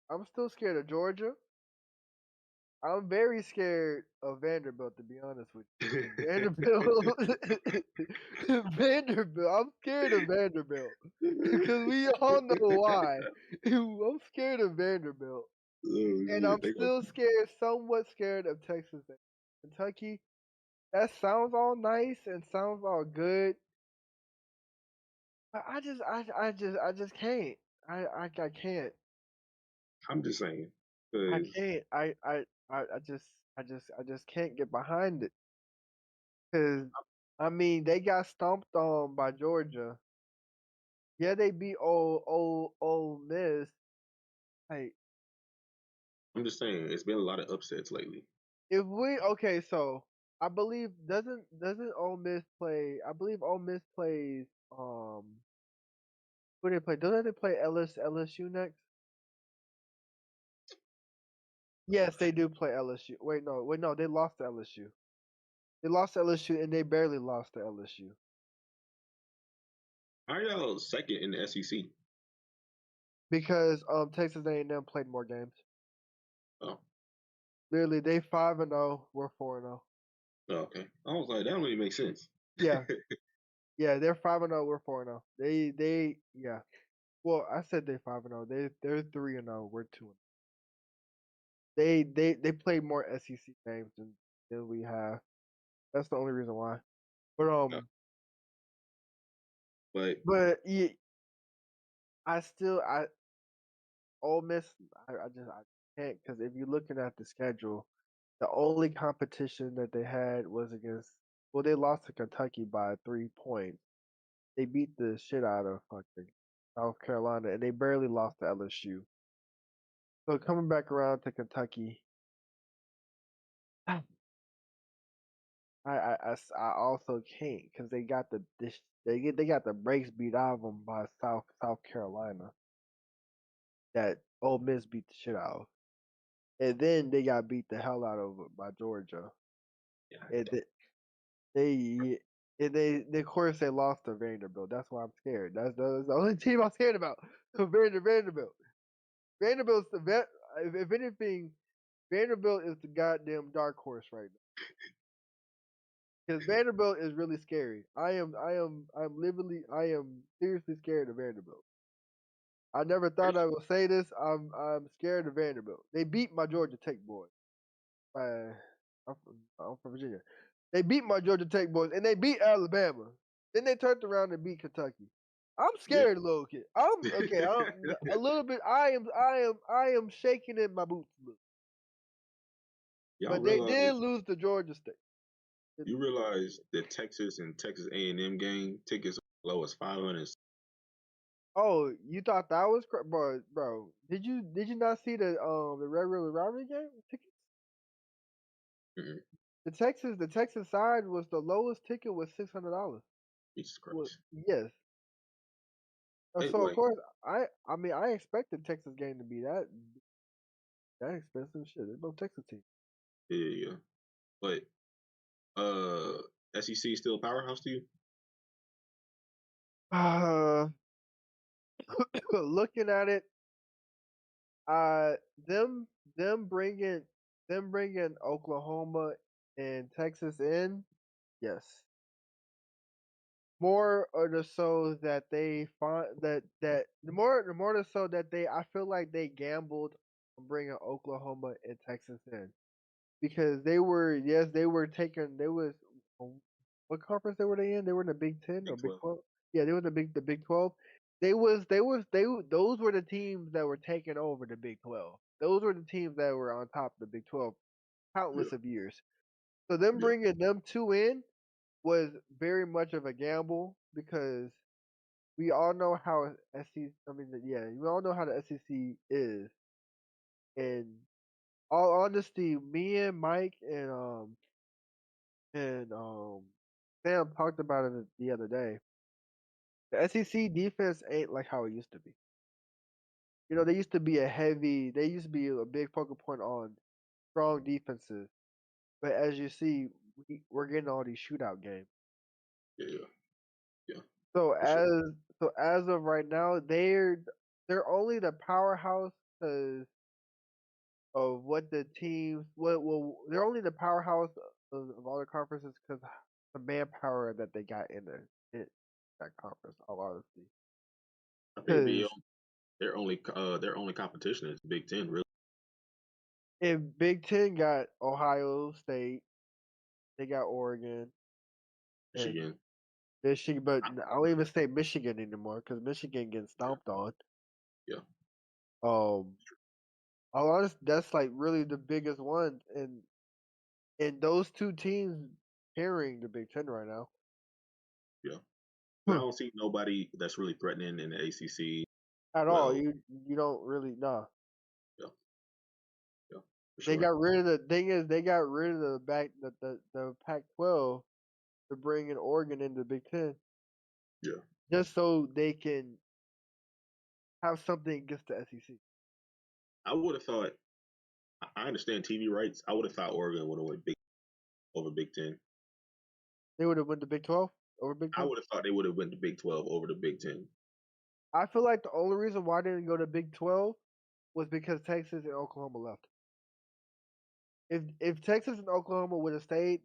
S2: I'm still scared of Georgia. I'm very scared of Vanderbilt, to be honest with you. Vanderbilt, Vanderbilt. I'm scared of Vanderbilt because we all know why. I'm scared of Vanderbilt, and I'm still scared, somewhat scared of Texas, Kentucky. That sounds all nice and sounds all good. But I just can't. I can't.
S5: I'm just saying.
S2: I
S5: 'Cause
S2: can't. I just can't get behind it. Cause I mean they got stomped on by Georgia. Yeah, they beat old Miss. Like
S5: I'm just saying, it's been a lot of upsets lately.
S2: if we okay, so I believe doesn't Ole Miss play? I believe Ole Miss plays who they play? Doesn't they play LSU next? Yes, they do play LSU. Wait, no, they lost to LSU. They lost to LSU and they barely lost to LSU.
S5: How are y'all second in the SEC?
S2: Because Texas A&M played more games.
S5: Oh,
S2: Literally, they 5-0. We're 4-0.
S5: okay. I was like, that don't really make sense.
S2: Yeah, yeah, they're 5-0. We're 4-0. Yeah. Well, I said they 5-0. They're 3-0. We're 2-0. They played more SEC games than we have. That's the only reason why. But
S5: Yeah. But
S2: yeah, I Ole Miss. I can't because if you're looking at the schedule, the only competition that they had was against. Well, they lost to Kentucky by 3 points. They beat the shit out of fucking South Carolina, and they barely lost to LSU. So coming back around to Kentucky, I also can't because they got they got the brakes beat out of them by South Carolina. That Ole Miss beat the shit out of, and then they got beat the hell out of by Georgia.
S5: yeah,
S2: And they of course they lost to Vanderbilt. That's why I'm scared. That's the only team I'm scared about. Vanderbilt. Vanderbilt's the vet. If anything, Vanderbilt is the goddamn dark horse right now. Because Vanderbilt is really scary. I'm seriously scared of Vanderbilt. I never thought I would say this. I'm scared of Vanderbilt. They beat my Georgia Tech boys. I'm from Virginia. They beat my Georgia Tech boys, and they beat Alabama. Then they turned around and beat Kentucky. I'm scared, little kid. I'm okay. I'm a little bit. I am shaking in my boots a little.
S5: y'all
S2: But they
S5: realize
S2: did lose to Georgia State.
S5: you realize the Texas and Texas A&M game tickets are low as $500.
S2: Oh, you thought that was bro? Did you not see the regular rivalry game tickets?
S5: Mm-mm.
S2: The Texas side was the lowest ticket was $600.
S5: Jesus
S2: Well,
S5: Christ.
S2: yes. So of
S5: Anyway,
S2: course I mean I expected Texas game to be that expensive. Shit, there's no Texas team.
S5: yeah. But SEC still a powerhouse to you?
S2: Looking at it, uh, them them bringing Oklahoma and Texas in, yes. More or the so that they find that the more the so that I feel like they gambled on bringing Oklahoma and Texas in because they were taking they was what conference were they in? They were in the Big 10 or
S5: Big
S2: Big
S5: 12.
S2: 12. Yeah, they were in the Big 12. Those were the teams that were taking over the Big 12. Those were the teams that were on top of the Big 12
S5: Yeah.
S2: countless of years. So them
S5: Yeah.
S2: bringing them two in was very much of a gamble because we all know how SEC. I mean, yeah, we all know how the SEC is. And all honesty, me and Mike and Sam talked about it the other day. The SEC defense ain't like how it used to be. You know, they used to be a big focal point on strong defenses. But as you see, we're getting all these shootout games.
S5: Yeah. Yeah.
S2: So
S5: For sure.
S2: as of right now, they're only the powerhouse because of what the teams. Well, they're only the powerhouse of all the conferences because the manpower that they got in that conference. All honesty,
S5: I think
S2: because
S5: their only competition is Big Ten, really.
S2: in Big Ten got Ohio State, they got Oregon and
S5: Michigan.
S2: Michigan, but I don't even say Michigan anymore because Michigan getting
S5: Yeah.
S2: stomped on.
S5: Yeah.
S2: Um, all honest, that's like really the biggest one, and those two teams carrying the Big Ten right now.
S5: Yeah. I don't see nobody that's really threatening in the ACC.
S2: At all.
S5: Well,
S2: You don't really nah.
S5: yeah. Yeah. For
S2: They
S5: sure.
S2: got rid of the thing is they got rid of the Pac-12 to bring in Oregon into the Big Ten
S5: Yeah.
S2: just so they can have something against the SEC.
S5: I would have thought. I understand TV rights. I would have thought Oregon would have went over Big Ten.
S2: They would have won the Big 12 over Big
S5: I
S2: 10.
S5: would have thought they would have went to Big 12 over the Big 10.
S2: I feel like the only reason why they didn't go to Big 12 was because Texas and Oklahoma left. If Texas and Oklahoma would have stayed,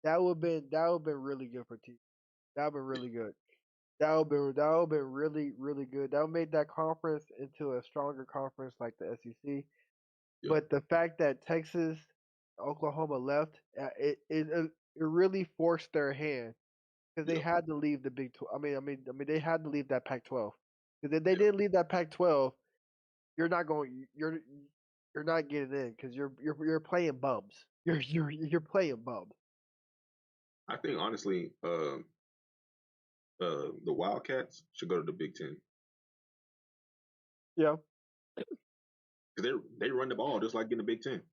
S2: that would been really good for teams. That would been really good. That would been really really good. That would made that conference into a stronger conference like the SEC.
S5: Yeah.
S2: But the fact that Texas, Oklahoma left, it really forced their hand because they
S5: Yeah.
S2: had to leave the Big 12. They had to leave that Pac-12 because if they
S5: Yeah.
S2: didn't leave that Pac-12, you're not going. You're not getting in because you're playing bums. You're playing bums.
S5: I think honestly, the Wildcats should go to the Big 10
S2: Yeah.
S5: because they run the ball just like in the Big 10.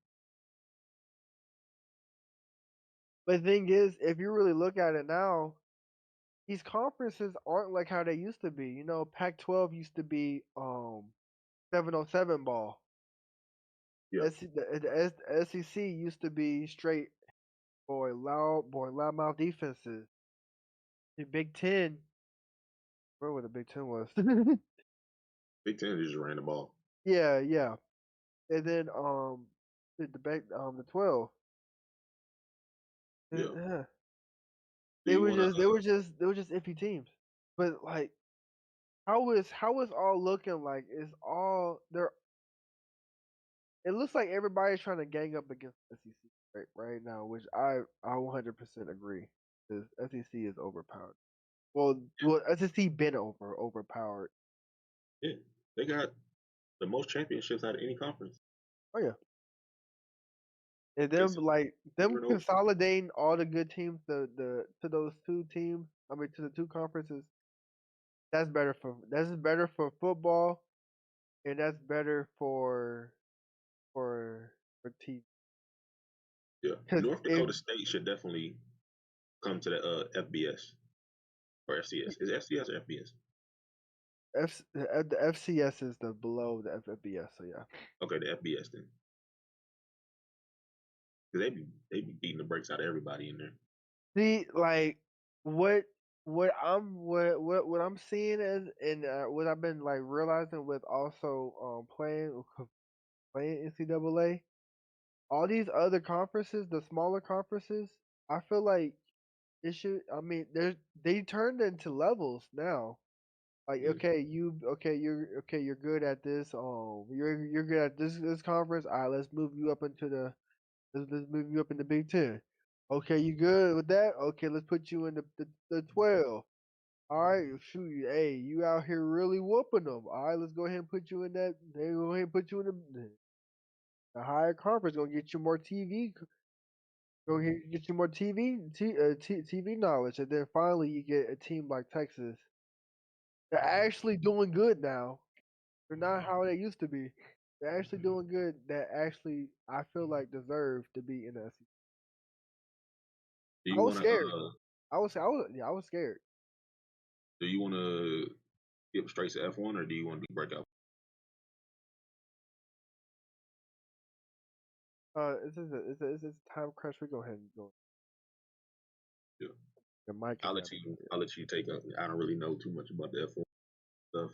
S2: But the thing is, if you really look at it now, these conferences aren't like how they used to be. You know, Pac-12 used to be 707 ball.
S5: Yeah.
S2: The SEC used to be straight loudmouth defenses. The Big Ten, where the Big Ten was.
S5: Big 10 just ran the ball.
S2: Yeah, yeah. And then the 12.
S5: Yeah.
S2: Yeah.
S5: Do you want to?
S2: They were just iffy teams. But like how is all looking like it's all they're it looks like everybody's trying to gang up against SEC right now, which I 100% agree. Because SEC is overpowered. Well, SEC been overpowered.
S5: Yeah, they got the most championships out of any conference.
S2: Oh yeah, and
S5: It's
S2: them
S5: over and over.
S2: consolidating all the good teams to those two teams. I mean to the two conferences. that's better for football, and that's better for TV.
S5: Yeah,
S2: Because
S5: North Dakota State should definitely come to the FBS or FCS. Is it FCS or FBS?
S2: The FCS is the below the FBS, so yeah.
S5: Okay, the FBS then. Because they be beating the brakes out of everybody in there.
S2: See, like what what I'm seeing and what I've been like realizing with also playing NCAA, all these other conferences, the smaller conferences, I feel like it should. I mean, they turned into levels now. Like
S5: Yeah.
S2: you're good at this. You're good at this conference. All right, let's move you up in the Big Ten. Okay, you good with that? Okay, let's put you in the 12. All right, shoot, hey, you out here really whooping them. All right, let's go ahead and put you in that. They go ahead and put you in the higher conference. Gonna get you more TV. Go ahead and get you more TV knowledge, and then finally you get a team like Texas. They're actually doing good now. They're not how they used to be. They're actually doing good. That actually I feel like deserve to be in the SEC.
S5: Do
S2: I
S5: you
S2: was
S5: want to?
S2: scared. I was scared.
S5: Do you want to get straight to F1 or do you want to do breakout?
S2: It's a time crunch. We go ahead and go.
S5: Yeah.
S2: The mic is
S5: I'll let you take up. I don't really know too much about the F1 stuff.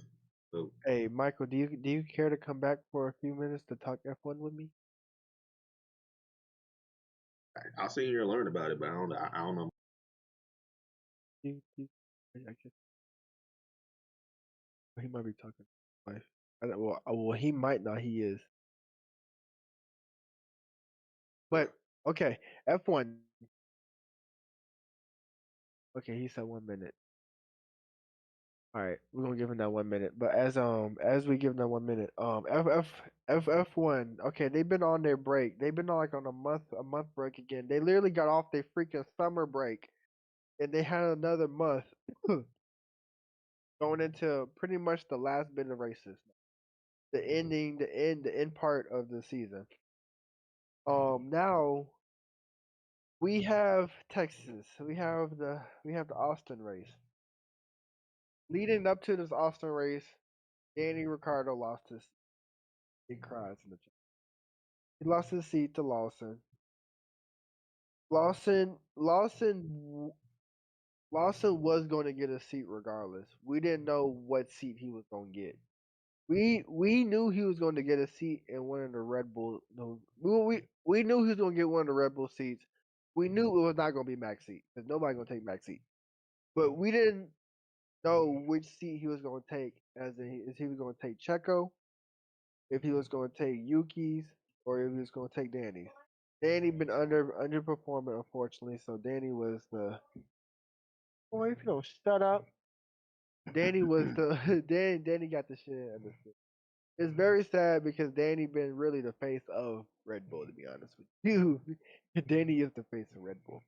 S5: So
S2: Hey, Michael, do you care to come back for a few minutes to talk F1 with me?
S5: I'll sit here and learn about it, but I don't know.
S2: I guess he might be talking to his wife. Well, he might not. He is. But okay, F1. Okay, he said 1 minute. All right, we're gonna give him that 1 minute. But as we give him that 1 minute, F1. Okay, they've been on their break. They've been on like on a month break again. They literally got off their freaking summer break, and they had another month going into pretty much the last bit of races. The end part of the season. Now we have Texas. We have the Austin race. Leading up to this Austin race, Danny Ricciardo lost his. He cries in the chat. He lost his seat to Lawson. Lawson was going to get a seat regardless. We didn't know what seat he was going to get. We knew he was going to get a seat in one of the Red Bull. No, we knew he was going to get one of the Red Bull seats. We knew it was not going to be Mac's seat because nobody going to take Mac's seat. But we didn't know which seat he was going to take. As in, if he was going to take Checo, if he was going to take Yuki's, or if he was going to take Danny's. Danny been underperforming unfortunately, so Danny was the. Boy, if you don't shut up, Danny was the Danny got the shit understood. It's very sad because Danny been really the face of Red Bull, to be honest with you. Danny is the face of Red Bull.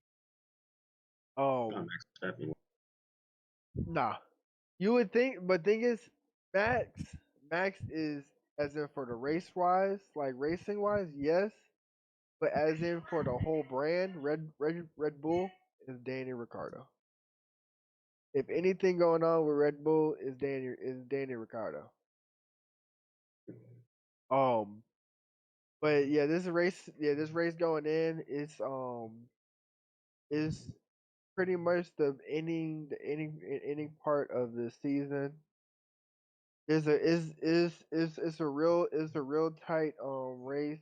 S2: Nah. You would think, but thing is, Max is as in for the race wise, like racing wise, yes. But as in for the whole brand, Red Bull is Danny Ricciardo. If anything going on with Red Bull is Danny Ricciardo. But yeah, this race going in is pretty much the ending part of the season. It's a real tight race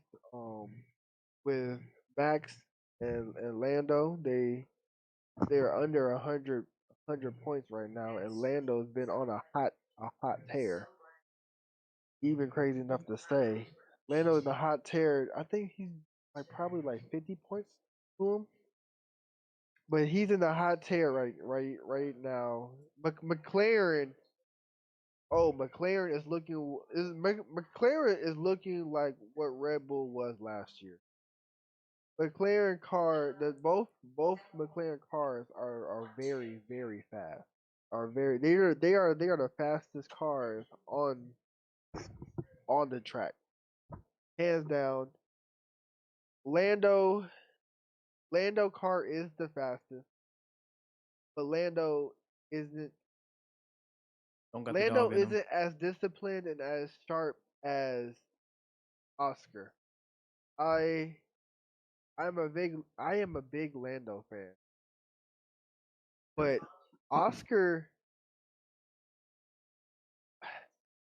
S2: with Max and Lando. They're under 100 points right now, and Lando's been on a hot tear. Even crazy enough to say, Lando is a hot tear. I think he's like probably like 50 points to him, but he's in the hot tear right now. McLaren. Oh, McLaren is looking like what Red Bull was last year. McLaren car that both McLaren cars are very very fast. are very they are the fastest cars on the track, hands down. Lando car is the fastest, but
S1: Don't got the
S2: Lando
S1: dog in him.
S2: isn't as disciplined and as sharp as Oscar. I am a big Lando fan, but Oscar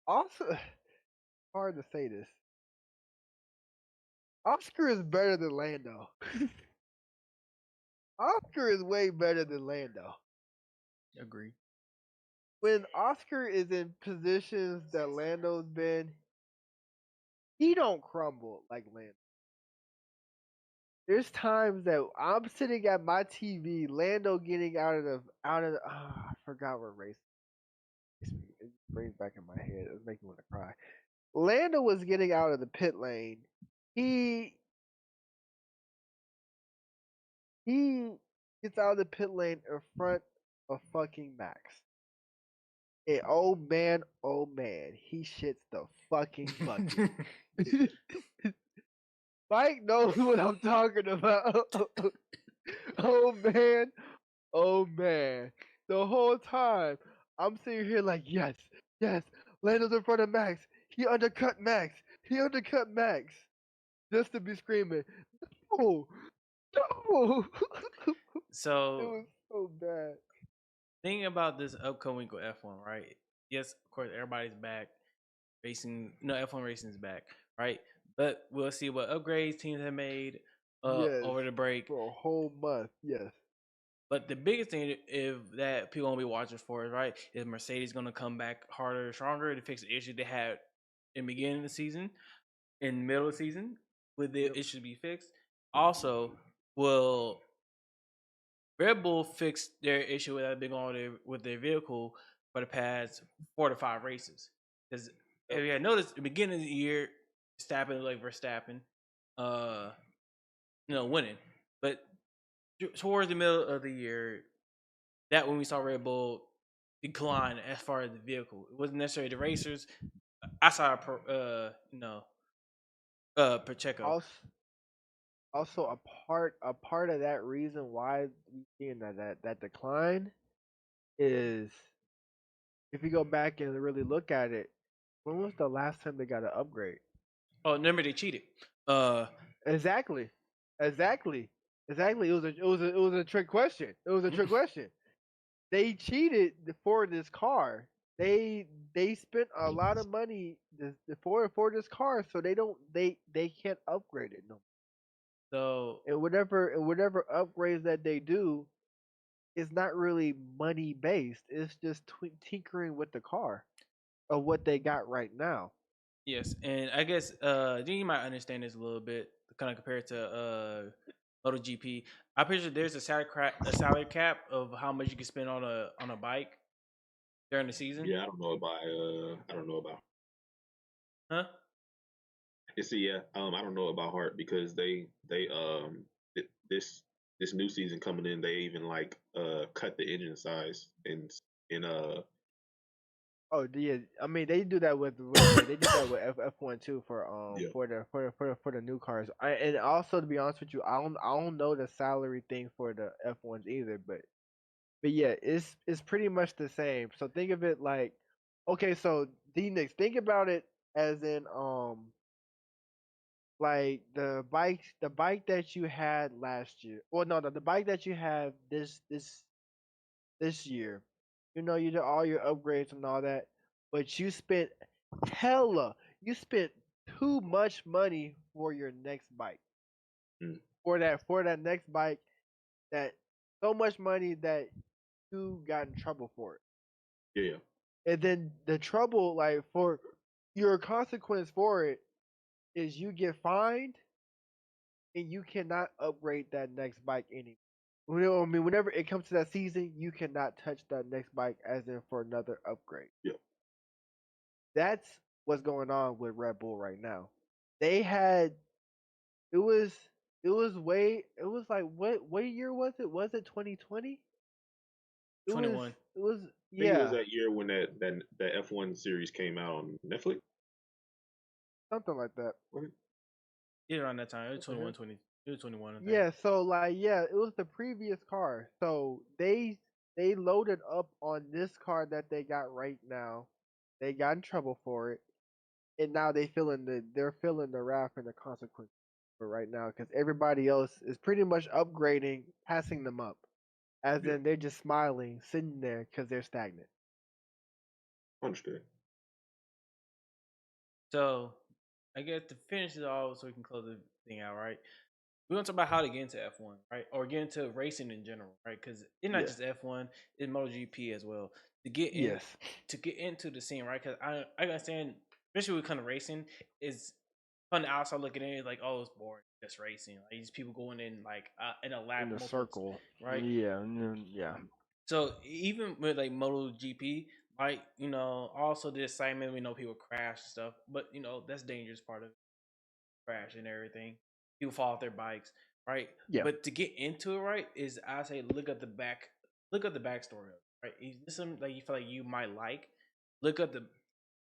S2: also hard to say this. Oscar is better than Lando. Oscar is way better than Lando.
S1: Agree.
S2: When Oscar is in positions that Lando's been, he don't crumble like Lando. There's times that I'm sitting at my TV, Lando getting out of the I forgot what race. It brings back in my head. It was making me want to cry. Lando was getting out of the pit lane. He gets out of the pit lane in front of fucking Max. And oh man, he shits the fucking bucket. Mike knows what I'm talking about. Oh man, the whole time I'm sitting here like, yes, Lando's in front of Max. He undercut Max. Just to be screaming, no. It
S1: So
S2: was so bad.
S1: thinking about this upcoming with F1, right? Yes, of course, everybody's back. F1 racing is back, right? But we'll see what upgrades teams have made over the break.
S2: For a whole month, yes.
S1: But the biggest thing that people won't be watching for is Mercedes going to come back harder, stronger to fix the issue they had in the beginning of the season, in the middle of the season, with the issue to be fixed. Also, will Red Bull fix their issue that been going with their vehicle for the past 4 to 5 races? Because if you had noticed, at the beginning of the year, Verstappen, winning, but towards the middle of the year, that when we saw Red Bull decline as far as the vehicle, it wasn't necessarily the racers. I saw Pacheco.
S2: Also, a part of that reason why we seeing that decline is, if you go back and really look at it, when was the last time they got an upgrade?
S1: Oh, remember they cheated.
S2: Exactly. It was a trick question. They cheated for this car. They spent a lot of money for this car, so they can't upgrade it no more.
S1: So
S2: And whatever upgrades that they do, it's not really money based. It's just tinkering with the car of what they got right now.
S1: yes, and I guess you might understand this a little bit, kind of compared to MotoGP. I'm pretty sure there's a salary cap of how much you can spend on a bike during the season.
S5: Yeah, I don't know about.
S1: Huh?
S5: You see, yeah, I don't know about Hart because they this new season coming in, they even cut the engine size in
S2: Oh yeah, I mean they do that with they did that with F1 too for
S5: Yeah.
S2: for the new cars. And also, to be honest with you, I don't know the salary thing for the F1s either, but yeah, it's pretty much the same. So think of it like, okay, so D-Nix, think about it as in like the bike that you had last year. Well, no, the bike that you have this year. You know, you did all your upgrades and all that, but you spent you spent too much money for your next bike.
S5: Mm.
S2: For that next bike, that so much money that you got in trouble for it.
S5: Yeah.
S2: And then the trouble, like, for your consequence for it is you get fined and you cannot upgrade that next bike anymore. I mean, whenever it comes to that season, you cannot touch that next bike as in for another upgrade.
S5: Yeah.
S2: That's what's going on with Red Bull right now. They had it was like what year was it? Was it 2020?
S1: 21.
S2: It was
S5: think it was
S2: Yeah,
S5: that year when that F1 series came out on Netflix.
S2: something like that.
S5: Was it?
S1: Yeah, around that time. It was
S2: What the hell?
S1: 21, 20. It was 21, I think.
S2: Yeah, so like it was the previous car. So they loaded up on this car that they got right now. They got in trouble for it, and now they're feeling the wrath and the consequences for right now because everybody else is pretty much upgrading, passing them up. As
S5: Yeah,
S2: in, they're just smiling, sitting there because they're stagnant.
S5: understood.
S1: So, I guess to finish it all so we can close the thing out, right? We're going to talk about how to get into F1, right? Or get into racing in general, right? Because it's not
S2: Yeah.
S1: just F1, it's MotoGP as well. To get
S2: Yes.
S1: into the scene, right? Because I understand, especially with kind of racing, is from the outside looking in, it's like, oh, it's boring, just racing. Like these people going in like in a lap,
S2: In the
S1: multiple-
S2: circle.
S1: right?
S2: Yeah. And then, yeah.
S1: So even with like MotoGP, like also the excitement, we know people crash and stuff, but that's dangerous part of it, crash and everything. People fall off their bikes, right?
S2: Yeah.
S1: But to get into it, right, is I say look at the backstory of it, right? Is this something that you feel like you might like? Look at the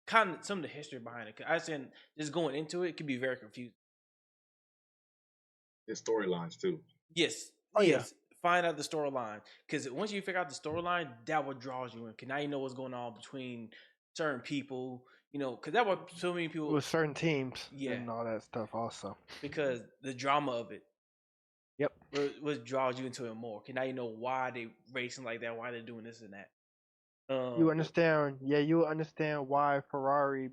S1: kind of some of the history behind it. 'Cause I said just going into it can be very confusing.
S5: And storylines too.
S1: Yes.
S2: Oh, yeah.
S1: Yes. Find out the storyline. Because once you figure out the storyline, that what draws you in. Because now you know what's going on between certain people. Because that what so many people.
S2: With certain teams
S1: Yeah.
S2: and all that stuff also.
S1: Because the drama of it.
S2: Yep.
S1: What draws you into it more. Because now you know why they racing like that, why they're doing this and that.
S2: You understand? Yeah, you understand why Ferrari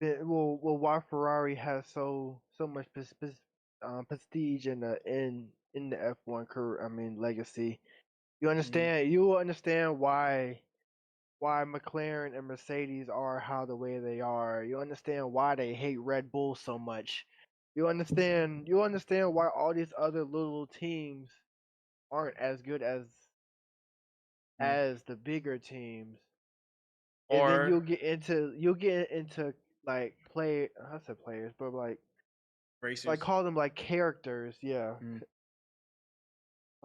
S2: why Ferrari has so much prestige in the F1 career. I mean legacy. You understand? You will understand why McLaren and Mercedes are how the way they are. You understand why they hate Red Bull so much. You understand why all these other little teams aren't as good as the bigger teams. And then
S1: Or
S2: you'll get into like I said players, but like
S1: racers.
S2: call them like characters, yeah.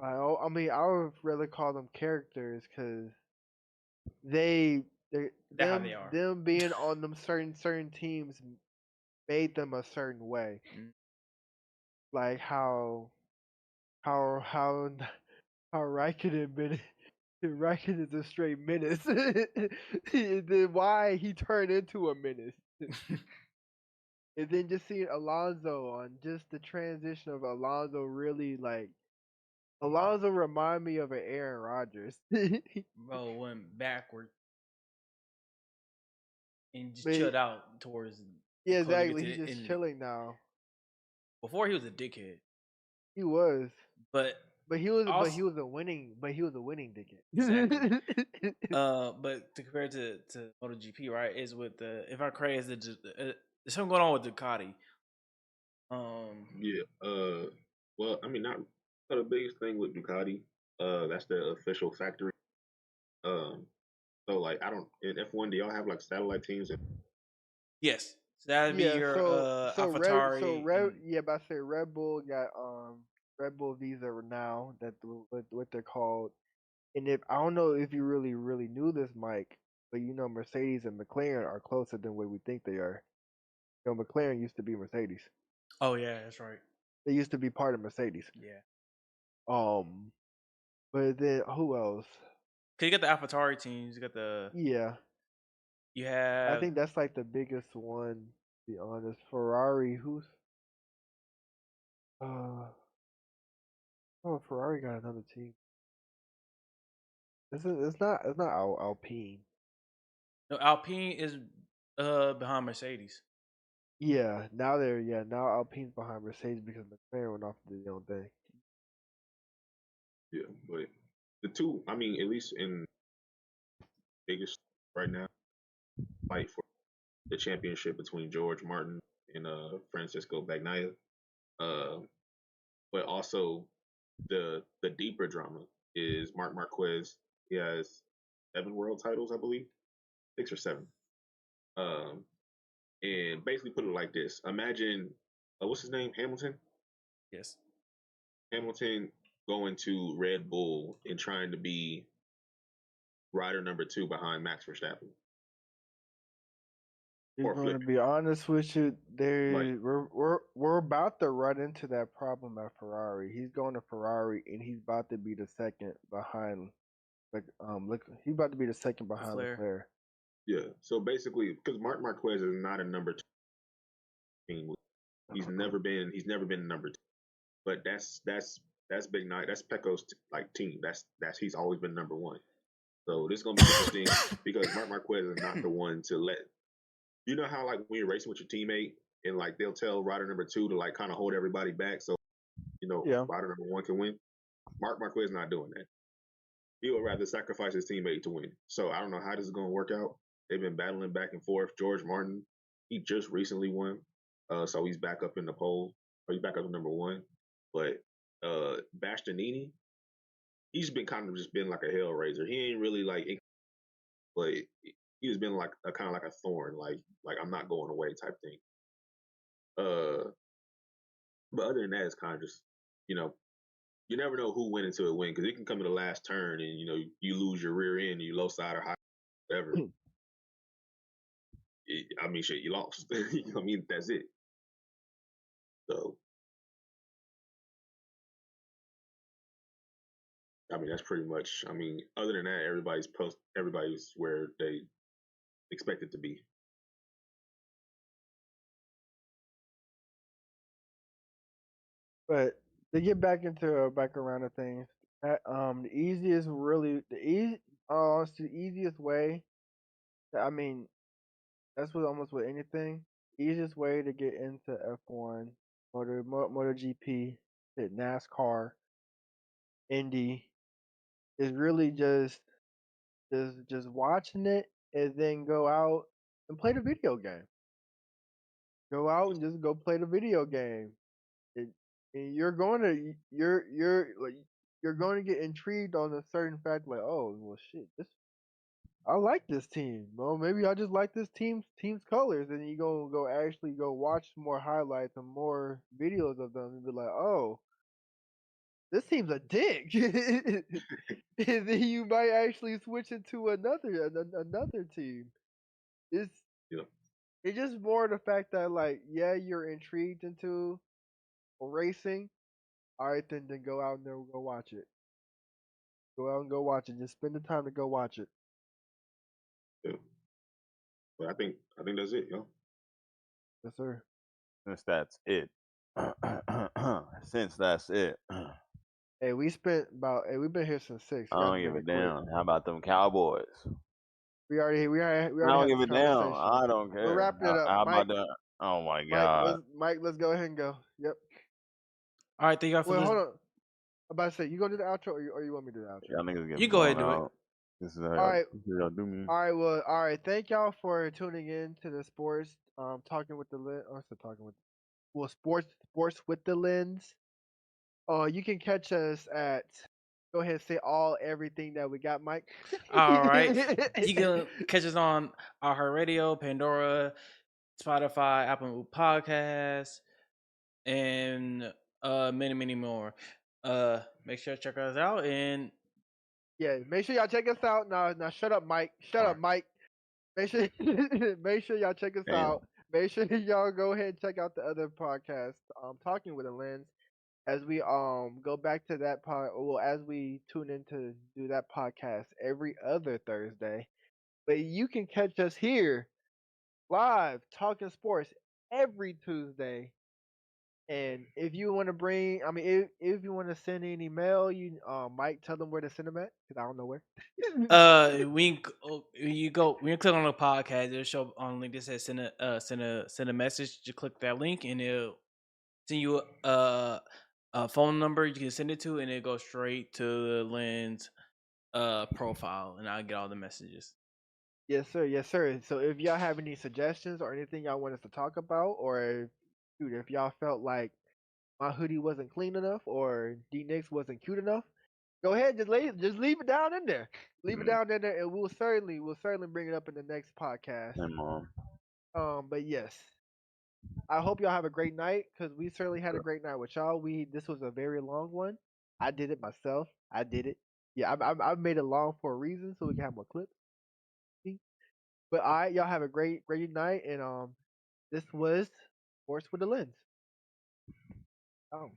S2: I mean, I would rather call them characters because they
S1: That's how they are.
S2: them being on them certain teams made them a certain way. Like how Raikkonen been Raikkonen is a straight menace. Then why he turned into a menace. And then just seeing Alonso on just the transition of Alonso really like Alonso remind me of an Aaron Rodgers.
S1: Bro went backward and just
S2: But
S1: chilled out towards.
S2: yeah,
S1: closer
S2: exactly.
S1: to
S2: He's
S1: the
S2: just
S1: end.
S2: chilling now.
S1: Before he was a dickhead,
S2: He was,
S1: but
S2: he was,
S1: also,
S2: he was a winning ticket.
S1: Exactly. But to compare to MotoGP, right, is with the if I correct, is there's something going on with Ducati.
S5: Yeah. Well, I mean, not the biggest thing with Ducati. That's the official factory. So like, I don't in F1. Do y'all have like satellite teams?
S1: Yes, so that'd be
S2: Yeah,
S1: your AlphaTauri.
S2: but I say Red Bull got Red Bull Visa now that what they're called. And if I don't know if you really knew this, Mike, but Mercedes and McLaren are closer than what we think they are. McLaren used to be Mercedes.
S1: Oh yeah, that's right.
S2: They used to be part of Mercedes.
S1: Yeah.
S2: But then who else?
S1: Cause you got the AlphaTauri teams. You got the
S2: Yeah.
S1: You have.
S2: I think that's like the biggest one. To be honest, Ferrari. Who's? Oh, Ferrari got another team. It's not Alpine.
S1: No, Alpine is behind Mercedes.
S2: Yeah, now now Alpine's behind Mercedes because McLaren went off to do their own thing.
S5: Yeah, but the two, I mean, at least in biggest right now, fight for the championship between George Martin and Francisco Bagnaia. But also the deeper drama is Marc Marquez. He has 7 world titles, I believe, 6 or 7. And basically put it like this: imagine, what's his name, Hamilton.
S1: Yes.
S5: Hamilton going to Red Bull and trying to be rider number 2 behind Max Verstappen.
S2: You're
S5: Or
S2: going to
S5: flip
S2: be honest with you.
S5: Like-
S2: We're about to run into that problem at Ferrari. He's going to Ferrari, and he's about to be the second behind. He's about to be the second behind Leclerc.
S5: Yeah. So basically, because Marc Marquez is not a number 2 team, he's never been number 2. But that's Big Night. That's Pecco's team. That's he's always been number 1. So this is gonna be interesting because Marc Marquez is not the one to let. You know how when you're racing with your teammate and they'll tell rider number 2 to kind of hold everybody back so rider number 1 can win. Marc Marquez is not doing that. He would rather sacrifice his teammate to win. So I don't know how this is gonna work out. They've been battling back and forth. George Martin, he just recently won, so he's back up in the poll. Or he's back up to number 1. But Bastianini, he's been kind of just been like a hell raiser. He ain't really but he's been a kind of like a thorn, like I'm not going away type thing. But other than that, it's kind of just you never know who went into a win because it can come in the last turn and you lose your rear end, you low side or high, whatever. Shit, you lost. That's it. So. That's pretty much. Other than that, everybody's where they expect it to be.
S2: But to get back around to things, the easiest way. That's almost with anything. Easiest way to get into F1, MotoGP, NASCAR, Indy is really just watching it and then go out and play the video game. Go out and just go play the video game. And you're going to get intrigued on a certain fact, oh well, shit, I like this team. Well, maybe I just like this team's colors, and you go actually go watch more highlights and more videos of them, and be like, oh, this team's a dick. And then you might actually switch into another team. It's just more the fact that you're intrigued into racing. All right, then go out and go watch it. Go out and go watch it. Just spend the time to go watch it.
S5: Yeah. But I think that's it, yo.
S2: Yes, sir.
S6: Since that's it. Since that's it.
S2: Hey, we've been here since 6.
S6: I don't give a damn. How about them Cowboys?
S2: We already
S6: I don't give a damn. I don't care.
S2: We're wrapping it up.
S6: How about that? Oh my god.
S2: Mike, let's go ahead and go. Yep.
S1: All right, thank y'all for
S2: Wait,
S1: this.
S2: hold on. I'm about to say, you gonna do the outro or you want me to do the outro?
S6: Y'all niggas get
S1: You go ahead and do
S6: out. This is how y'all do me.
S2: All right. Well, all right. Thank y'all for tuning in to the sports. Talking with the lens. Sports with the lens. You can catch us at. Go ahead and say everything that we got, Mike.
S1: All right. You can catch us on iHeartRadio, Pandora, Spotify, Apple Podcasts, and many, many more. Make sure to check us out and
S2: make sure y'all check us out. Now shut up, Mike. Shut up, Mike. Make sure y'all check us out. Make sure y'all go ahead and check out the other podcast, Talking with a Lens. As we go back to that as we tune in to do that podcast every other Thursday. But you can catch us here live talking sports every Tuesday. And if you want to if you want to send any mail, Mike, tell them where to send them at because I don't know where.
S1: when you click on the podcast, it'll show on the link that says send a message. You click that link and it'll send you a phone number you can send it to, and it goes straight to the Lens profile, and I'll get all the messages.
S2: Yes, sir. Yes, sir. So if y'all have any suggestions or anything y'all want us to talk about, or if y'all felt like my hoodie wasn't clean enough or D-Nix wasn't cute enough, go ahead, just leave it down in there. Leave it down in there, and we'll certainly bring it up in the next podcast.
S6: Hey, Mom.
S2: But yes, I hope y'all have a great night because we certainly had a great night with y'all. This was a very long one. I did it myself. I did it. Yeah, I've made it long for a reason so we can have more clips. But all right, y'all have a great night, and this was Sports with a Lens. Oh.